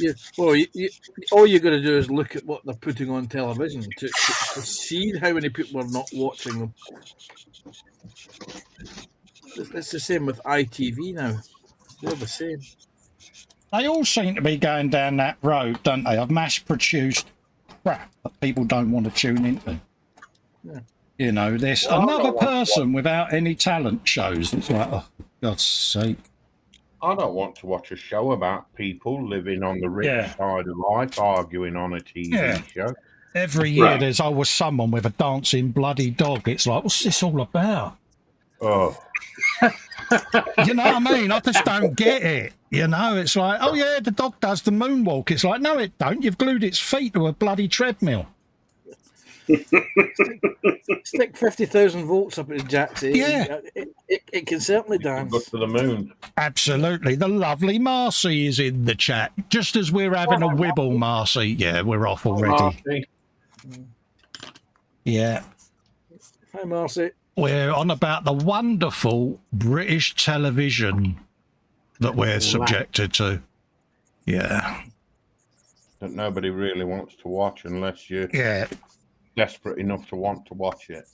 Yeah. Well, all you're going to do is look at what they're putting on television to see how many people are not watching them. It's the same with ITV now. They're the same. They all seem to be going down that road, don't they? Of mass-produced crap that people don't want to tune into. Yeah. You know, this another person without any talent shows. It's like, oh, God's sake. I don't want to watch a show about people living on the rich side of life arguing on a TV show. Every year there's always someone with a dancing bloody dog. It's like, what's this all about? Oh. You know what I mean? I just don't get it. You know, it's like, oh yeah, the dog does the moonwalk. It's like, no, it don't. You've glued its feet to a bloody treadmill. Stick 50,000 volts up its jacks. Yeah. It can certainly dance. Go to the moon. Absolutely. The lovely Marcy is in the chat. Just as we're having a wibble, Marcy. Yeah, we're off already. Yeah. Hi, Marcy. We're on about the wonderful British television that we're subjected to. Yeah. that nobody really wants to watch unless you're Yeah, desperate enough to want to watch it.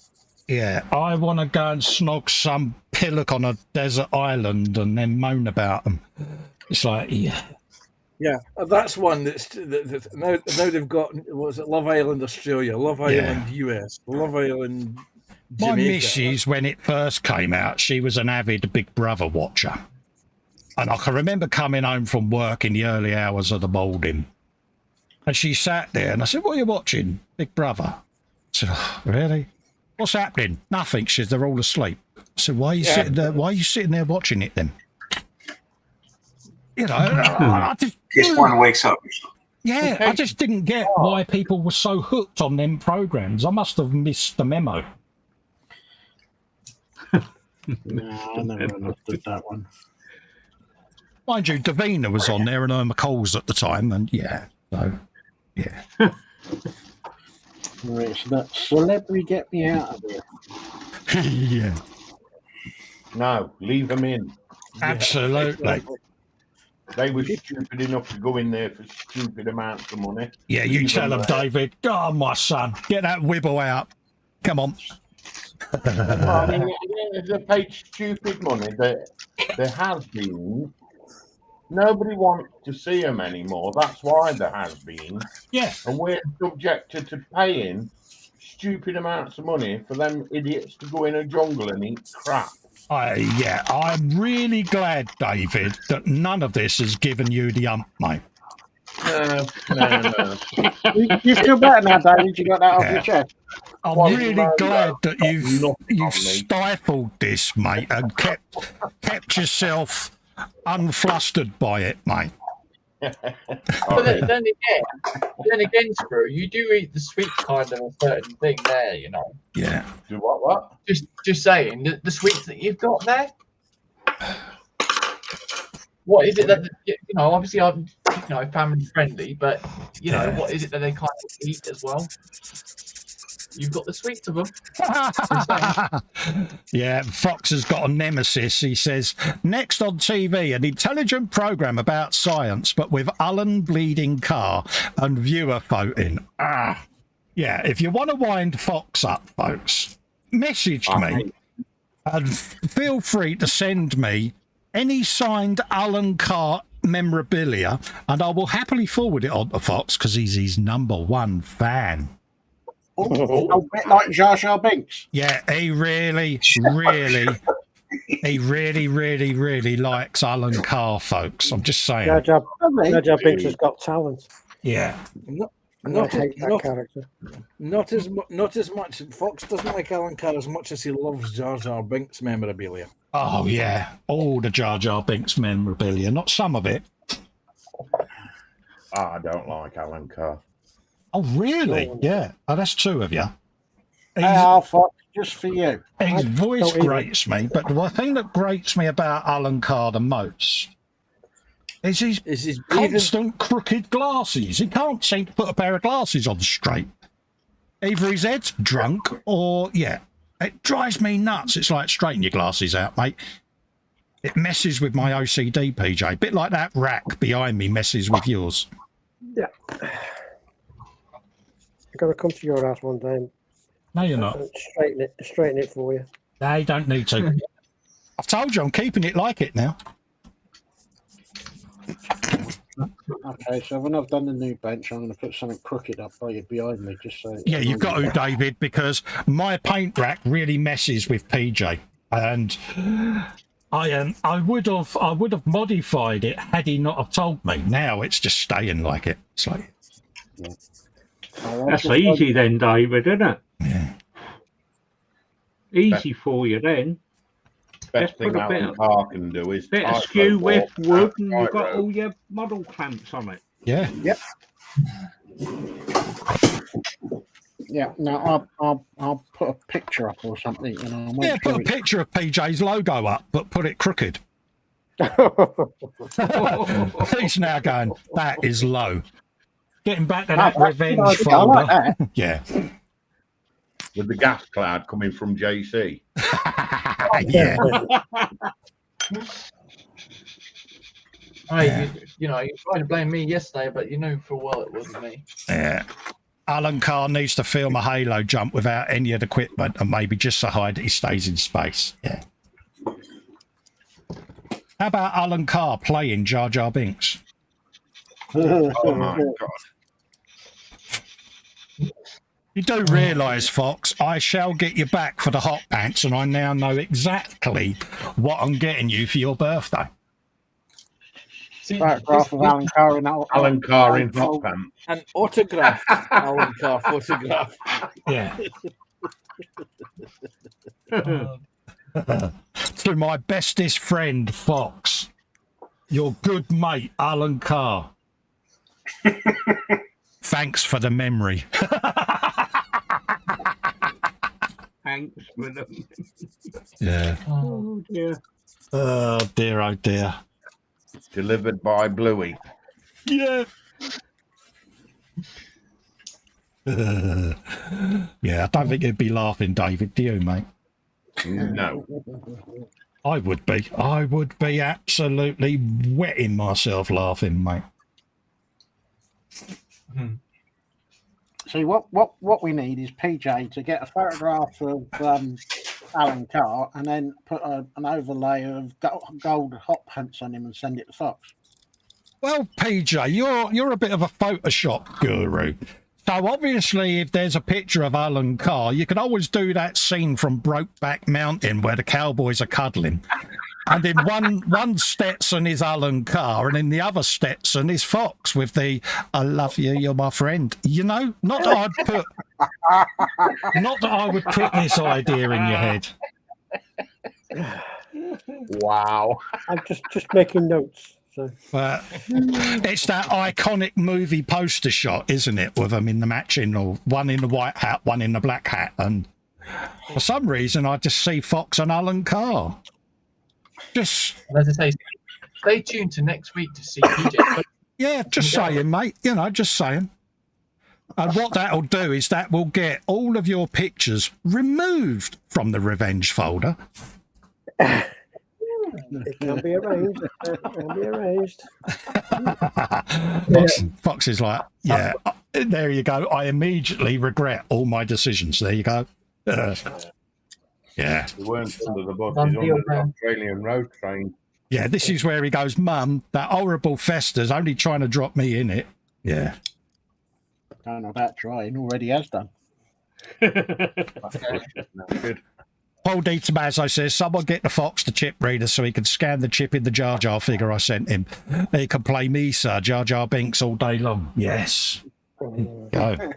yeah. I want to go and snog some pillock on a desert island and then moan about them. It's like, yeah. Yeah, that's one that's now they've got, what was it, Love Island Australia, Love Island US, Love Island My Jamaica. missus, when it first came out, she was an avid Big Brother watcher. And I can remember coming home from work in the early hours of the morning. And she sat there and I said, what are you watching? Big Brother. I said, oh, really? What's happening? Nothing. She said, they're all asleep. I said, why are you sitting there? Why are you sitting there watching it then? You know, I just... Just one wakes up. Yeah, I just didn't get why people were so hooked on them programs. I must have missed the memo. No, I never understood that one. Mind you, Davina was on there and Irma Coles at the time, and yeah, so yeah. Right, so that celebrity get me out of here. Yeah, No, leave them in. absolutely. They were stupid enough to go in there for stupid amounts of money. Yeah, you Leave tell them, there. David. Oh, my son, get that wibble out. Come on. I mean, if they paid stupid money, there has been. Nobody wants to see them anymore. That's why there has been. Yeah. And we're subjected to paying stupid amounts of money for them idiots to go in a jungle and eat crap. Yeah, I'm really glad, David, that none of this has given you the ump, mate. No. You feel better now, David? You got that off your chest? I'm Well, really no, glad that not you've on me. stifled this, mate, and kept yourself unflustered by it, mate. But then again, Screw, you do eat the sweet kind of a certain thing there, you know. Yeah. Do what? Just saying, the sweets that you've got there. What is it that, you know? Obviously, I'm, you know, family friendly, but you know, what is it that they kind of eat as well? You've got the sweets of them. Yeah, Fox has got a nemesis. He says, next on TV, an intelligent program about science, but with Alan bleeding Carr and viewer voting. Yeah, if you want to wind Fox up, folks, message me and feel free to send me any signed Alan Carr memorabilia, and I will happily forward it on to Fox because he's his #1 fan. A bit like Jar Jar Binks. Yeah, he really likes Alan Carr, folks. I'm just saying. Jar Jar Binks has got talent. Yeah. I hate that character. Not as much. Fox doesn't like Alan Carr as much as he loves Jar Jar Binks memorabilia. Oh, yeah. All the Jar Jar Binks memorabilia, not some of it. I don't like Alan Carr. Oh, really? Yeah. Oh, that's two of you. Fox, just for you. His voice grates me, but the thing that grates me about Alan Carr the most is his constant crooked glasses. He can't seem to put a pair of glasses on straight. Either his head's drunk or, yeah. It drives me nuts. It's like, straighten your glasses out, mate. It messes with my OCD, PJ. A bit like that rack behind me messes with yours. Yeah. I've got to come to your house one day. No, you're not. Straighten it for you. They don't need to. I've told you I'm keeping it like it now. Okay, so when I've done the new bench, I'm going to put something crooked up behind me, just so. Yeah, you've got to, David, because my paint rack really messes with PJ, and I would have modified it had he not have told me. Now it's just staying like it. It's like, yeah. That's easy then, David, isn't it? Yeah. Easy for you then. Best thing Alan Carr can do is bit of skew with wood, and you've got all your model clamps on it. Yeah. Yep. Yeah. Now I'll put a picture up or something, and I'll make Put a picture of PJ's logo up, but put it crooked. He's now going, that is low. Getting back to that revenge folder. Like that. Yeah. With the gas cloud coming from JC. Yeah. Hey, Yeah. you know, you tried to blame me yesterday, but you knew full well it wasn't me. Yeah. Alan Carr needs to film a Halo jump without any of the equipment and maybe just so high that he stays in space. Yeah. How about Alan Carr playing Jar Jar Binks? Oh my God. You do realise, Fox, I shall get you back for the hot pants, and I now know exactly what I'm getting you for your birthday. See, Photograph of Alan Carr in Alan Carr in hot pants. An autographed Alan Carr photograph. Yeah. To my bestest friend, Fox, your good mate, Alan Carr. Thanks for the memory. Thanks for them. Yeah. Oh dear. Oh dear, oh dear. Delivered by Bluey. Yeah. Yeah, I don't think you'd be laughing, David, do you, mate? No. I would be. I would be absolutely wetting myself laughing, mate. See, what we need is PJ to get a photograph of Alan Carr and then put an overlay of gold hot pants on him and send it to Fox. Well, PJ, you're a bit of a Photoshop guru. So obviously, if there's a picture of Alan Carr, you could always do that scene from Brokeback Mountain where the cowboys are cuddling. And in one Stetson is Alan Carr, and in the other Stetson is Fox with the "I love you, you're my friend." You know, not that I would put this idea in your head. Wow. I'm just making notes. So. But it's that iconic movie poster shot, isn't it? With them in the matching, or one in the white hat, one in the black hat, and for some reason, I just see Fox and Alan Carr. Just as I say, stay tuned to next week to see PJ. Yeah, just saying, mate. You know, just saying. And what that'll do is that will get all of your pictures removed from the revenge folder. It can be arranged. It can be arranged. Fox is like, yeah, there you go. I immediately regret all my decisions. There you go. Yeah. He weren't under the bus. He's on the Australian road train. Yeah, this is where he goes, Mum, that horrible Festa's only trying to drop me in it. Yeah. Don't know about trying. Already has done. Good. Paul D. Tommaso says, someone get the Fox the chip reader so he can scan the chip in the Jar Jar figure I sent him. He can play me, sir, Jar Jar Binks all day long. Yes. Go.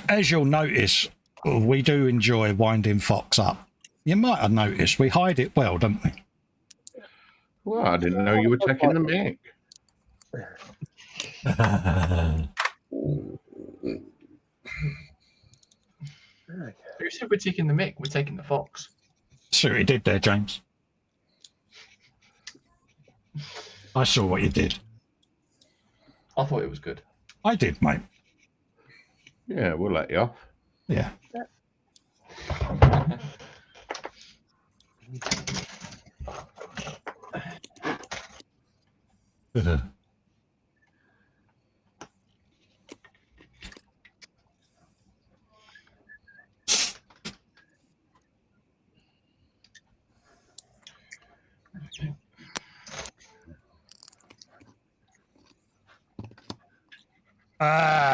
As you'll notice, we do enjoy winding Fox up. You might have noticed we hide it well, don't we? Well, I didn't know you were taking the mic. Who said we're taking the mic? We're taking the Fox. See what you did there, James. I saw what you did. I thought it was good. I did, mate. Yeah, we'll let you off. Yeah.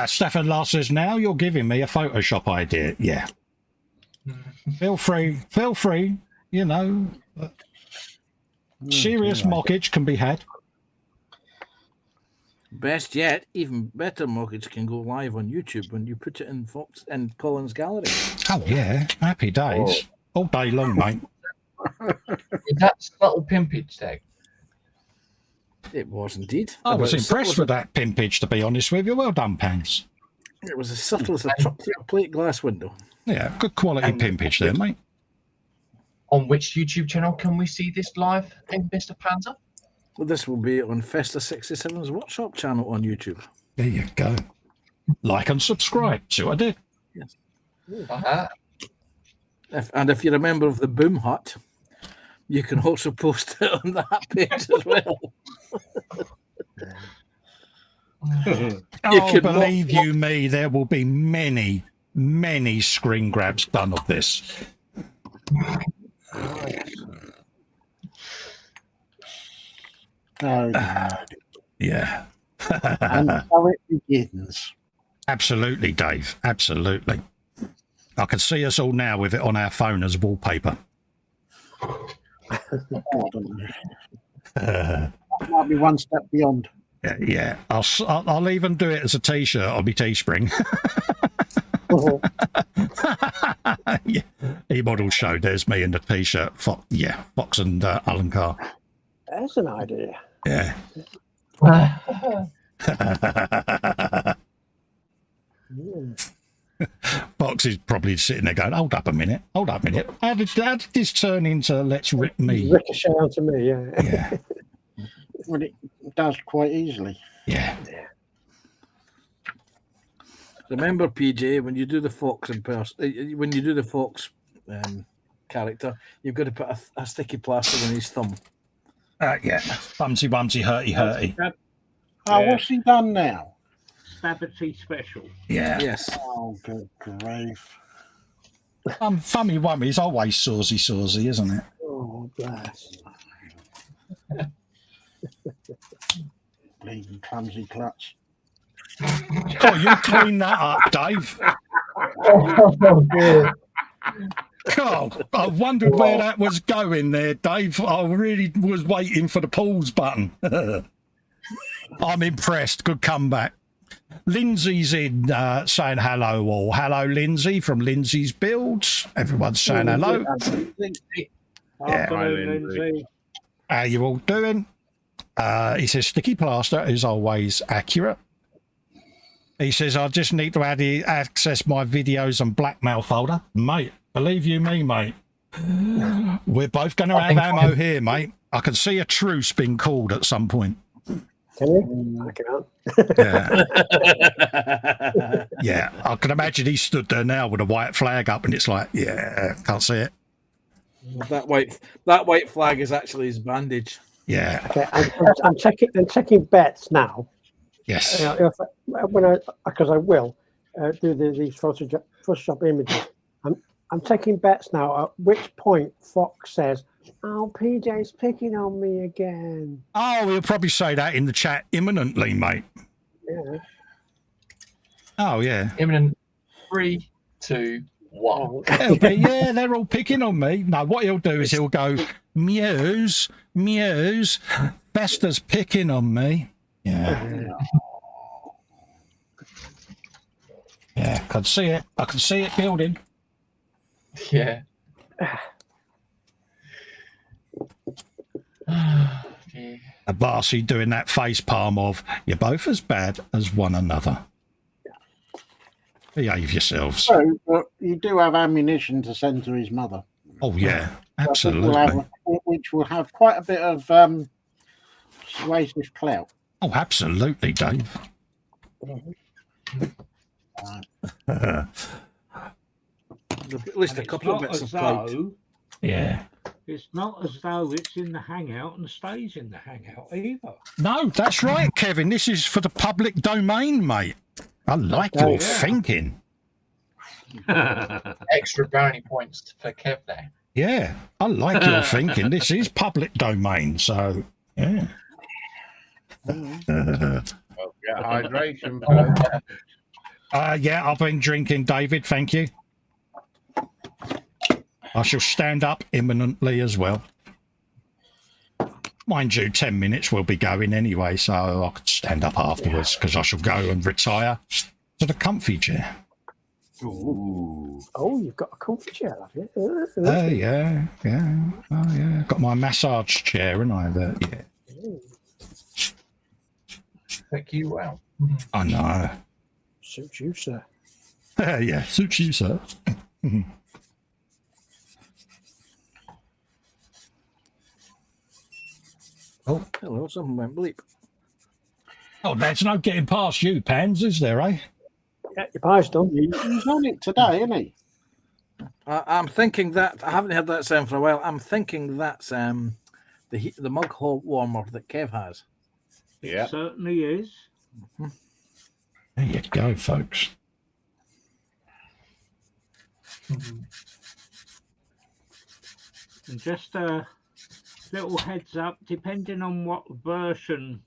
Stefan Lars says, now you're giving me a Photoshop idea. Yeah. Feel free, you know. Serious mockage can be had. Best yet, even better mockage can go live on YouTube when you put it in Fox and Colin's gallery. Oh, yeah. Happy days. All day long, mate. Is that subtle pimpage tag? It was indeed. I was impressed with that pimpage, to be honest with you. Well done, Pants. It was as subtle as a chocolate plate glass window. Yeah, good quality pimpage there, mate. On which YouTube channel can we see this live in Mr. Panzer? Well, this will be on Festa 67's Workshop channel on YouTube. There you go. Like and subscribe. See what I did? Yes. If you're a member of the Boom Hut, you can also post it on that page as well. Oh, believe you me, there will be many, many screen grabs done of this. Oh, God. Yeah. And so it begins. Absolutely, Dave. Absolutely. I can see us all now with it on our phone as wallpaper. Oh, I don't know. Might be one step beyond. Yeah. I'll even do it as a T-shirt on my Teespring. Yeah. E-model show. There's me in the T-shirt. Fox and Alan Carr. That's an idea. Yeah. Fox is probably sitting there going, hold up a minute. How did this turn into let's rip me? Ricochet onto me, yeah. Well, it does quite easily. Yeah. Remember, PJ, when you do the Fox character, you've got to put a sticky plaster on his thumb. Yeah. Bumsy, hurty. What's he done now? Sabbaty special. Yeah. Yes. Oh, good grief. Fummy Wummy's always sawsy, isn't it? Oh, bless. Bleeding clumsy clutch. Oh, you clean that up, Dave. Oh, dear. God, I wondered where that was going there, Dave. I really was waiting for the pause button. I'm impressed. Good comeback. Lindsay's in saying hello all. Hello, Lindsay from Lindsay's Builds. Everyone's saying hello. Afternoon, Lindsay. How you all doing? He says sticky plaster is always accurate. He says I just need to access my videos and blackmail folder. Mate, believe you me, mate. We're both going to have ammo here, mate. I can see a truce being called at some point. Can you? I can't. Yeah, I can imagine he stood there now with a white flag up and it's like, yeah, can't see it. That white flag is actually his bandage. Yeah. Okay, I'm checking bets now. Yes. Because I will do these Photoshop images. I'm taking bets now. At which point Fox says, "Oh, PJ's picking on me again." Oh, he'll probably say that in the chat imminently, mate. Yeah. Oh, yeah. Imminent. 3, 2, 1. He'll be, yeah, they're all picking on me. No, what he'll do is he'll go, Muse, Festa's picking on me. Yeah. Yeah, I can see it. I can see it building. Yeah. A Barcy doing that face palm of, you're both as bad as one another. Behave yourselves. So, but you do have ammunition to send to his mother. Oh, yeah, absolutely. Which will have quite a bit of persuasive clout. Oh, absolutely, Dave. At least a couple of bits of plate. Yeah. It's not as though it's in the hangout and stays in the hangout either. No, that's right, Kevin. This is for the public domain, mate. I like your thinking. Extra brownie points for Kev there. Yeah, I like your thinking. This is public domain, so yeah. Hydration. Yeah, I've been drinking, David. Thank you. I shall stand up imminently as well. Mind you, 10 minutes will be going anyway, so I could stand up afterwards because I shall go and retire to the comfy chair. Ooh. Oh, you've got a comfy chair, have you? Yeah. Oh, yeah. Got my massage chair, and yeah. Thank you, well. I know. Suits you, sir. Yeah, suits you, sir. Oh, hello, something went bleep. Oh, there's no getting past you, Pans, is there, eh? Yeah, your pie's done. He's on it today, isn't he? I'm thinking that I haven't heard that sound for a while. I'm thinking that's the mug hole warmer that Kev has. It certainly is. There you go, folks. And just a little heads up, depending on what version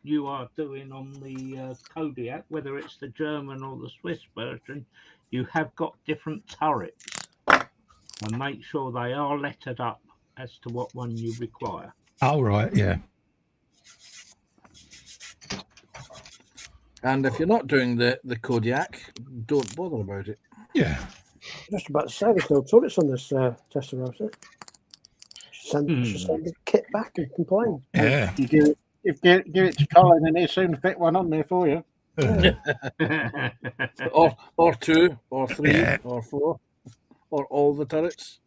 you are doing on the Kodiak, whether it's the German or the Swiss version, you have got different turrets. And make sure they are lettered up as to what one you require. Oh, right, yeah. And if you're not doing the Kodiak, don't bother about it. Yeah. Just about to say there's no turrets on this Testarossa. Send the kit back and complain. Yeah. You give it to Colin and he'll soon fit one on there for you. or two, or three, or four, or all the turrets.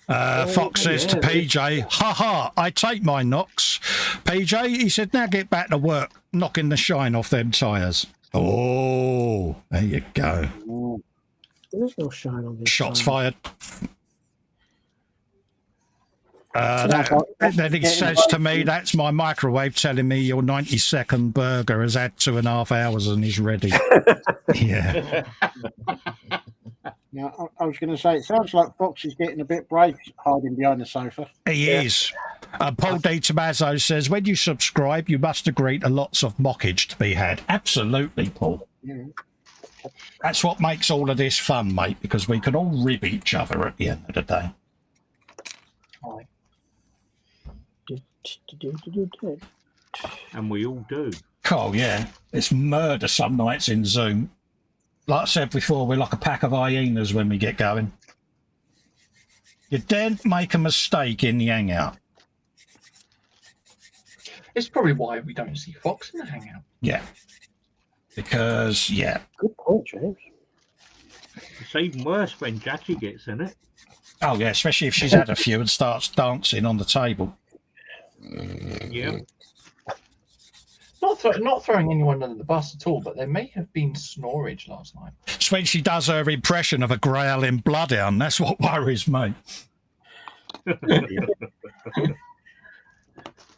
Fox says to PJ, ha, I take my knocks. PJ, he said, now get back to work, knocking the shine off them tyres. Oh, there you go. There's no shine on this. Shots fired. Then he says to me, that's my microwave telling me your 90-second burger has had 2.5 hours and is ready. Yeah. Now, I was going to say, it sounds like Fox is getting a bit brave hiding behind the sofa. He is. Paul D. Tommaso says, when you subscribe, you must agree to lots of mockage to be had. Absolutely, Paul. Yeah. That's what makes all of this fun, mate, because we can all rib each other at the end of the day. And we all do. Oh, yeah. It's murder some nights in Zoom. Like I said before, we're like a pack of hyenas when we get going. You daren't make a mistake in the hangout. It's probably why we don't see Fox in the hangout. Yeah. Because, yeah. Good point, James. It's even worse when Jackie gets in it. Oh, yeah, especially if she's had a few and starts dancing on the table. Yeah. Not throwing anyone under the bus at all, but there may have been snorage last night. It's when she does her impression of a growling bloodhound. That's what worries me.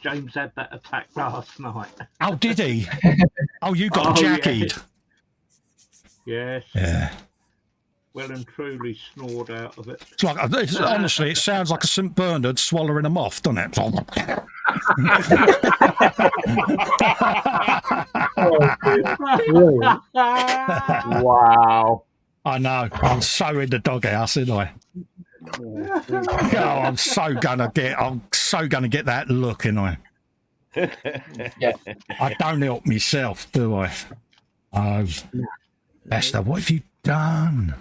James had that attack last night. Oh, did he? Oh, you got jackied. Yes. Yeah. Well and truly snored out of it. It's like, honestly, it sounds like a St. Bernard swallowing a moth, doesn't it? Wow. I know. I'm so in the doghouse, aren't I? Oh, I'm so gonna get that look, ain't I? Yeah. I don't help myself, do I? Oh, Festa, what have you done?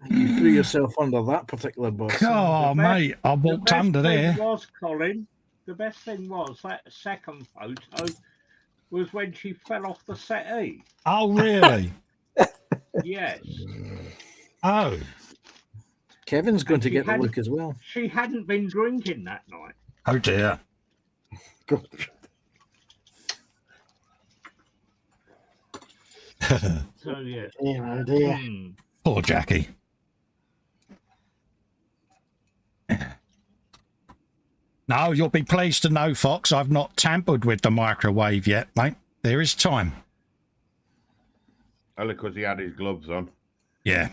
You threw yourself under that particular bus. Oh, mate, I walked under there. Colin, the best thing was that second photo was when she fell off the settee. Oh, really? Yes. Oh. Kevin's going to get the look as well. She hadn't been drinking that night. Oh, dear. So, yeah. Oh, dear. Poor Jackie. No, you'll be pleased to know, Fox, I've not tampered with the microwave yet, mate. There is time. Only because he had his gloves on. Yeah.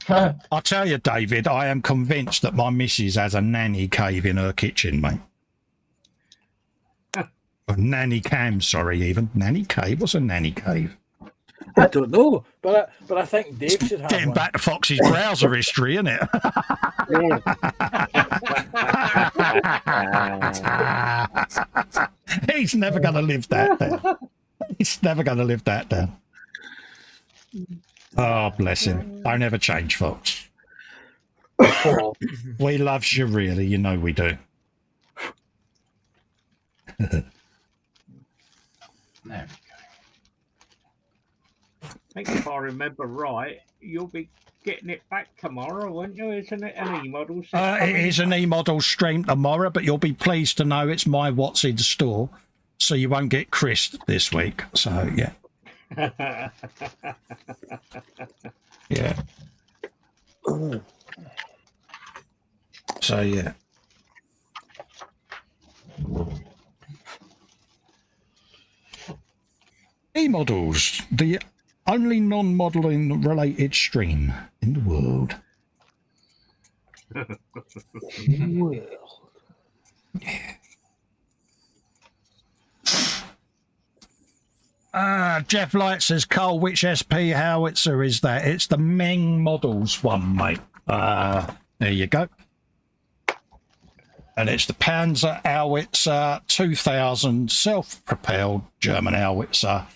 I'll tell you, David, I am convinced that my missus has a nanny cave in her kitchen, mate. A nanny cam, sorry, even. Nanny cave? What's a nanny cave? I don't know, but I think Dave should have Getting one. back to Fox's browser history, isn't it? He's never going to live that down. He's never going to live that down. Oh, bless him. Don't ever change, Fox. We loves you, really. You know we do. There we go. I think if I remember right, you'll be getting it back tomorrow, won't you? Isn't it an E-model? It is an E-model stream tomorrow, but you'll be pleased to know it's my what's in store, so you won't get Chris this week. So, yeah. Yeah. So yeah. E-models, the only non-modelling related stream in the world. Jeff Light says, Carl, which SP howitzer is that? It's the Meng Models one, mate. There you go. And it's the Panzer Howitzer 2000 self-propelled German howitzer.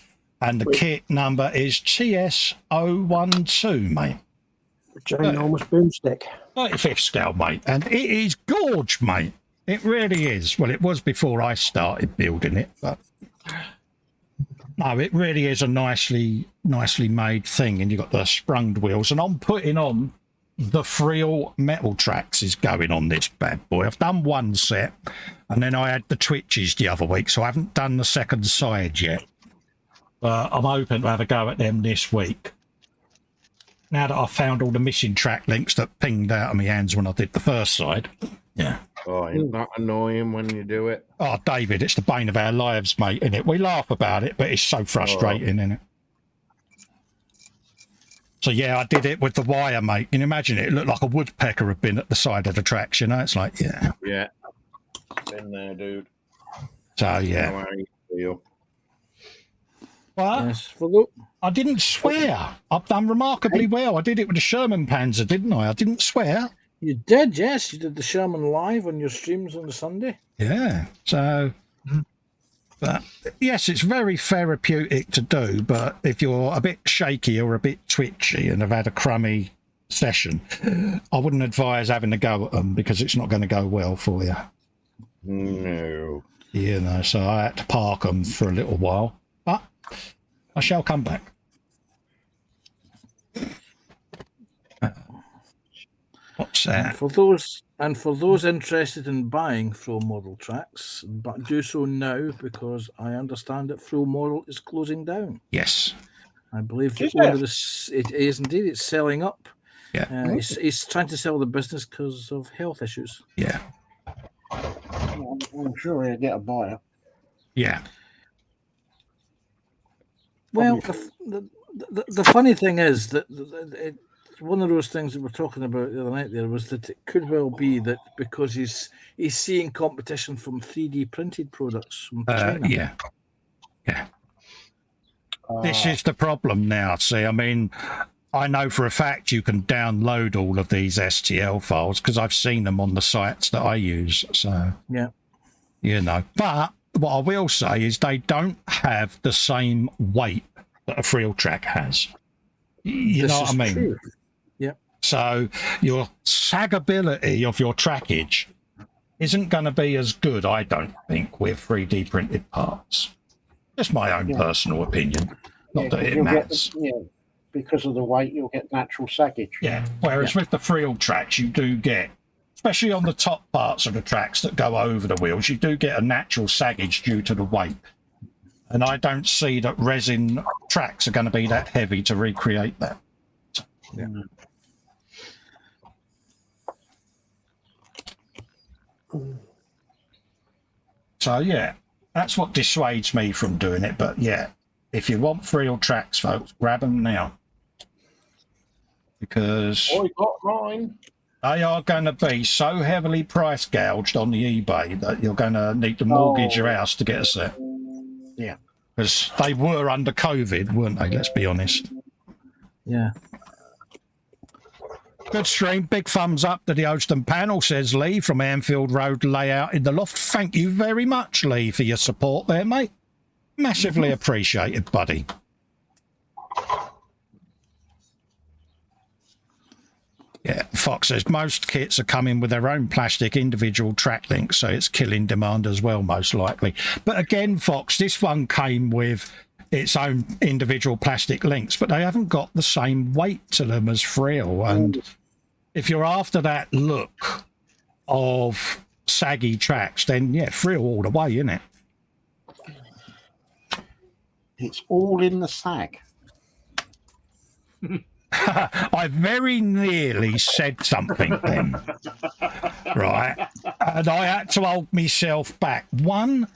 And the kit number is TS012, mate. Ginormous boomstick. 35th scale, mate. And it is gorge, mate. It really is. Well, it was before I started building it, but no, it really is a nicely made thing. And you've got the sprunged wheels. And I'm putting on the Friel metal tracks is going on this bad boy. I've done one set, and then I had the twitches the other week, so I haven't done the second side yet. But I'm hoping to have a go at them this week. Now that I've found all the missing track links that pinged out of my hands when I did the first side. Yeah. Oh, isn't that annoying when you do it? Oh, David, it's the bane of our lives, mate, innit? We laugh about it, but it's so frustrating, innit? So, yeah, I did it with the wire, mate. Can you imagine it? It looked like a woodpecker had been at the side of the tracks, you know? It's like, yeah. Yeah. Been there, dude. So, yeah. How you feel? Well, Yes, I didn't swear. I've done remarkably well. I did it with the Sherman Panzer, didn't I? I didn't swear. You did, yes. You did the Sherman live on your streams on the Sunday. Yeah. So, but yes, it's very therapeutic to do. But if you're a bit shaky or a bit twitchy and have had a crummy session, I wouldn't advise having a go at them because it's not going to go well for you. No. You know, so I had to park them for a little while, but I shall come back. What's that? For those interested in buying Friel model tracks, but do so now because I understand that Friel model is closing down. Yes. I believe the owner is, it is indeed. It's selling up. Yeah. He's trying to sell the business because of health issues. Yeah. I'm sure he'll get a buyer. Yeah. Well, the funny thing is that one of those things that we're talking about the other night there was that it could well be that because he's seeing competition from 3D printed products from China. Yeah. Yeah. This is the problem now. See, I mean, I know for a fact you can download all of these STL files because I've seen them on the sites that I use. So, yeah, you know, but what I will say is they don't have the same weight that a Friel track has. You know what I mean? True. Yeah. So your sagability of your trackage isn't going to be as good, I don't think, with 3D printed parts. Just my own personal opinion. Not that it matters. Because of the weight, you'll get natural saggage. Yeah. Whereas with the Friel tracks, you do get, especially on the top parts of the tracks that go over the wheels, you do get a natural saggage due to the weight. And I don't see that resin tracks are going to be that heavy to recreate that. So, yeah. So, yeah, that's what dissuades me from doing it. But, yeah, if you want Friel tracks, folks, grab them now. Because I got mine. They are going to be so heavily price gouged on the eBay that you're going to need to mortgage your house to get a set. Yeah. Because they were under COVID, weren't they? Let's be honest. Yeah. Good stream. Big thumbs up to the host and panel, says Lee from Anfield Road Layout in the Loft. Thank you very much, Lee, for your support there, mate. Massively appreciated, buddy. Yeah, Fox says most kits are coming with their own plastic individual track links, so it's killing demand as well, most likely. But again, Fox, this one came with its own individual plastic links, but they haven't got the same weight to them as Friel. And if you're after that look of saggy tracks, then yeah, Friel all the way, isn't it? It's all in the sag. I very nearly said something then, right? And I had to hold myself back. One,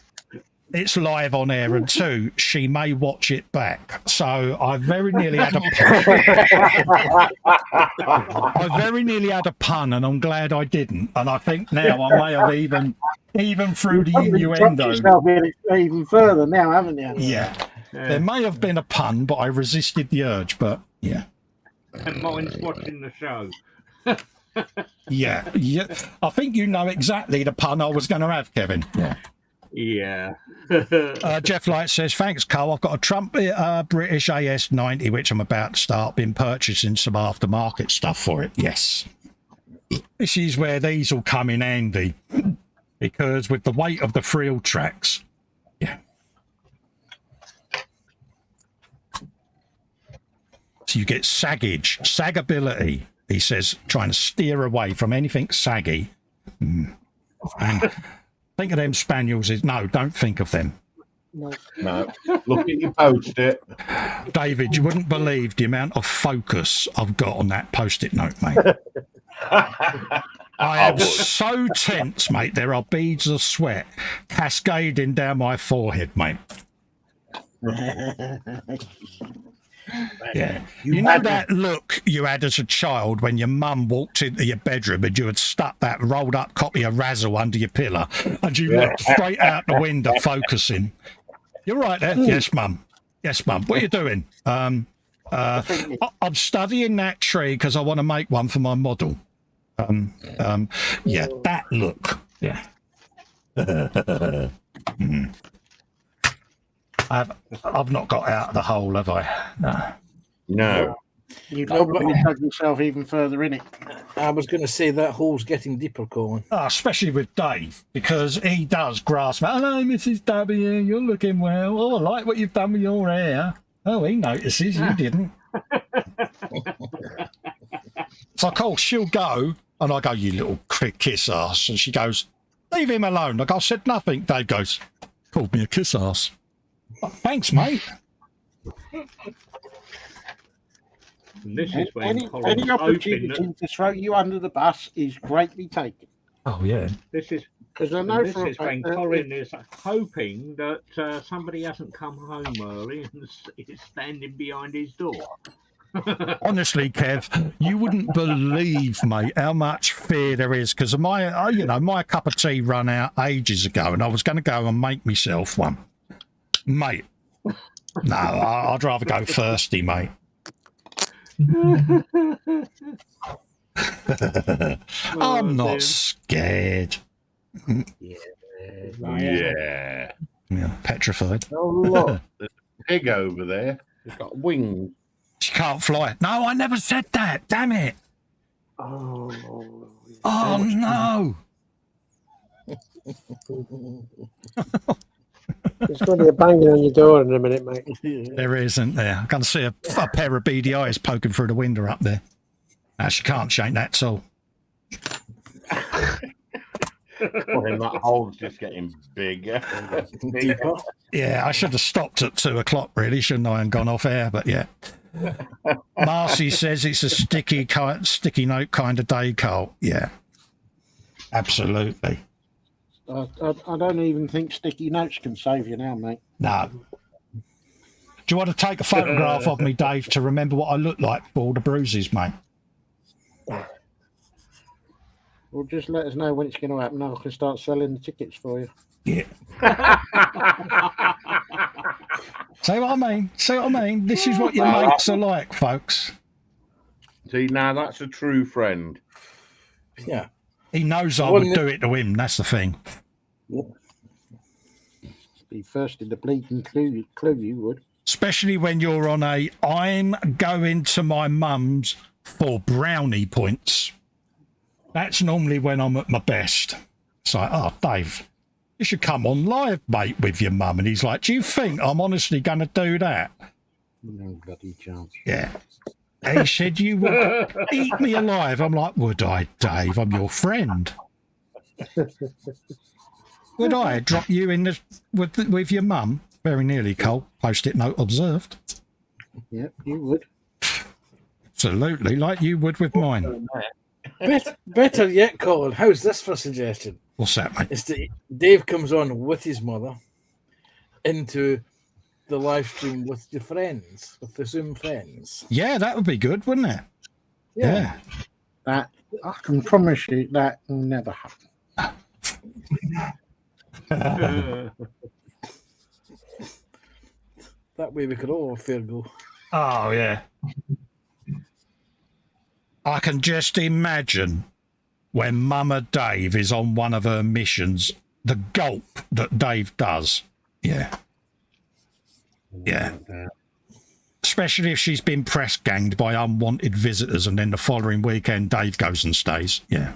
it's live on air, and two, she may watch it back. So I very nearly had a pun, and I'm glad I didn't. And I think now I may have even through the innuendo. Yourself even further now, haven't you? Yeah. There may have been a pun, but I resisted the urge. But yeah. And mine's watching the show. Yeah. I think you know exactly the pun I was going to have, Kevin. Yeah. Yeah. Jeff Light says, thanks, Carl. I've got a trumpet British AS90, which I'm about to start. Been purchasing some aftermarket stuff for it. Yes. This is where these will come in handy. Because with the weight of the frill tracks, yeah. So you get sagability, he says, trying to steer away from anything saggy. And think of them spaniels. No, don't think of them. No. Look at your post-it. David, you wouldn't believe the amount of focus I've got on that post-it note, mate. I am so tense, mate. There are beads of sweat cascading down my forehead, mate. Yeah. You know that look you had as a child when your mum walked into your bedroom and you had stuck that rolled up copy of Razzle under your pillow and you looked straight out the window focusing? You're right there. Yes, mum. Yes, mum. What are you doing? I'm studying that tree because I want to make one for my model. Yeah, that look. Yeah. I've not got out of the hole, have I? No. You've probably dug yourself even further in it. I was going to say that hole's getting deeper, Colin. Especially with Dave, because he does grasp. Hello, Mrs. W, you're looking well. Oh, I like what you've done with your hair. Oh, he notices, you didn't. So, of course, she'll go, and I go, you little kiss ass. And she goes, leave him alone. Like I said nothing. Dave goes, called me a kiss ass. Thanks, mate. This is when any opportunity to throw you under the bus is greatly taken. Oh, yeah. This is because I know this is when Colin is hoping that somebody hasn't come home early and is standing behind his door. Honestly, Kev, you wouldn't believe, mate, how much fear there is because my cup of tea run out ages ago, and I was going to go and make myself one, mate. No, I'd rather go thirsty, mate. I'm not scared. Yeah. Petrified. Oh, look, there's a pig over there. It's got wings. She can't fly. No, I never said that. Damn it. Oh no. There's going to be a banging on your door in a minute, mate. There isn't there. I can see a pair of beady eyes poking through the window up there. No, she can't shake that soul. That hole's just getting bigger. Yeah, I should have stopped at 2 o'clock, really, shouldn't I, and gone off air, but yeah. Marcy says it's a sticky note kind of day, Carl. Yeah, absolutely. I don't even think sticky notes can save you now, mate. No. Do you want to take a photograph of me, Dave, to remember what I look like for all the bruises, mate? Well, just let us know when it's going to happen. I can start selling the tickets for you. Yeah. See what I mean? See what I mean? This is what your mates are like, folks. See, now that's a true friend. Yeah. He knows I would do it to him. That's the thing. Be first in the bleeding clue, you would. Especially when you're on I'm going to my mum's for brownie points. That's normally when I'm at my best. It's like, oh, Dave, you should come on live, mate, with your mum. And he's like, do you think I'm honestly going to do that? No bloody chance. Yeah. He said, you would eat me alive. I'm like, would I, Dave? I'm your friend. Would I drop you in with your mum? Very nearly, Cole. Post-it note observed. Yep, you would. absolutely, like you would with mine. Better yet, Colin, how's this for a suggestion? What's that, mate? It's that Dave comes on with his mother into the live stream with your friends, with the Zoom friends. Yeah, that would be good, wouldn't it? Yeah. That I can promise you that will never happen. That way we could all have a fair go. Oh, yeah. I can just imagine when Mama Dave is on one of her missions, the gulp that Dave does. Yeah. Yeah. Especially if she's been press ganged by unwanted visitors and then the following weekend Dave goes and stays. Yeah.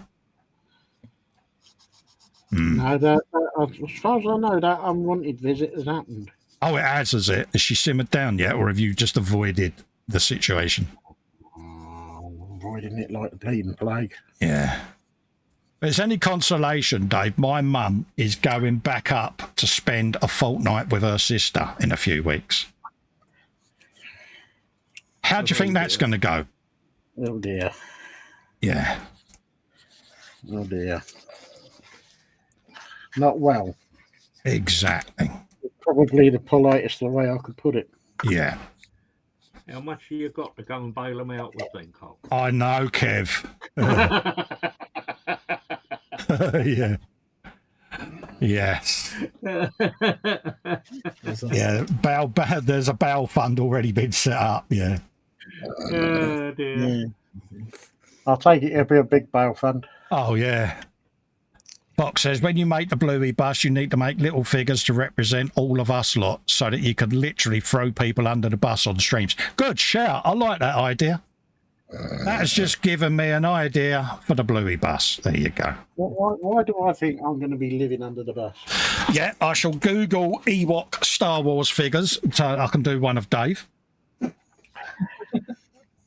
No, as far as I know, that unwanted visit has happened. Oh, it has it? Has she simmered down yet, or have you just avoided the situation? Avoiding it like the bleeding plague. Yeah. If there's any consolation, Dave, my mum is going back up to spend a fortnight with her sister in a few weeks. How do you think that's going to go? Oh, dear. Yeah. Oh, dear. Not well. Exactly. Probably the politest way I could put it. Yeah. How much have you got to go and bail them out with then, Cole? I know, Kev. Yeah. Yes. Yeah. There's a bail fund already been set up. Yeah. Oh, dear. Yeah. I'll take it. It'll be a big bail fund. Oh, yeah. Fox says, when you make the Bluey bus, you need to make little figures to represent all of us lot so that you can literally throw people under the bus on streams. Good shout. I like that idea. That has just given me an idea for the Bluey bus. There you go. Why do I think I'm going to be living under the bus? Yeah, I shall Google Ewok Star Wars figures so I can do one of Dave.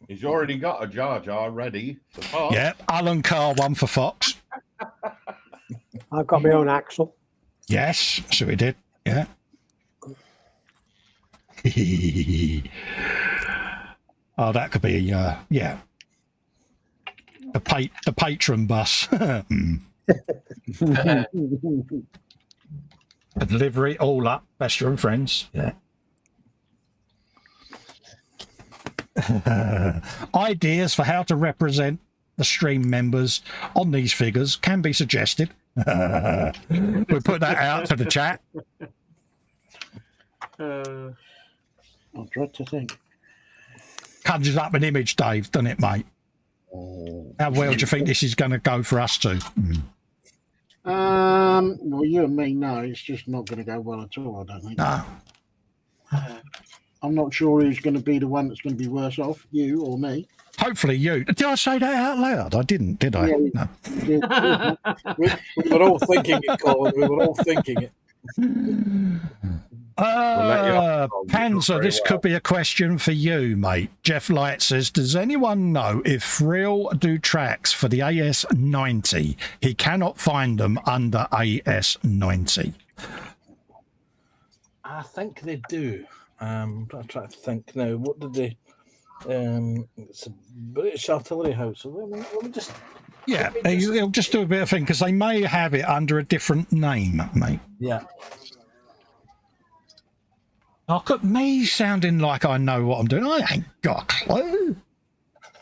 He's already got a Jar Jar ready. Yeah, Alan Carr one for Fox. I've got my own Axel. Yes, so we did. Yeah. Oh, that could be, yeah. The patron bus. The delivery, all up, best and friends. Yeah. Ideas for how to represent the stream members on these figures can be suggested. We'll put that out to the chat. I'll dread to think. Conjures up an image, Dave, doesn't it, mate? How well do you think this is going to go for us two? Well, you and me know it's just not going to go well at all, I don't think. No. I'm not sure who's going to be the one that's going to be worse off, you or me. Hopefully you. Did I say that out loud? I didn't, did I? Yeah, No. We were all thinking it, Colin. We were all thinking it. Panzer, this could be a question for you, mate. Jeff Light says, does anyone know if Frill do tracks for the AS90? He cannot find them under AS90. I think they do. I'm trying to think now. What did they? It's a British Artillery House. So let me just. Yeah, he'll just do a bit of thing because they may have it under a different name, mate. Yeah. Look at me sounding like I know what I'm doing. I ain't got a clue.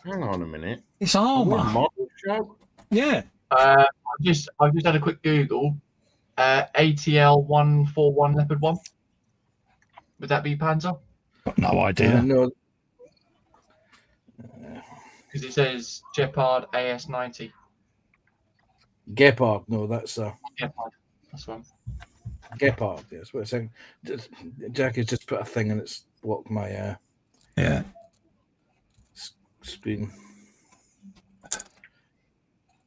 Hang on a minute. It's armour. Model show? Yeah. I've just had a quick Google. ATL 141 Leopard 1. Would that be Panzer? Got no idea. No. Because it says Gepard AS90. Gepard. No, that's Gepard. That's one. Gepard. Yes, what it's saying. Jack has just put a thing and it's blocked my yeah screen.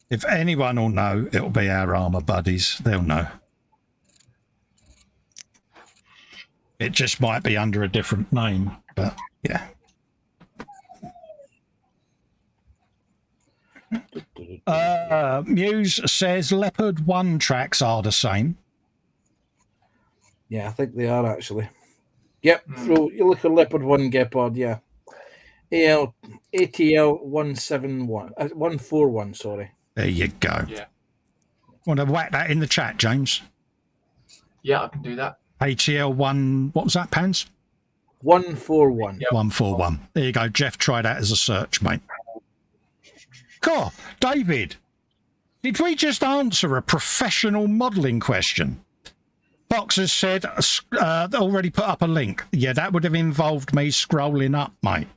If anyone will know, it'll be our armour buddies. They'll know. It just might be under a different name, but yeah. Muse says Leopard 1 tracks are the same. Yeah, I think they are actually. Yep. So you look at Leopard 1 Gepard, yeah. ATL 171, 141. Sorry. There you go. Yeah. Want to whack that in the chat, James? Yeah, I can do that. ATL 1. What was that, Pans? 141. Yep. 141. There you go. Jeff, try that as a search, mate. Cool. David, did we just answer a professional modelling question? Fox has said, already put up a link. Yeah, that would have involved me scrolling up, mate.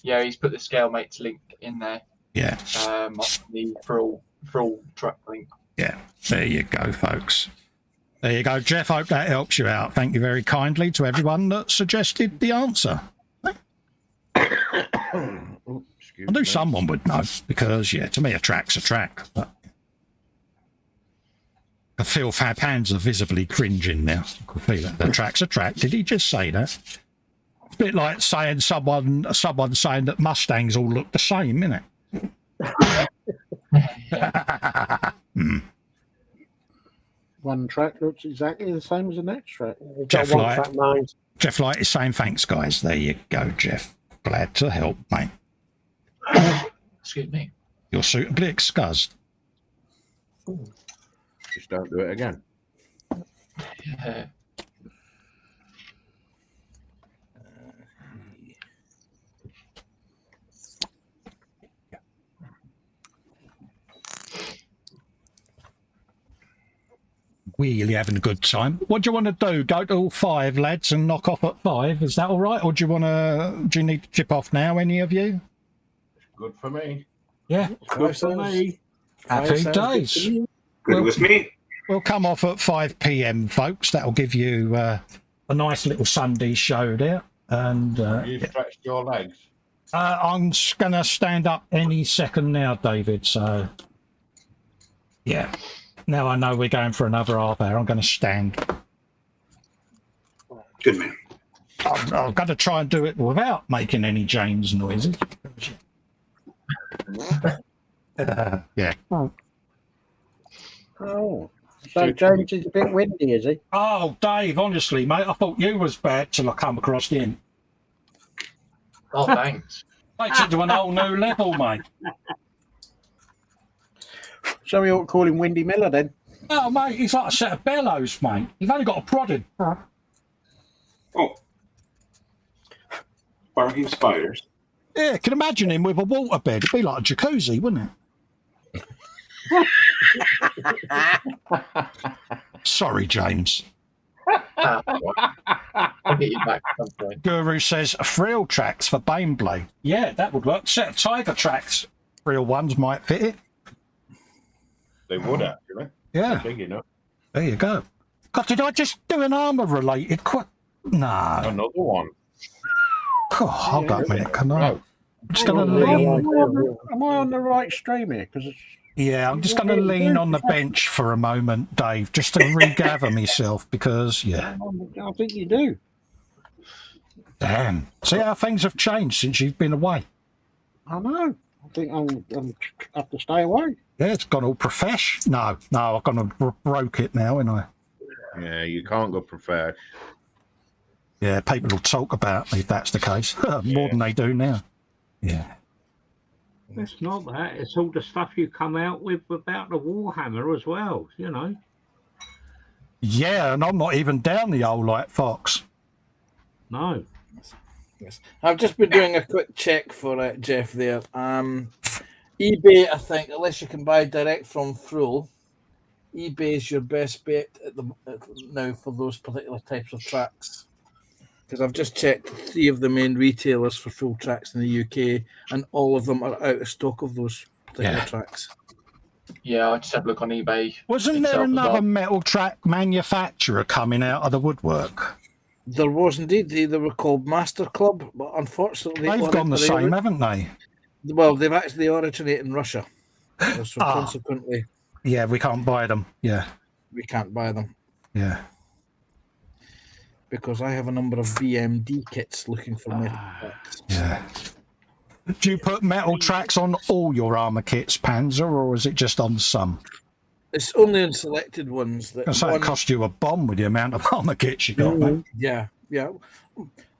Yeah, he's put the scale mates link in there. Yeah. The for all truck link. Yeah. There you go, folks. There you go. Jeff, hope that helps you out. Thank you very kindly to everyone that suggested the answer. I knew someone would know because, yeah, to me, a track's a track. But I feel Fab Hands are visibly cringing now. I can feel it. The track's a track. Did he just say that? It's a bit like saying someone saying that Mustangs all look the same, isn't it? One track looks exactly the same as the next track. Jeff Light is saying thanks, guys. There you go, Jeff. Glad to help, mate. Excuse me. You're suitably excused. Just don't do it again. Yeah. Really having a good time. What do you want to do? Go to all 5, lads, and knock off at 5? Is that all right? Or do you need to chip off now, any of you? Good for me. Yeah. Good for me. Happy days. Good with me. We'll come off at 5 p.m, folks. That'll give you a nice little Sunday show there. And You stretched your legs. I'm going to stand up any second now, David. So, yeah. Now I know we're going for another half hour. I'm going to stand. Good man. I've got to try and do it without making any James noises. Yeah. Oh, so James is a bit windy, is he? Oh, Dave, honestly, mate, I thought you was bad till I come across him. Oh, thanks. Takes it to an whole new level, mate. So we ought to call him Windy Miller then. Oh, mate, he's like a set of bellows, mate. You've only got a prodding. Oh. Barking spiders. Yeah, can imagine him with a waterbed. It'd be like a jacuzzi, wouldn't it? Sorry, James. I'll get you back at some point. Guru says frill tracks for Baneblade. Yeah, that would work. Set of tiger tracks. Real ones might fit it. They would actually. Yeah. Big enough. There you go. God, did I just do an armour related? No. Another one. Oh, hold on a minute. Can I? No. I'm just going to lean. Am I on the right stream here? Because Yeah, I'm just going to lean on the bench for a moment, Dave, just to regather myself because, yeah. I think you do. Damn. See how things have changed since you've been away. I know. I think I'm have to stay away. Yeah, it's gone all profesh. No, I've gone and broke it now, ain't I? Yeah, you can't go profesh. Yeah, people will talk about me if that's the case. More than they do now. Yeah. It's not that. It's all the stuff you come out with about the Warhammer as well, you know. Yeah, and I'm not even down the old like Fox. No. Yes. I've just been doing a quick check for Jeff there. eBay, I think, unless you can buy direct from Frull, eBay is your best bet now for those particular types of tracks. Because I've just checked 3 of the main retailers for full tracks in the UK, and all of them are out of stock of those particular tracks. Yeah, I just had a look on eBay. Wasn't there another metal track manufacturer coming out of the woodwork? There was indeed. They were called Master Club, but unfortunately... They've gone the same, haven't they? Well, they've actually originated in Russia. So consequently... Yeah, we can't buy them. Yeah. We can't buy them. Yeah. Because I have a number of BMD kits looking for metal tracks. Yeah. Do you put metal tracks on all your armour kits, Panzer, or is it just on some? It's only on selected ones. So it cost you a bomb with the amount of armour kits you got, mate. Yeah.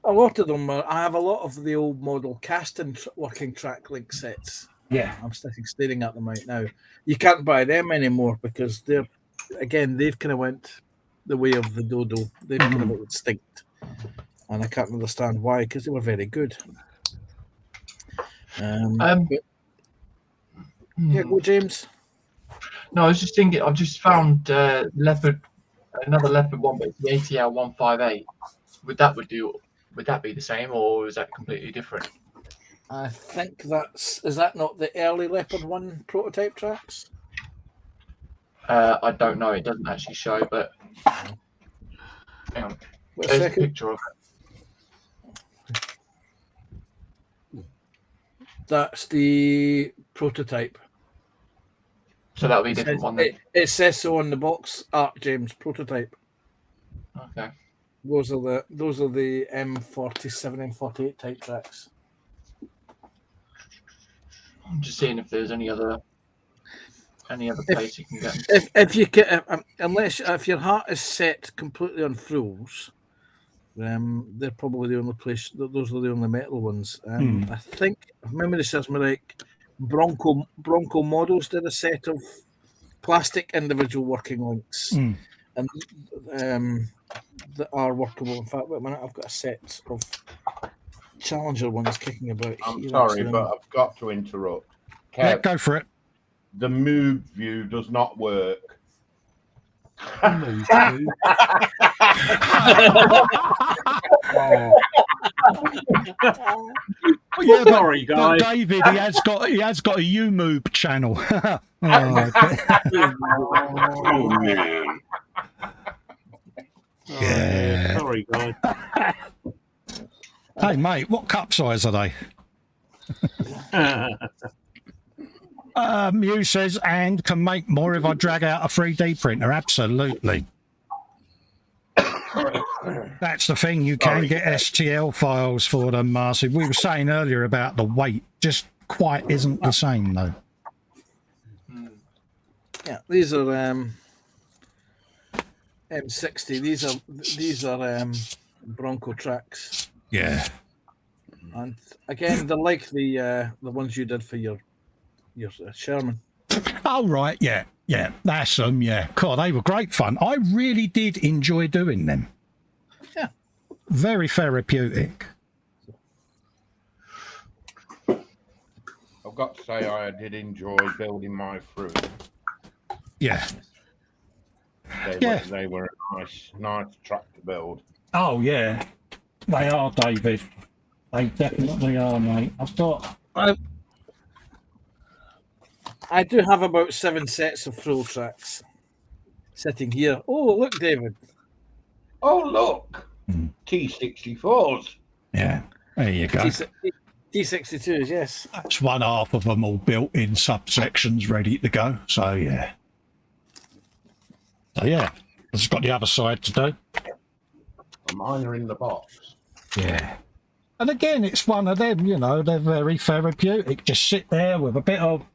A lot of them are. I have a lot of the old model casting working track link sets. Yeah. I'm staring at them right now. You can't buy them anymore because they've kind of went the way of the dodo. They've kind of went extinct, and I can't understand why, because they were very good. Yeah, go James. No, I was just thinking. I've just found another leopard one, but it's the ATL 158. Would that be the same, or is that completely different? I think is that not the early Leopard 1 prototype tracks? I don't know. It doesn't actually show, but hang on. There's a picture of it. That's the prototype. So that'll be a different one then. It says so on the box art, James. Prototype. Okay. Those are the M47, M48 type tracks. I'm just seeing if there's any other place you can get them. If you can, if your heart is set completely on thrills, they're probably the only place. Those are the only metal ones. I think, if memory serves me right, Bronco Models did a set of plastic individual working links, and that are workable. In fact, wait a minute, I've got a set of Challenger ones kicking about. I'm sorry, but I've got to interrupt. Kev, Yeah, go for it. The move view does not work. Yeah, sorry, guys. But David, he has got a YouMove channel. Oh man. Yeah. Sorry, guys. Hey, mate, what cup size are they? Mew says, and can make more if I drag out a 3D printer. Absolutely. That's the thing. You can get STL files for them, Marcy. We were saying earlier about the weight. Just quite isn't the same, though. Yeah, these are M60. These are Bronco tracks. Yeah. And again, they're like the ones you did for your Sherman. Oh, right. Yeah. Yeah. That's them. Yeah. God, they were great fun. I really did enjoy doing them. Yeah. Very therapeutic. I've got to say, I did enjoy building my fruit. Yeah. They were a nice track to build. Oh, yeah. They are, David. They definitely are, mate. I do have about 7 sets of thrill tracks sitting here. Oh, look, David. Oh, look. T64s. Yeah. There you go. T62s, yes. That's one half of them all built in subsections ready to go. So, yeah. It's got the other side to do. Mine are in the box. Yeah. And again, it's one of them, they're very therapeutic. Just sit there with a bit of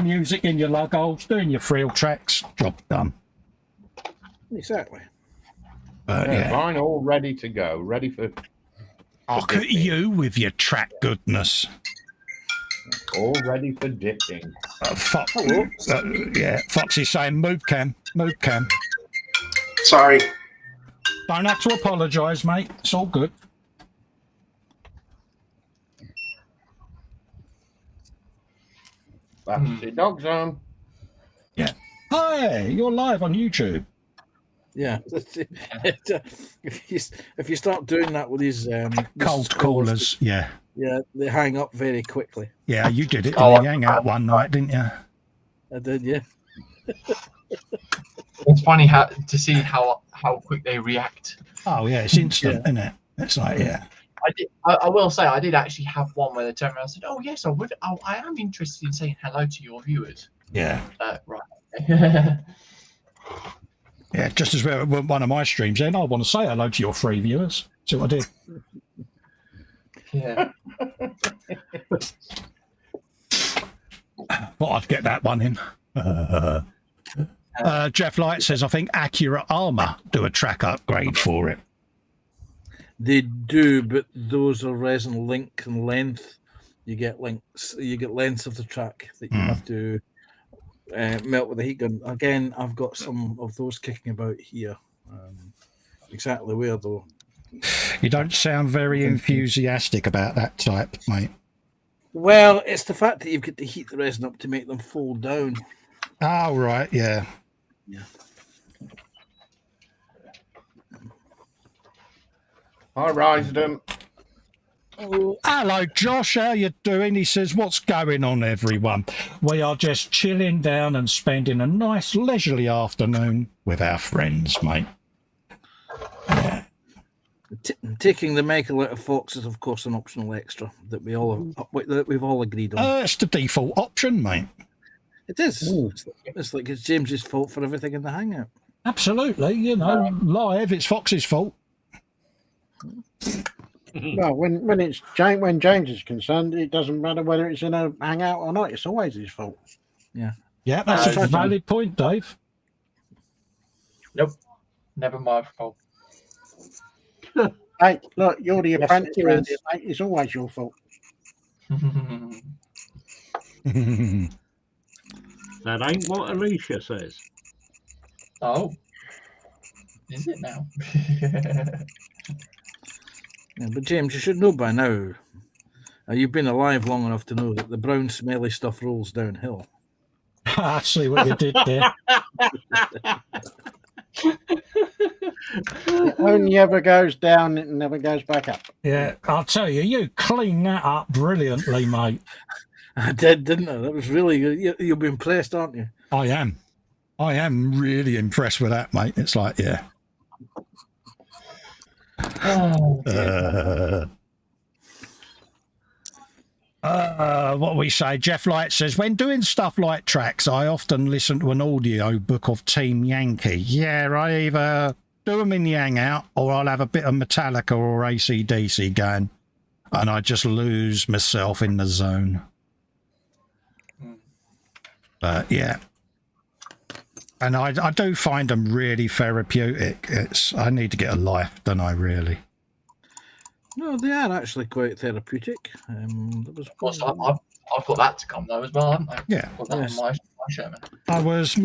music in your lug holes, doing your thrill tracks, job done. Exactly. Mine all ready to go, ready for. Look at you with your track goodness. All ready for dipping. Foxy's saying move cam. Sorry. Don't have to apologise, mate. It's all good. That's the dog zone. Yeah. Hi, you're live on YouTube. Yeah. If you start doing that with these cold callers, yeah, they hang up very quickly. Yeah, you did it. You hang out one night, didn't you? I did, yeah. It's funny to see how quick they react. Oh yeah, it's instant, isn't it? It's like I will say I did actually have one where they turned around and said, "Oh yes, I would. I am interested in saying hello to your viewers." Yeah. Right. Yeah, just as well one of my streams then, I want to say hello to your 3 viewers. See what I did. Yeah. Thought I'd get that one in. Jeff Light says, I think Accurate Armour do a track upgrade for it. They do, but those are resin link and length. You get links. You get lengths of the track that you have to melt with the heat gun. Again, I've got some of those kicking about here. Exactly where though? You don't sound very enthusiastic about that type, mate. Well, it's the fact that you've got to heat the resin up to make them fall down. Oh, right, yeah. Yeah. Hi, Rysden. Oh, hello, Josh. How you doing? He says, what's going on, everyone? We are just chilling down and spending a nice leisurely afternoon with our friends, mate. Yeah. Taking the Michael out of Fox is, of course, an optional extra that we've all agreed on. It's the default option, mate. It is. It's like it's James's fault for everything in the hangout. Absolutely, live, it's Fox's fault. Well, when James is concerned, it doesn't matter whether it's in a hangout or not. It's always his fault. Yeah. Yeah, that's a valid point, Dave. Nope. Never my fault. Hey, look, you're the Yes, apprentice it around is. here, mate. It's always your fault. That ain't what Alicia says. Oh. Is it now? Yeah, but James, you should know by now. You've been alive long enough to know that the brown, smelly stuff rolls downhill. I see what you did there. It only ever goes down, it never goes back up. Yeah, I'll tell you, you cleaned that up brilliantly, mate. I did, didn't I? That was really good. You'll be impressed, aren't you? I am really impressed with that, mate. It's like, yeah. What we say, Jeff Light says, when doing stuff like tracks, I often listen to an audio book of Team Yankee. Yeah, I either do them in the hangout or I'll have a bit of Metallica or AC/DC going and I just lose myself in the zone. But yeah. And I do find them really therapeutic. I need to get a life, don't I, really? No, they are actually quite therapeutic. Of course, I've got that to come though as well, haven't I? Yeah. Got that on my show, man. I was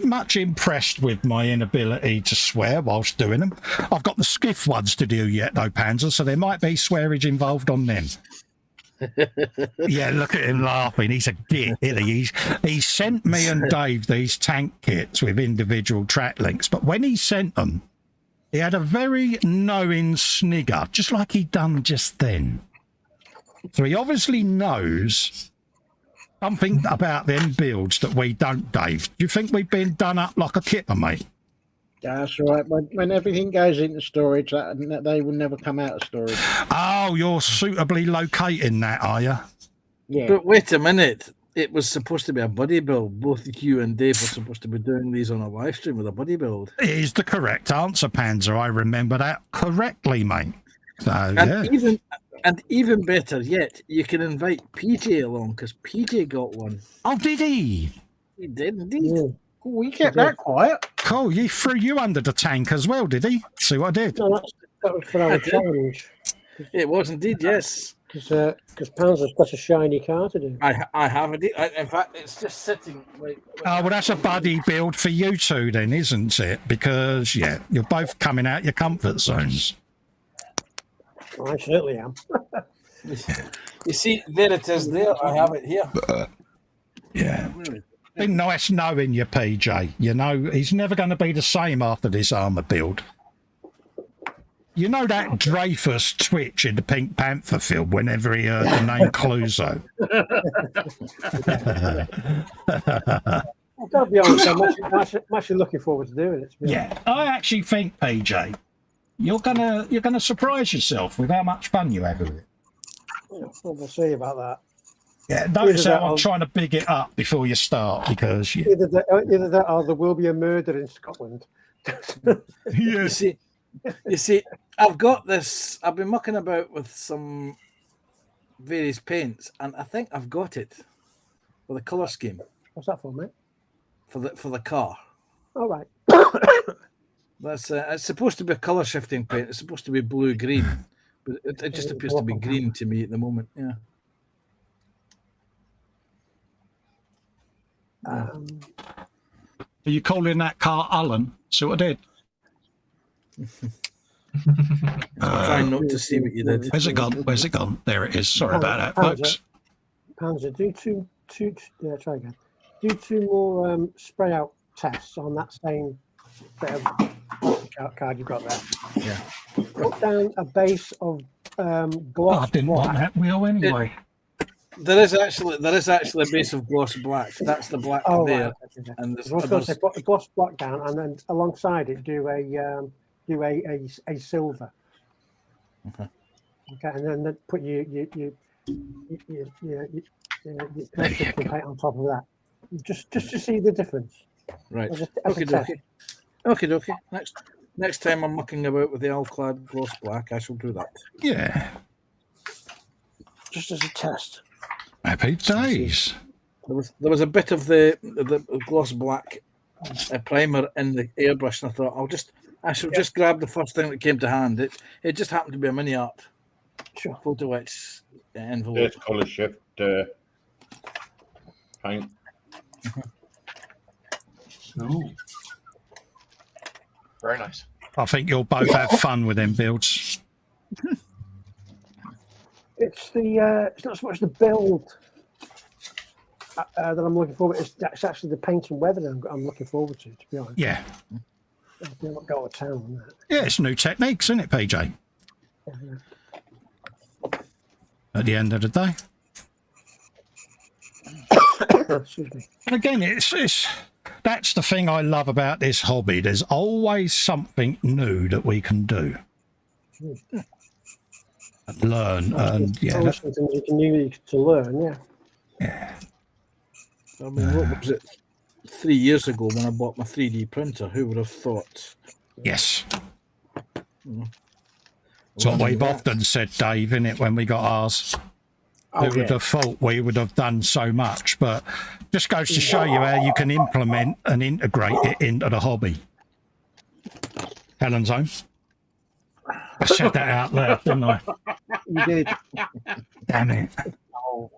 much impressed with my inability to swear whilst doing them. I've got the skiff ones to do yet, though, Panzer, so there might be swearage involved on them. Yeah, look at him laughing. He's a git, isn't he? He sent me and Dave these tank kits with individual track links, but when he sent them, he had a very knowing snigger, just like he done just then. So he obviously knows something about them builds that we don't, Dave. Do you think we've been done up like a kipper, mate? That's right. When everything goes into storage, they will never come out of storage. Oh, you're suitably locating that, are you? Yeah. But wait a minute. It was supposed to be a buddy build. Both you and Dave were supposed to be doing these on a live stream with a buddy build. It is the correct answer, Panzer. I remember that correctly, mate. So, And even better yet, you can invite PJ along because PJ got one. Oh, did he? He did indeed. Yeah. We kept that quiet. Cool. He threw you under the tank as well, did he? See what I did? No, that was for our challenge. It was indeed, yes. Because Panzer's got a shiny car to do. I have indeed. In fact, it's just sitting. Oh, well, that's a buddy build for you two then, isn't it? Because, yeah, you're both coming out your comfort zones. I certainly am. You see, there it is there. I have it here. Yeah. Been nice knowing you, PJ. You know, he's never going to be the same after this armour build. You know that Dreyfus twitch in the Pink Panther film whenever he heard the name Clouseau? I've got to be honest, I'm actually looking forward to doing it. Yeah, I actually think, PJ, you're gonna surprise yourself with how much fun you have with it. Well, we'll see about that. Yeah, notice how I'm trying to big it up before you start because either that or there will be a murder in Scotland. Yeah. You see, I've got this. I've been mucking about with some various paints, and I think I've got it with a colour scheme. What's that for, mate? For the car. All right. That's it's supposed to be a colour shifting paint. It's supposed to be blue green, but it just appears to be green to me at the moment. Yeah. Are you calling that car Alan? See what I did? Trying not to see what you did. Where's it gone? Where's it gone? There it is. Sorry about that, folks. Panzer, do try again. Do 2 more spray out tests on that same bit of card you've got there. Yeah. Put down a base of gloss I didn't want that wheel anyway. There is actually a base of gloss black. That's the black there. Right. And I was going to say put the gloss black down, and then alongside it do a silver. Okay. Okay, and then put your paint on top of that, just to see the difference. Right. As a test. Okay. Next time I'm mucking about with the Alclad gloss black, I shall do that. Yeah. Just as a test. Happy days. There was a bit of the gloss black primer in the airbrush, and I thought I shall just grab the first thing that came to hand. It just happened to be a mini art photo etch envelope. There's colour shift paint. Very nice. I think you'll both have fun with them builds. It's not so much the build that I'm looking forward to. It's actually the paint and weathering I'm looking forward to be honest. Yeah. I'll not go to town on that. Yeah, it's new techniques, isn't it, PJ? Yeah. At the end of the day. Excuse me. And again, that's the thing I love about this hobby. There's always something new that we can do. And learn. And Always something you can use to learn, yeah. I mean, what was it? 3 years ago when I bought my 3D printer, who would have thought? Yes. That's what we've often said, Dave, innit, when we got ours. Who would have thought we would have done so much? But just goes to show you how you can implement and integrate it into the hobby. Helen's home. I said that out loud, didn't I? You did. Damn it. Oh.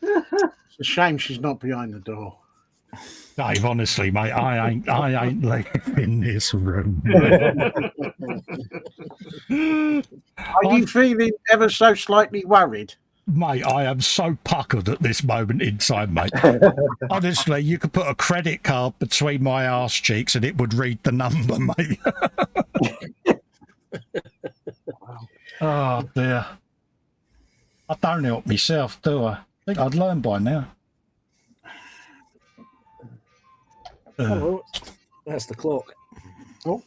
It's a shame she's not behind the door. Dave, honestly, mate, I ain't leaving this room. Are you feeling ever so slightly worried? Mate, I am so puckered at this moment in time, mate. Honestly, you could put a credit card between my arse cheeks and it would read the number, mate. Oh, dear. I don't help myself, do I? I think I'd learn by now. Hello. That's the clock. Oh.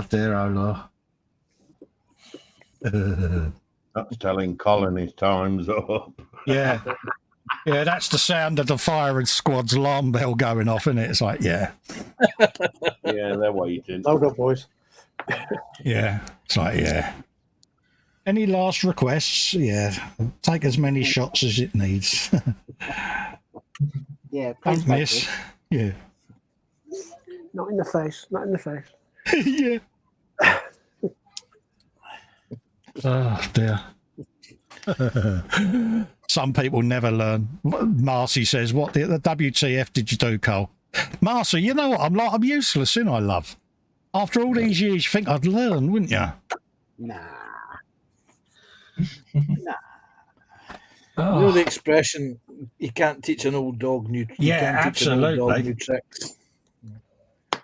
Dear, oh, Lord. That's telling Colin his time's up. Yeah. Yeah, that's the sound of the firing squad's alarm bell going off, isn't it? It's like, yeah. Yeah, they're waiting. Hold up, boys. Yeah. It's like, yeah. Any last requests? Yeah. Take as many shots as it needs. Yeah, Don't miss. Yeah. Not in the face. Not in the face. Yeah. Oh, dear. Some people never learn. Marcy says, what the WTF did you do, Cole? Marcy, you know what? I'm useless, ain't I, love? After all these years, you think I'd learn, wouldn't you? Nah. You know the expression, you can't teach an old dog new tricks. Yeah, absolutely.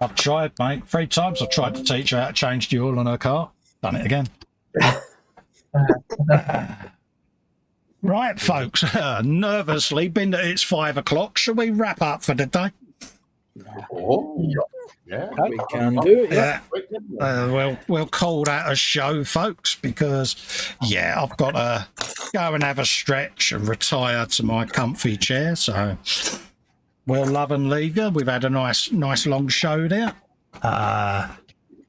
I've tried, mate. 3 times I've tried to teach her how to change the oil on her car. Done it again. Right, folks. Nervously, been that it's 5 o'clock. Shall we wrap up for the day? Oh, yeah. We can do it. Yeah. We'll call that a show, folks, because, yeah, I've got to go and have a stretch and retire to my comfy chair. So we'll love and leave you. We've had a nice long show there.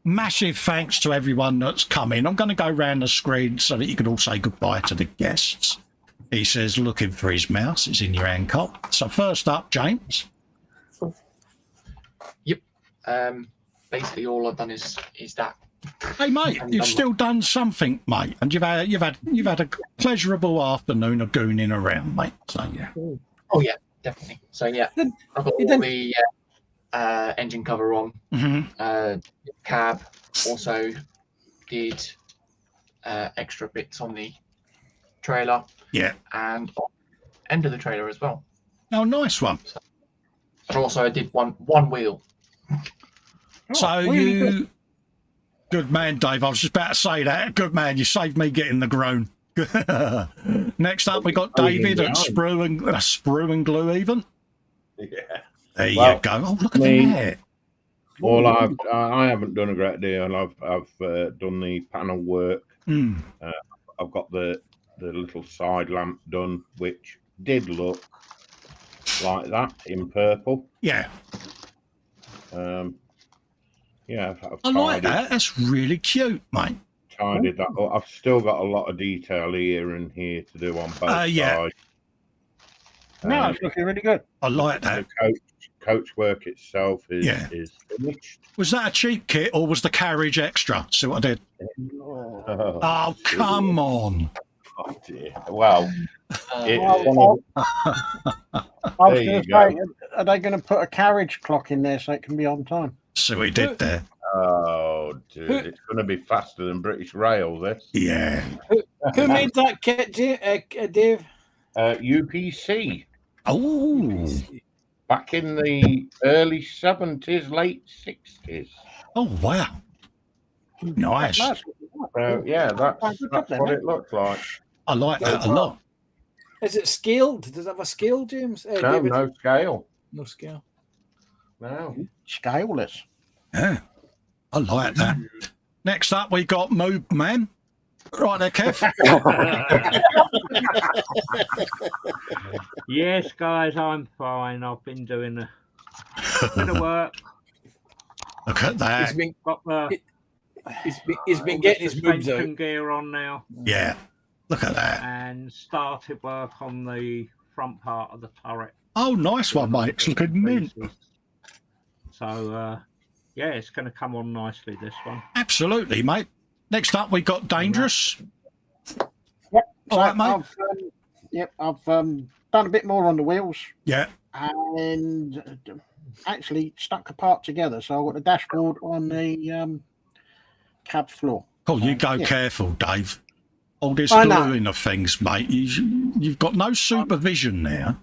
Massive thanks to everyone that's come in. I'm going to go round the screen so that you can all say goodbye to the guests. He says, looking for his mouse. It's in your hand, Cole. So first up, James. Yep. Basically, all I've done is that. Hey mate, you've still done something, mate, and you've had a pleasurable afternoon of gooning around, mate. So yeah. Oh yeah, definitely. So yeah, I've got all the engine cover on, cab. Also did extra bits on the trailer. Yeah. And end of the trailer as well. Oh, nice one. And also I did one wheel. So you, good man, Dave. I was just about to say that. Good man, you saved me getting the groan. Next up, we got David at Sprue and Glue. Even. Yeah. There you go. Oh, look at that. Well, I haven't done a great deal. I've done the panel work. I've got the little side lamp done, which did look like that in purple. Yeah. Yeah, I like that. That's really cute, mate. Tidied that up. I've still got a lot of detail here and here to do on both sides. No, it's looking really good. I like that. The coach work itself is finished. Was that a cheap kit or was the carriage extra? See what I did? Oh, come on. Oh dear. Well, I was going to say, are they going to put a carriage clock in there so it can be on time? So we did there. Oh, dude, it's going to be faster than British Rail, this. Yeah. Who made that kit, Dave? UPC. Oh. Back in the early 70s, late 60s. Oh, wow. Nice. Yeah, that's what it looks like. I like that a lot. Is it scaled? Does it have a scale, James? No, David? no scale. No scale. No. Scaleless. Yeah. I like that. Next up, we got Moob Man. Right there, Kev. Yes, guys, I'm fine. I've been doing a bit of work. Look at that. He's been getting his moves out. Suspension gear on now. Yeah. Look at that. And started work on the front part of the turret. Oh, nice one, mate. It's looking mint. So, yeah, it's going to come on nicely, this one. Absolutely, mate. Next up, we got Dangerous. Yep. All right, mate. I've done a bit more on the wheels. Yeah. And actually stuck a part together. So I've got the dashboard on the cab floor. Oh, you go careful, Dave. All this I know. gluing of things, mate. You've got no supervision there.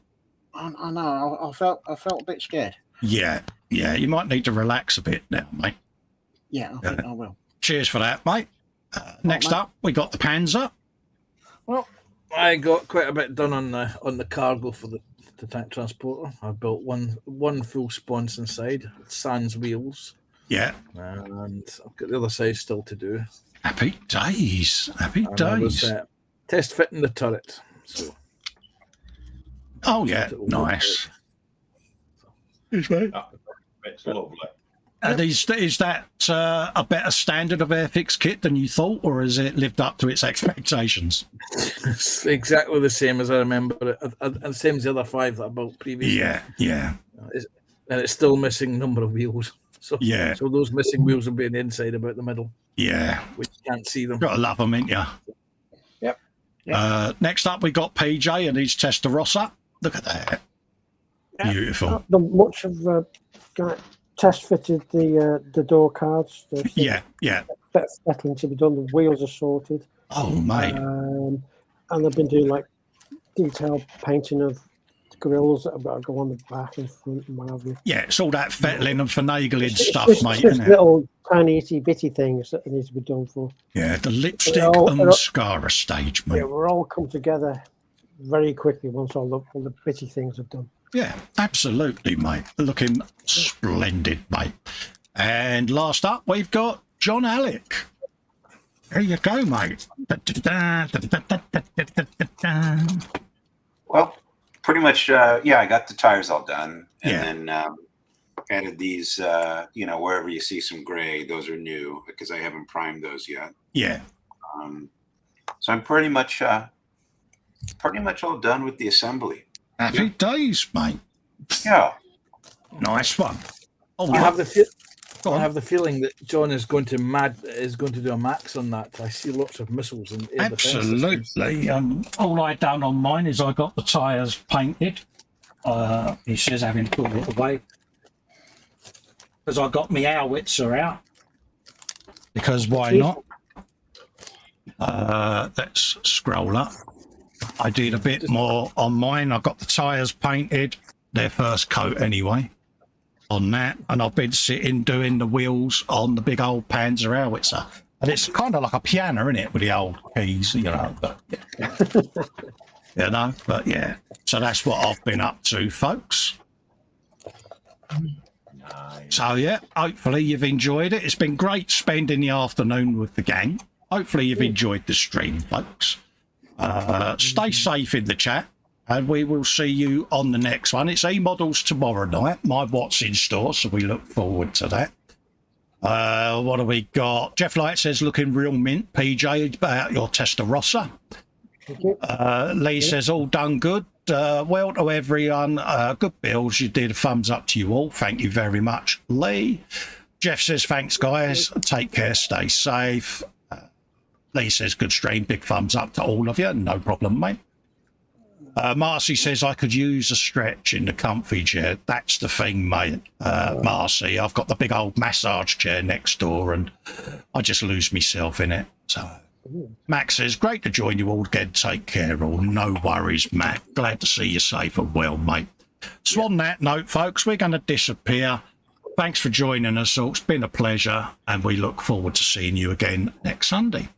I know. I felt a bit scared. Yeah. Yeah, you might need to relax a bit now, mate. Yeah, I think I will. Cheers for that, mate. Next up, we got the Panzer. Well, I got quite a bit done on the cargo for the tank transporter. I built one full sponge inside, sans wheels. Yeah. And I've got the other side still to do. Happy days. Happy And days. I was test fitting the turret. So. Oh, yeah. Nice. Yes, mate. It's lovely. And is that a better standard of Airfix kit than you thought, or has it lived up to its expectations? It's exactly the same as I remember it, and same as the other 5 that I built previously. Yeah. And it's still missing number of wheels. So those missing wheels will be on the inside, about the middle. Yeah. Which you can't see them. Gotta love them, ain't you? Yep. Next up, we got PJ and his Testarossa. Look at that. Beautiful. Not done much of test fitted the door cards. Yeah. Settling to be done. The wheels are sorted. Oh, mate. And I've been doing like detailed painting of grills that have got to go on the back and front and what have you. Yeah, it's all that fettling and finagling stuff, just, mate. Just isn't it? little tiny itty bitty things that need to be done for. Yeah, the lipstick and mascara stage, mate. Yeah, we're all come together very quickly once all the bitty things are done. Yeah, absolutely, mate. Looking splendid, mate. And last up, we've got John Alec. There you go, mate. Well, pretty much, I got the tires all done. And then added these, wherever you see some gray, those are new because I haven't primed those yet. Yeah. So I'm pretty much all done with the assembly. Happy days, mate. Yeah. Nice one. Oh, I have I have the feeling that John is going to do a max on that. I see lots of missiles in air defense systems. Absolutely. All I done on mine is I got the tyres painted. He says having put it away because I got my howitzer out. Because why not? Let's scroll up. I did a bit more on mine. I got the tyres painted, their first coat anyway, on that. And I've been sitting doing the wheels on the big old Panzer howitzer. And it's kind of like a piano, isn't it, with the old keys, you know. But, yeah. But yeah. So that's what I've been up to, folks. So yeah, hopefully you've enjoyed it. It's been great spending the afternoon with the gang. Hopefully you've enjoyed the stream, folks. Stay safe in the chat, and we will see you on the next one. It's E-Models tomorrow night, my What's in Store, so we look forward to that. What have we got? Jeff Light says, looking real mint, PJ, about your Testarossa. Lee says, all done good. Well to everyone, good builds. You did a thumbs up to you all. Thank you very much, Lee. Jeff says, thanks, guys. Take care, stay safe. Lee says, good stream. Big thumbs up to all of you. No problem, mate. Marcy says, I could use a stretch in the comfy chair. That's the thing, mate. Marcy, I've got the big old massage chair next door and I just lose myself in it. So Max says, great to join you all again. Take care all. No worries, Matt. Glad to see you safe and well, mate. So on that note, folks, we're going to disappear. Thanks for joining us all. It's been a pleasure, and we look forward to seeing you again next Sunday.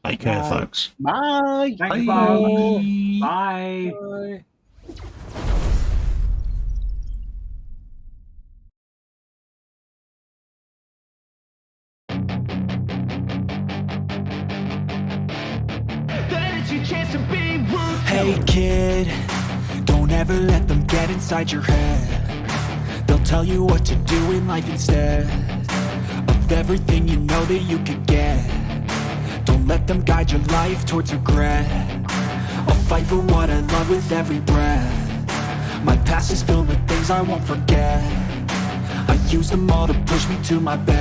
Take care, folks. Bye. Thanks, Bye. Bye. Bye. Hey kid, don't ever let them get inside your head. They'll tell you what to do in life instead of everything you know that you could get. Don't let them guide your life towards regret. I'll fight for what I love with every breath. My past is filled with things I won't forget. I use them all to push me to my best.